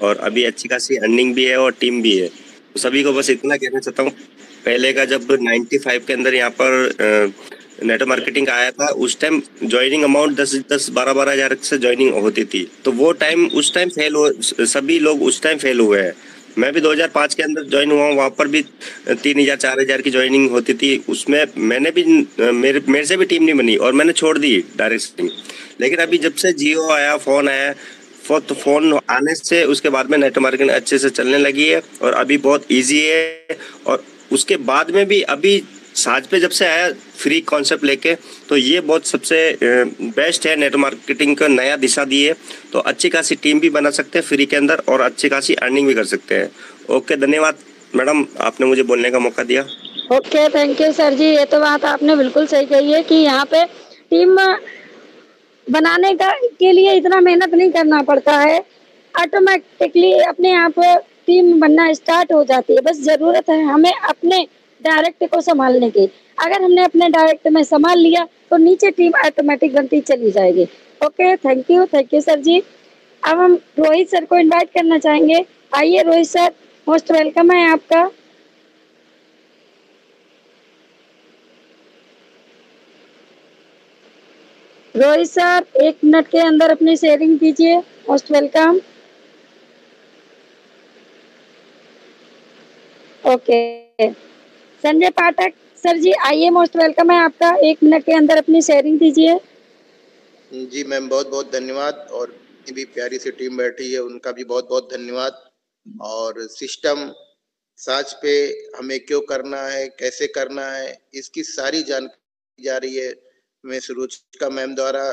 [SPEAKER 11] और अभी अच्छी खासी अर्निंग भी है और टीम भी है। तो सभी को बस इतना कहना चाहता हूँ, पहले का जब 95 के अंदर यहाँ पर नेटवर्क मार्केटिंग आया था, उस टाइम ज्वाइनिंग अमाउंट 10-12 हज़ार से ज्वाइनिंग होती थी। तो वो टाइम उस टाइम फेल हुए, सभी लोग उस टाइम फेल हुए हैं। मैं भी 2005 के अंदर ज्वाइन हुआ हूँ, वहाँ पर भी 3,000-4,000 की ज्वाइनिंग होती थी। उसमें मैंने भी मेरे से भी टीम नहीं बनी और मैंने छोड़ दी डायरेक्ट। लेकिन अभी जब से जियो आया, फ़ोन आया, तो फ़ोन आने से उसके बाद में नेटवर्क मार्केटिंग अच्छे से चलने लगी है और अभी बहुत ईजी है। और उसके बाद में भी अभी SciencePay जब से आया फ्री कॉन्सेप्ट लेके, तो ये बहुत सबसे बेस्ट है। नेटवर्क मार्केटिंग का नया दिशा दी है, तो अच्छी खासी टीम भी बना सकते हैं फ्री के अंदर और अच्छी खासी अर्निंग भी कर सकते हैं। ओके, धन्यवाद मैडम, आपने मुझे बोलने का मौका दिया।
[SPEAKER 3] ओके, थैंक यू सर जी। ये तो बात आपने बिल्कुल सही कही है कि यहाँ पे टीम बनाने के लिए इतना मेहनत नहीं करना पड़ता है, ऑटोमेटिकली अपने आप टीम बनना स्टार्ट हो जाती है। बस जरूरत है हमें अपने डायरेक्ट को संभालने की। अगर हमने अपने डायरेक्ट में संभाल लिया तो नीचे टीम ऑटोमेटिक बनती चली जाएगी। ओके, थैंक यू सर जी। अब हम रोहित सर को इनवाइट करना चाहेंगे। आइए रोहित सर, मोस्ट वेलकम है आपका। रोहित सर 1 मिनट के अंदर अपनी शेयरिंग दीजिए। Most welcome. Okay, Sanjay Pathak sir जी आइए, मोस्ट वेलकम है आपका। 1 मिनट के अंदर अपनी शेयरिंग दीजिए।
[SPEAKER 12] जी मैम, बहुत बहुत धन्यवाद। और इतनी भी प्यारी सी टीम बैठी है, उनका भी बहुत बहुत धन्यवाद। और सिस्टम SciencePay हमें क्यों करना है, कैसे करना है, इसकी सारी जानकारी जा रही है मैं रुचिका मैम द्वारा,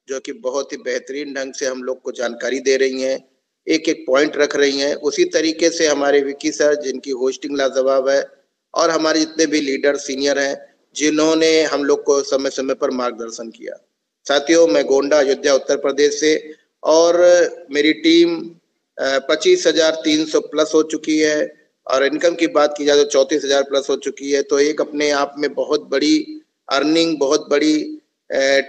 [SPEAKER 12] जो कि बहुत ही बेहतरीन ढंग से हम लोग को जानकारी दे रही हैं, एक एक पॉइंट रख रही हैं। उसी तरीके से हमारे विकी सर, जिनकी होस्टिंग लाजवाब है, और हमारे जितने भी लीडर सीनियर हैं, जिन्होंने हम लोग को समय समय पर मार्गदर्शन किया। साथियों, मैं गोंडा अयोध्या उत्तर प्रदेश से, और मेरी टीम 25,300 प्लस हो चुकी है, और इनकम की बात की जाए तो 34,000 प्लस हो चुकी है। तो एक अपने आप में बहुत बड़ी अर्निंग, बहुत बड़ी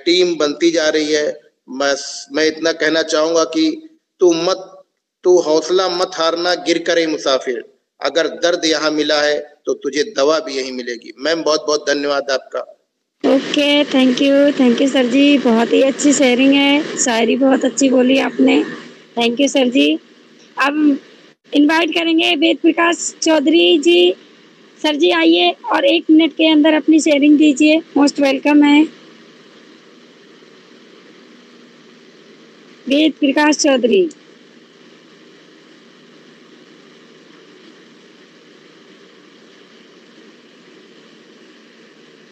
[SPEAKER 12] टीम बनती जा रही है। बस मैं इतना कहना चाहूँगा कि तू हौसला मत हारना, गिर करे मुसाफिर, अगर दर्द यहाँ मिला है तो तुझे दवा भी यहीं मिलेगी। मैम बहुत बहुत धन्यवाद आपका।
[SPEAKER 3] ओके, थैंक यू सर जी। बहुत ही अच्छी शेयरिंग है, शायरी बहुत अच्छी बोली आपने। थैंक यू सर जी। अब इनवाइट करेंगे वेद प्रकाश चौधरी जी। सर जी आइए और 1 मिनट के अंदर अपनी शेयरिंग दीजिए। मोस्ट वेलकम है वेद प्रकाश चौधरी।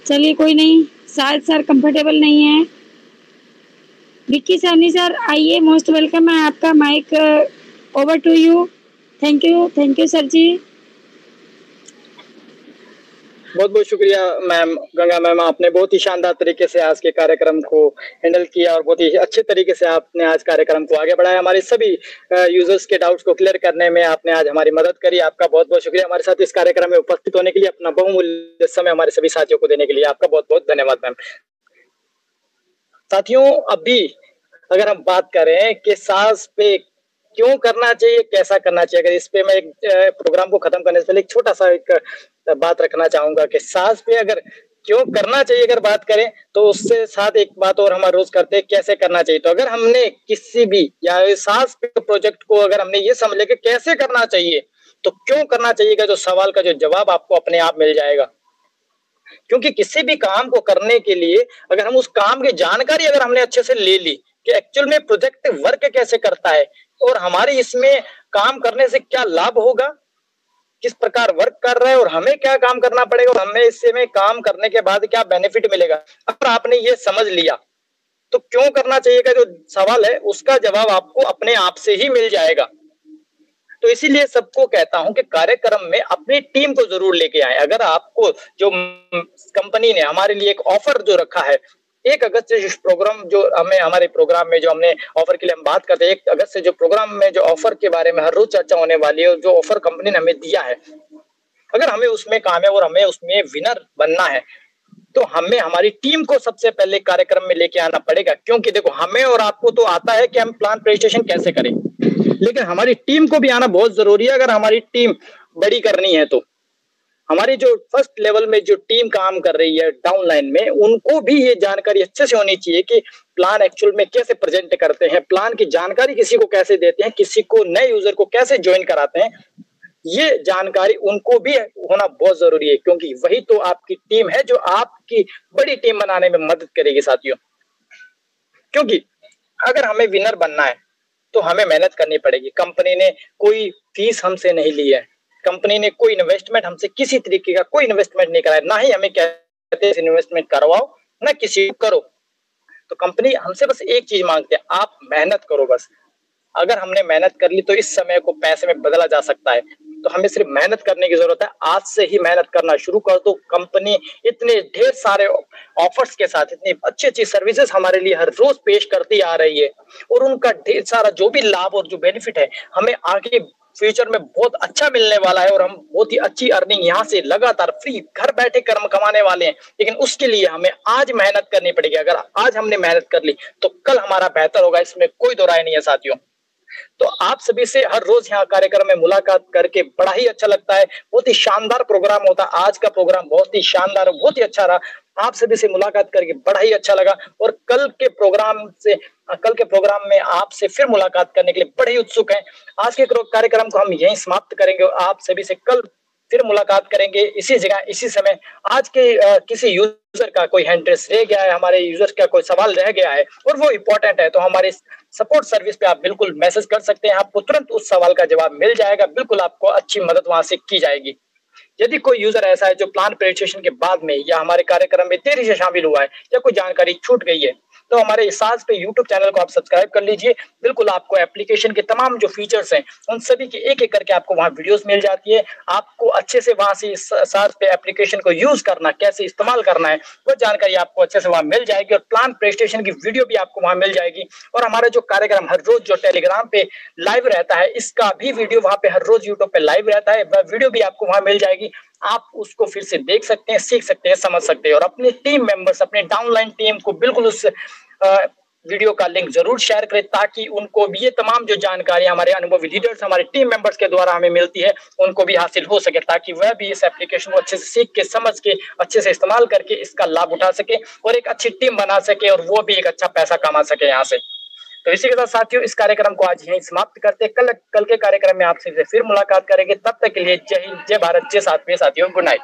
[SPEAKER 3] चलिए कोई नहीं, शायद सर कंफर्टेबल नहीं है। विक्की सहनी सर आइए, मोस्ट वेलकम है आपका, mic over to you. Thank you sir जी।
[SPEAKER 1] बहुत बहुत शुक्रिया मैम, गंगा मैम, आपने बहुत ही शानदार तरीके से आज के कार्यक्रम को हैंडल किया और बहुत ही अच्छे तरीके से आपने आज कार्यक्रम को आगे बढ़ाया। हमारे सभी यूजर्स के डाउट्स को क्लियर करने में आपने आज हमारी मदद करी। आपका बहुत बहुत शुक्रिया हमारे साथ इस कार्यक्रम में उपस्थित होने के लिए, अपना बहुमूल्य समय हमारे सभी साथियों को देने के लिए आपका बहुत बहुत धन्यवाद मैम। साथियों, अभी अगर हम बात करें कि सास पे क्यों करना चाहिए, कैसा करना चाहिए, अगर इस पे मैं एक प्रोग्राम को खत्म करने से पहले एक छोटा सा एक बात रखना चाहूंगा कि सास पे अगर क्यों करना चाहिए अगर बात करें तो उससे साथ एक बात और हम रोज करते हैं, कैसे करना चाहिए। तो अगर हमने किसी भी या सास पे प्रोजेक्ट को अगर हमने ये समझ लिया कि कैसे करना चाहिए तो क्यों करना चाहिए का जो सवाल का जो जवाब आपको अपने आप मिल जाएगा। क्योंकि किसी भी काम को करने के लिए अगर हम उस काम की जानकारी अगर हमने अच्छे से ले ली कि एक्चुअल में प्रोजेक्ट वर्क कैसे करता है और हमारे इसमें काम करने से क्या लाभ होगा, किस प्रकार वर्क कर रहा है और हमें क्या काम करना पड़ेगा और हमें इसमें काम करने के बाद क्या बेनिफिट मिलेगा, अगर आपने ये समझ लिया तो क्यों करना चाहिए का जो सवाल है उसका जवाब आपको अपने आप से ही मिल जाएगा। तो इसीलिए सबको कहता हूं कि कार्यक्रम में अपनी टीम को जरूर लेके आए। अगर आपको जो कंपनी ने हमारे लिए एक ऑफर जो रखा है 1 अगस्त से प्रोग्राम जो हमें हमारे प्रोग्राम में जो हमने ऑफर के लिए हम बात करते हैं, 1 अगस्त से जो प्रोग्राम में जो ऑफर के बारे में हर रोज चर्चा होने वाली है, जो ऑफर कंपनी ने हमें दिया है, अगर हमें उसमें काम है और हमें उसमें विनर बनना है तो हमें हमारी टीम को सबसे पहले कार्यक्रम में लेके आना पड़ेगा। क्योंकि देखो हमें और आपको तो आता है कि हम प्लान प्रेजेंटेशन कैसे करें, लेकिन हमारी टीम को भी आना बहुत जरूरी है। अगर हमारी टीम बड़ी करनी है तो हमारी जो फर्स्ट लेवल में जो टीम काम कर रही है डाउन लाइन में, उनको भी ये जानकारी अच्छे से होनी चाहिए कि प्लान एक्चुअल में कैसे प्रेजेंट करते हैं, प्लान की जानकारी किसी को कैसे देते हैं, किसी को नए यूजर को कैसे ज्वाइन कराते हैं, ये जानकारी उनको भी होना बहुत जरूरी है। क्योंकि वही तो आपकी टीम है जो आपकी बड़ी टीम बनाने में मदद करेगी साथियों। क्योंकि अगर हमें विनर बनना है तो हमें मेहनत करनी पड़ेगी। कंपनी ने कोई फीस हमसे नहीं ली है, कंपनी ने कोई इन्वेस्टमेंट हमसे किसी तरीके का कोई इन्वेस्टमेंट नहीं कराया, ना ही हमें कहते हैं इन्वेस्टमेंट करवाओ ना किसी को करो। तो कंपनी हमसे बस एक चीज मांगती है, आप मेहनत करो बस। अगर हमने मेहनत कर ली तो इस समय को पैसे में बदला जा सकता है। तो हमें सिर्फ मेहनत करने की जरूरत है। आज से ही मेहनत करना शुरू कर दो। कंपनी इतने ढेर सारे ऑफर्स के साथ इतनी अच्छी अच्छी सर्विसेज हमारे लिए हर रोज पेश करती आ रही है और उनका ढेर सारा जो भी लाभ और जो बेनिफिट है हमें आगे फ्यूचर में बहुत अच्छा मिलने वाला है और हम बहुत ही अच्छी अर्निंग यहाँ से लगातार फ्री घर बैठे कर्म कमाने वाले हैं। लेकिन उसके लिए हमें आज मेहनत करनी पड़ेगी। अगर आज हमने मेहनत कर ली तो कल हमारा बेहतर होगा, इसमें कोई दो राय नहीं है साथियों। तो आप सभी से हर रोज यहाँ कार्यक्रम में मुलाकात करके बड़ा ही अच्छा लगता है। बहुत ही शानदार प्रोग्राम होता है। आज का प्रोग्राम बहुत ही शानदार, बहुत ही अच्छा रहा। आप सभी से मुलाकात करके बड़ा ही अच्छा लगा और कल के प्रोग्राम में आपसे फिर मुलाकात करने के लिए बड़े ही उत्सुक हैं। आज के कार्यक्रम को हम यहीं समाप्त करेंगे और आप सभी से कल फिर मुलाकात करेंगे इसी जगह इसी समय। आज के किसी यूजर का कोई हैंड्रेस रह गया है, हमारे यूजर का कोई सवाल रह गया है और वो इंपॉर्टेंट है, तो हमारे सपोर्ट सर्विस पे आप बिल्कुल मैसेज कर सकते हैं। आपको तुरंत उस सवाल का जवाब मिल जाएगा, बिल्कुल आपको अच्छी मदद वहां से की जाएगी। यदि कोई यूजर ऐसा है जो प्लान प्रेजेंटेशन के बाद में या हमारे कार्यक्रम में देरी से शामिल हुआ है या कोई जानकारी छूट गई है तो हमारे साथ पे YouTube चैनल को आप सब्सक्राइब कर लीजिए। बिल्कुल आपको एप्लीकेशन के तमाम जो फीचर्स हैं उन सभी के एक एक करके आपको वहां वीडियोस मिल जाती है। आपको अच्छे से वहां से साथ पे एप्लीकेशन को यूज करना, कैसे इस्तेमाल करना है, वो जानकारी आपको अच्छे से वहां मिल जाएगी और प्लान प्रेजेंटेशन की वीडियो भी आपको वहां मिल जाएगी। और हमारा जो कार्यक्रम हर रोज जो टेलीग्राम पे लाइव रहता है, इसका भी वीडियो वहां पे हर रोज यूट्यूब पे लाइव रहता है, वह वीडियो भी आपको वहां मिल जाएगी। आप उसको फिर से देख सकते हैं, सीख सकते हैं, समझ सकते हैं और अपनी टीम मेंबर्स, अपने डाउनलाइन टीम को बिल्कुल उस वीडियो का लिंक जरूर शेयर करें ताकि उनको भी ये तमाम जो जानकारी हमारे अनुभवी लीडर्स, हमारे टीम मेंबर्स के द्वारा हमें मिलती है, उनको भी हासिल हो सके, ताकि वह भी इस एप्लीकेशन को अच्छे से सीख के, समझ के, अच्छे से इस्तेमाल करके इसका लाभ उठा सके और एक अच्छी टीम बना सके और वो भी एक अच्छा पैसा कमा सके यहाँ से। तो इसी के साथ साथियों इस कार्यक्रम को आज यहीं समाप्त करते हैं। कल के कार्यक्रम में आपसे फिर मुलाकात करेंगे। तब तक के लिए जय हिंद, जय भारत, जय साथियों। Good night.